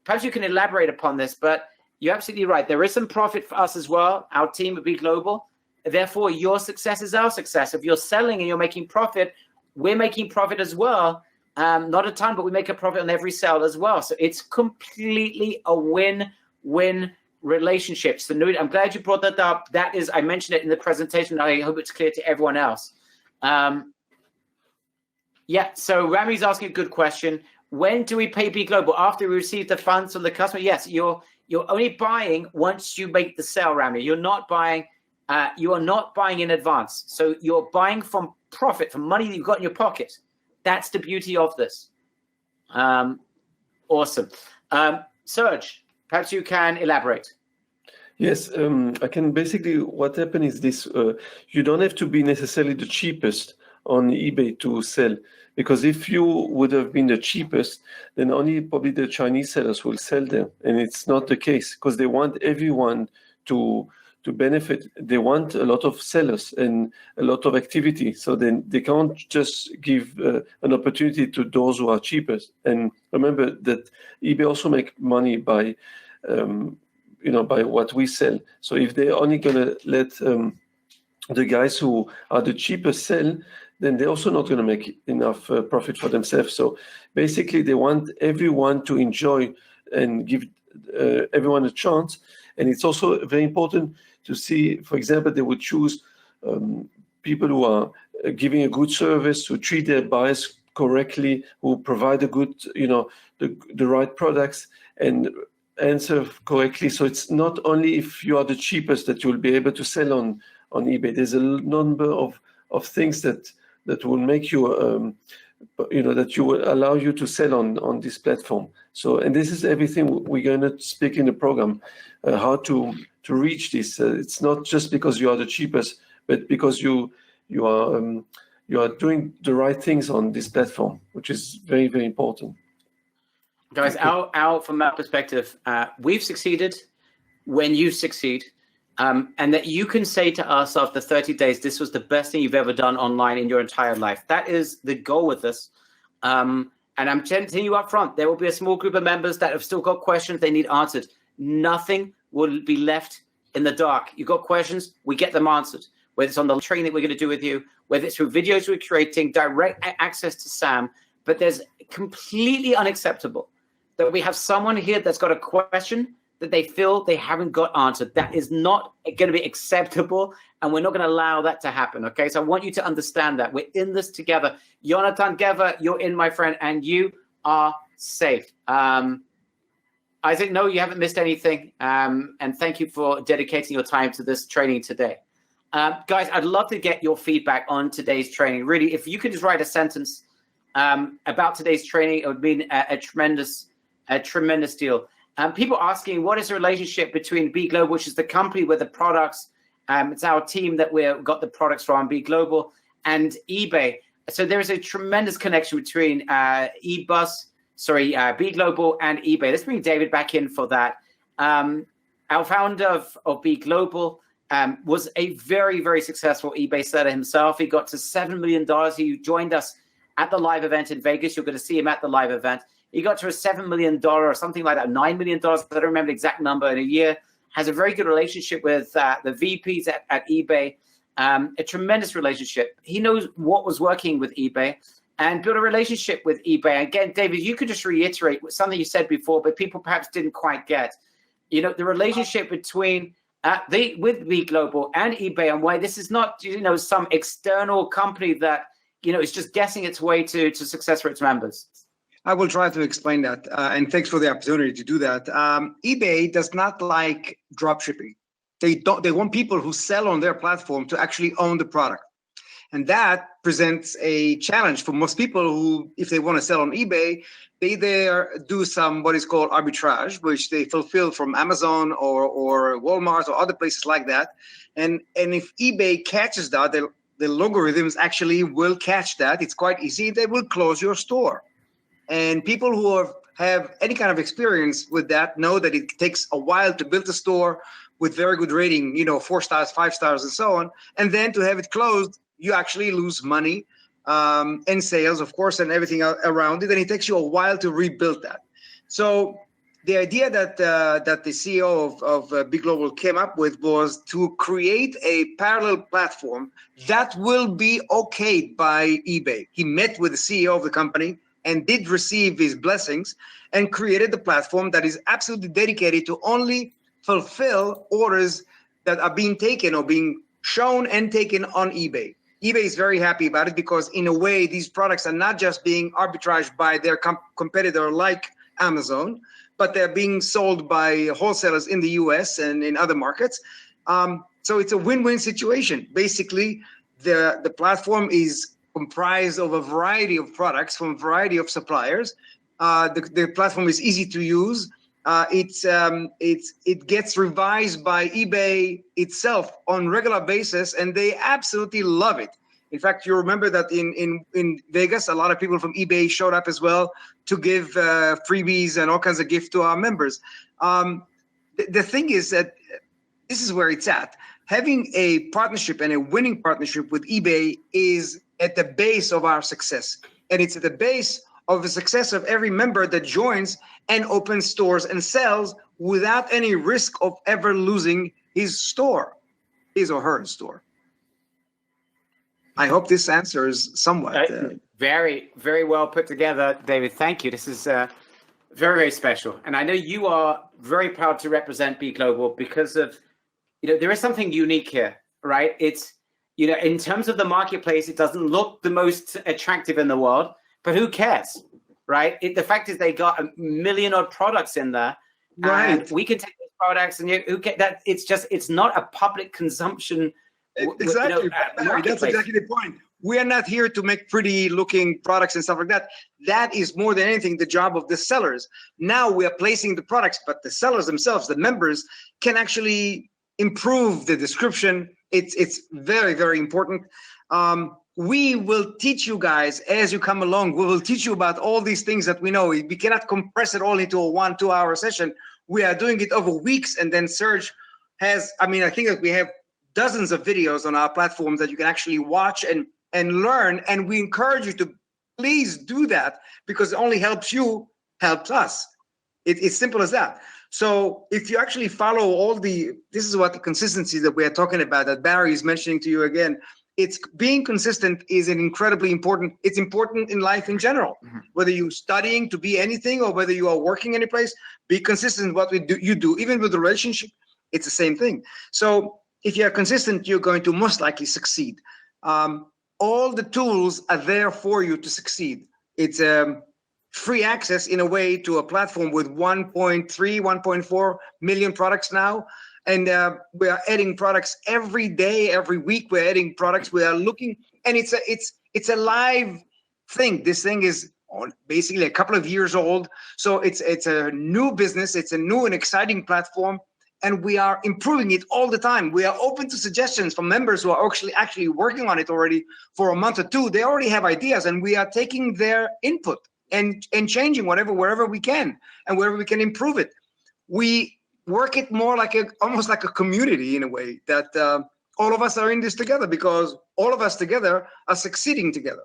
Perhaps you can elaborate upon this, but you're absolutely right. There is some profit for us as well. Our team would be global. Therefore, your success is our success. If you're selling and you're making profit, we're making profit as well. not a ton, but we make a profit on every sale as well. So it's completely a win-win relationship. So I'm glad you brought that up. That is, I mentioned it in the presentation. I hope it's clear to everyone else. Yeah, so Rami's asking a good question. When do we pay B Global? After we receive the funds from the customer? Yes, you're only buying once you make the sale, Rami. You're not buying, you are not buying in advance. So you're buying from profit, from money that you've got in your pocket. That's the beauty of this. Awesome. Serge, perhaps you can elaborate. Yes, I can basically, what happened is this, you don't have to be necessarily the cheapest on eBay to sell, because if you would have been the cheapest, then only probably the Chinese sellers will sell them. And it's not the case, because they want everyone to benefit. They want a lot of sellers and a lot of activity. So then they can't just give an opportunity to those who are cheapest. And remember that eBay also make money by, by what we sell. So if they're only going to let the guys who are the cheapest sell, then they're also not going to make enough profit for themselves. So basically, they want everyone to enjoy and give everyone a chance. And it's also very important to see, for example, they would choose people who are giving a good service, who treat their buyers correctly, who provide a good, the right products and answer correctly. So it's not only if you are the cheapest that you'll be able to sell on eBay. There's a number of things that will make you, that you will allow you to sell on this platform. So, and this is everything we're going to speak in the program, how to reach this. It's not just because you are the cheapest, but because you are doing the right things on this platform, which is very, very important. Guys, from our perspective, we've succeeded when you succeed. And that you can say to us after 30 days, this was the best thing you've ever done online in your entire life. That is the goal with this. And I'm telling you up front, there will be a small group of members that have still got questions they need answered. Nothing will be left in the dark. You've got questions, we get them answered. Whether it's on the training that we're going to do with you, whether it's through videos we're creating, direct access to Sam. But there's completely unacceptable that we have someone here that's got a question that they feel they haven't got answered. That is not going to be acceptable, and we're not going to allow that to happen, okay? So I want you to understand that. We're in this together. Jonathan Gever, you're in, my friend, and you are safe. Isaac, no, you haven't missed anything, and thank you for dedicating your time to this training today. Guys, I'd love to get your feedback on today's training. Really, if you could just write a sentence about today's training, it would mean a tremendous deal. People asking, what is the relationship between B Global, which is the company with the products, it's our team that we've got the products from, B Global, and eBay. So there is a tremendous connection between B Global and eBay. Let's bring David back in for that. Our founder of B Global was a very, very successful eBay seller himself. He got to $7 million. He joined us at the live event in Vegas. You're going to see him at the live event. He got to a $7 million or something like that, $9 million. I don't remember the exact number in a year. Has a very good relationship with the VPs at eBay. A tremendous relationship. He knows what was working with eBay and built a relationship with eBay. Again, David, you could just reiterate something you said before, but people perhaps didn't quite get. The relationship between with B Global and eBay, and why this is not some external company that is just guessing its way to success for its members. I will try to explain that, and thanks for the opportunity to do that. eBay does not like drop shipping. They want people who sell on their platform to actually own the product. And that presents a challenge for most people who, if they want to sell on eBay, they either do some what is called arbitrage, which they fulfill from Amazon or Walmart or other places like that. And if eBay catches that, the logarithms actually will catch that. It's quite easy. They will close your store. And people who have any kind of experience with that know that it takes a while to build a store with very good rating, 4 stars, 5 stars, and so on. And then to have it closed, you actually lose money and sales, of course, and everything around it. And it takes you a while to rebuild that. So the idea that the CEO of B Global came up with was to create a parallel platform that will be okayed by eBay. He met with the CEO of the company, and did receive his blessings and created the platform that is absolutely dedicated to only fulfill orders that are being taken or being shown and taken on eBay. eBay is very happy about it because in a way, these products are not just being arbitraged by their competitor like Amazon, but they're being sold by wholesalers in the US and in other markets. So it's a win-win situation. Basically, the platform is comprised of a variety of products from a variety of suppliers. The platform is easy to use. It gets revised by eBay itself on regular basis, and they absolutely love it. In fact, you remember that in Vegas, a lot of people from eBay showed up as well to give freebies and all kinds of gifts to our members. The thing is that this is where it's at. Having a partnership and a winning partnership with eBay is at the base of our success. And it's at the base of the success of every member that joins and opens stores and sells without any risk of ever losing his store, his or her store. I hope this answers somewhat. Very, very well put together, David. Thank you. This is very, very special. And I know you are very proud to represent B Global because of, there is something unique here, right? It's, in terms of the marketplace, it doesn't look the most attractive in the world, but who cares, right? The fact is they got 1 million odd products in there. Right. And we can take those products and who get that? It's not a public consumption. Exactly. That's exactly the point. We are not here to make pretty looking products and stuff like that. That is more than anything the job of the sellers. Now we are placing the products, but the sellers themselves, the members, can actually improve the description. It's very, very important. We will teach you guys as you come along. We will teach you about all these things that we know. We cannot compress it all into a 1-2 hour session. We are doing it over weeks. And then Serge has, I think that we have dozens of videos on our platform that you can actually watch and learn. And we encourage you to please do that because it only helps you, helps us. It's simple as that. So if you actually follow this is what the consistency that we are talking about, that Barry is mentioning to you again, it's being consistent is an incredibly important, it's important in life in general. Mm-hmm. Whether you're studying to be anything or whether you are working any place, be consistent in what you do. Even with the relationship, it's the same thing. So if you're consistent, you're going to most likely succeed. All the tools are there for you to succeed. It's free access in a way to a platform with 1.4 million products now. And we are adding products every day, every week. We're adding products. We are looking, and it's a live thing. This thing is basically a couple of years old. So it's a new business. It's a new and exciting platform. And we are improving it all the time. We are open to suggestions from members who are actually working on it already for a month or two. They already have ideas, and we are taking their input and changing wherever we can, and wherever we can improve it. We work it more like almost like a community in a way that all of us are in this together because all of us together are succeeding together.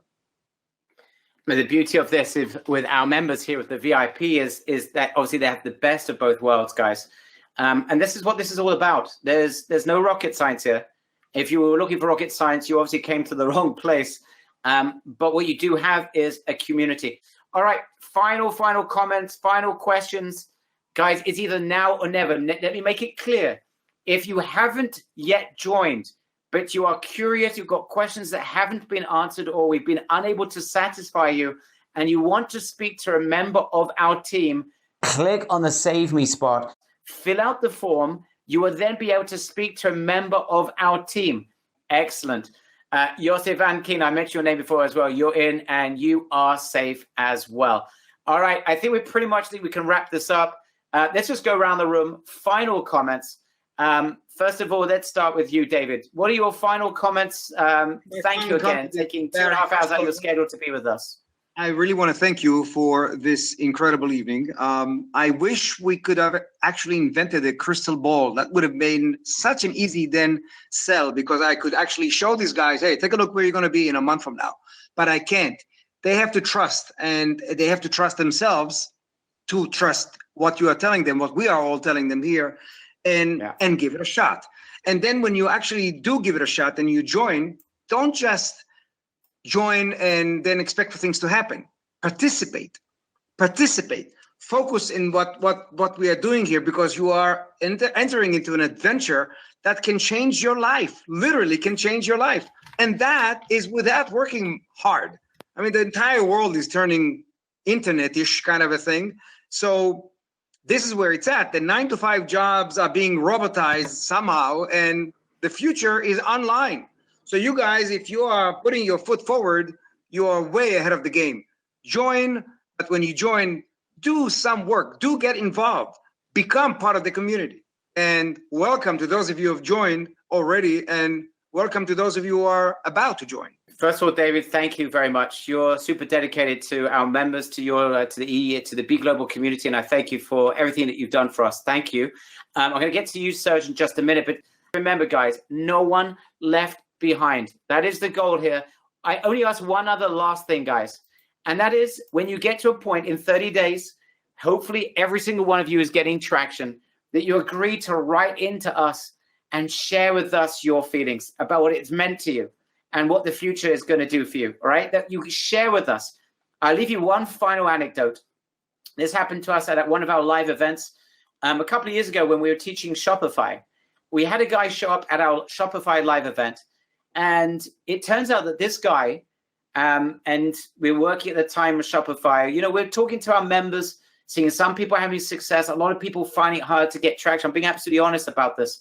But the beauty of this with our members here with the VIP is that obviously they have the best of both worlds, guys. And this is what this is all about. There's no rocket science here. If you were looking for rocket science, you obviously came to the wrong place. But what you do have is a community. All right, final comments, final questions. Guys, it's either now or never. Let me make it clear. If you haven't yet joined, but you are curious, you've got questions that haven't been answered or we've been unable to satisfy you, and you want to speak to a member of our team, click on the Save Me spot. Fill out the form. You will then be able to speak to a member of our team. Excellent. Josef Van Keen, I mentioned your name before as well. You're in and you are safe as well. All right. I think we can wrap this up. Let's just go around the room. Final comments. First of all, let's start with you, David. What are your final comments? Thank you again, taking 2.5 hours out of your schedule to be with us. I really want to thank you for this incredible evening. I wish we could have actually invented a crystal ball. That would have been such an easy then sell, because I could actually show these guys, hey, take a look where you're going to be in a month from now. But I can't. They have to trust, and they have to trust themselves to trust what you are telling them, what we are all telling them here, and give it a shot. And then when you actually do give it a shot and you join, don't just join and then expect for things to happen. participate, focus in what we are doing here, because you are entering into an adventure that can change your life, literally can change your life. And that is without working hard. I mean, the entire world is turning internet-ish kind of a thing. So this is where it's at. The 9-to-5 jobs are being robotized somehow, and the future is online. So you guys, if you are putting your foot forward, you are way ahead of the game. Join, but when you join, do some work, do get involved, become part of the community. And welcome to those of you who have joined already, and welcome to those of you who are about to join. First of all, David, thank you very much. You're super dedicated to our members, to your, to the B Global community, and I thank you for everything that you've done for us. Thank you. I'm going to get to you, Serge, in just a minute, but remember, guys, no one left behind. That is the goal here. I only ask one other last thing, guys, and that is when you get to a point in 30 days, hopefully every single one of you is getting traction, that you agree to write into us and share with us your feelings about what it's meant to you and what the future is going to do for you, all right? That you share with us. I'll leave you one final anecdote. This happened to us at one of our live events a couple of years ago when we were teaching Shopify. We had a guy show up at our Shopify live event, and it turns out that this guy, and we were working at the time with Shopify, you know, we're talking to our members, seeing some people having success, a lot of people finding it hard to get traction. I'm being absolutely honest about this.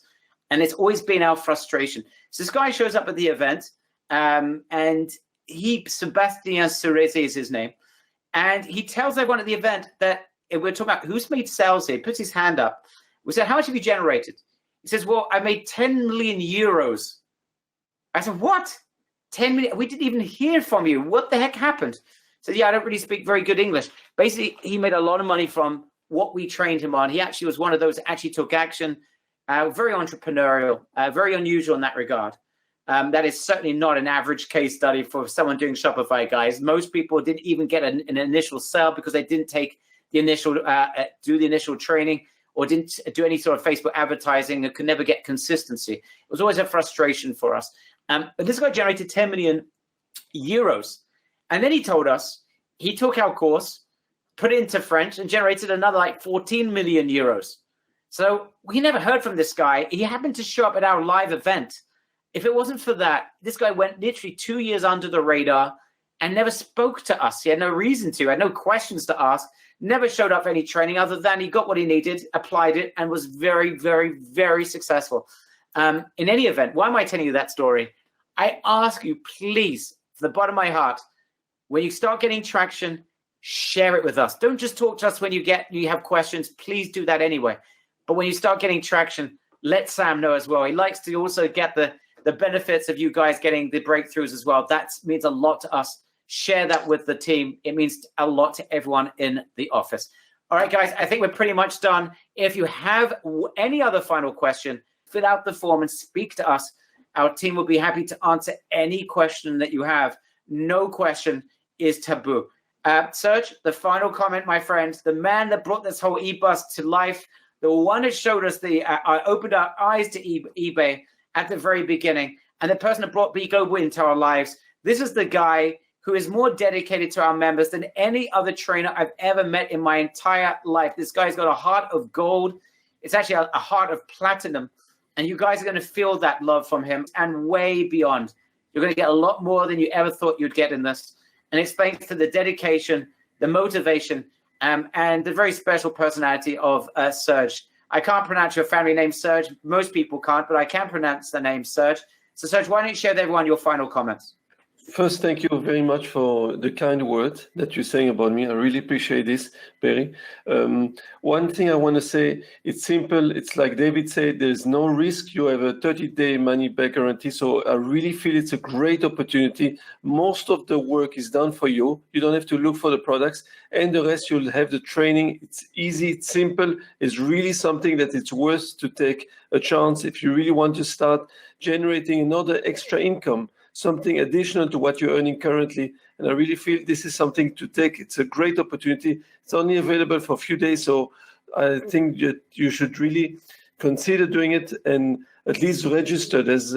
And it's always been our frustration. So this guy shows up at the event, and Sebastian Cerezi is his name. And he tells everyone at the event that we're talking about who's made sales here, puts his hand up. We said, how much have you generated? He says, well, I made 10 million euros. I said, what? 10 million? We didn't even hear from you. What the heck happened? So yeah, I don't really speak very good English. Basically, he made a lot of money from what we trained him on. He actually was one of those that actually took action. Very entrepreneurial, very unusual in that regard. That is certainly not an average case study for someone doing Shopify, guys. Most people didn't even get an initial sale because they didn't take the initial, do the initial training, or didn't do any sort of Facebook advertising, and could never get consistency. It was always a frustration for us. But this guy generated 10 million euros. And then he told us he took our course, put it into French, and generated another like 14 million euros. So we never heard from this guy. He happened to show up at our live event. If it wasn't for that, this guy went literally 2 years under the radar and never spoke to us. He had no reason to, had no questions to ask, never showed up for any training other than he got what he needed, applied it, and was very, very, very successful. In any event, why am I telling you that story? I ask you, please, from the bottom of my heart, when you start getting traction, share it with us. Don't just talk to us when you have questions. Please do that anyway. But when you start getting traction, let Sam know as well. He likes to also get the benefits of you guys getting the breakthroughs as well. That means a lot to us. Share that with the team. It means a lot to everyone in the office. All right, guys, I think we're pretty much done. If you have any other final question, fill out the form and speak to us. Our team will be happy to answer any question that you have. No question is taboo. Serge, the final comment, my friend, the man that brought this whole e-bus to life, the one that showed us opened our eyes to eBay at the very beginning, and the person that brought B Global into our lives. This is the guy who is more dedicated to our members than any other trainer I've ever met in my entire life. This guy's got a heart of gold. It's actually a heart of platinum. And you guys are going to feel that love from him and way beyond. You're going to get a lot more than you ever thought you'd get in this. And it's thanks to the dedication, the motivation, and the very special personality of Serge. I can't pronounce your family name, Serge. Most people can't, but I can pronounce the name Serge. So, Serge, why don't you share with everyone your final comments? First, thank you very much for the kind words that you're saying about me. I really appreciate this, Perry. One thing I want to say, it's simple. It's like David said, there's no risk. You have a 30-day money-back guarantee. So I really feel it's a great opportunity. Most of the work is done for you. You don't have to look for the products. And the rest, you'll have the training. It's easy. It's simple. It's really something that it's worth to take a chance if you really want to start generating another extra income, something additional to what you're earning currently. And I really feel this is something to take. It's a great opportunity. It's only available for a few days. So I think that you should really consider doing it and at least register. There's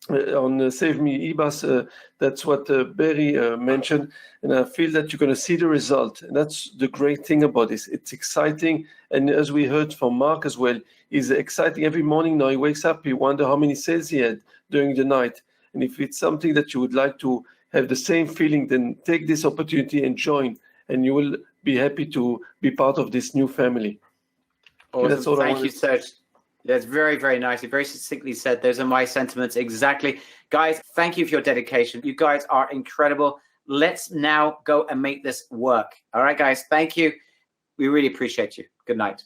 on Save Me Ebus, that's what Barry mentioned, and I feel that you're going to see the result. And that's the great thing about this. It's exciting, and as we heard from Mark as well, it's exciting every morning. Now he wakes up, he wonder how many sales he had during the night. And if it's something that you would like to have the same feeling, then take this opportunity and join, and you will be happy to be part of this new family. Awesome. That's all Thank you, Serge. That's very, very nicely, very succinctly said. Those are my sentiments exactly. Guys, thank you for your dedication. You guys are incredible. Let's now go and make this work. All right, guys, thank you. We really appreciate you. Good night.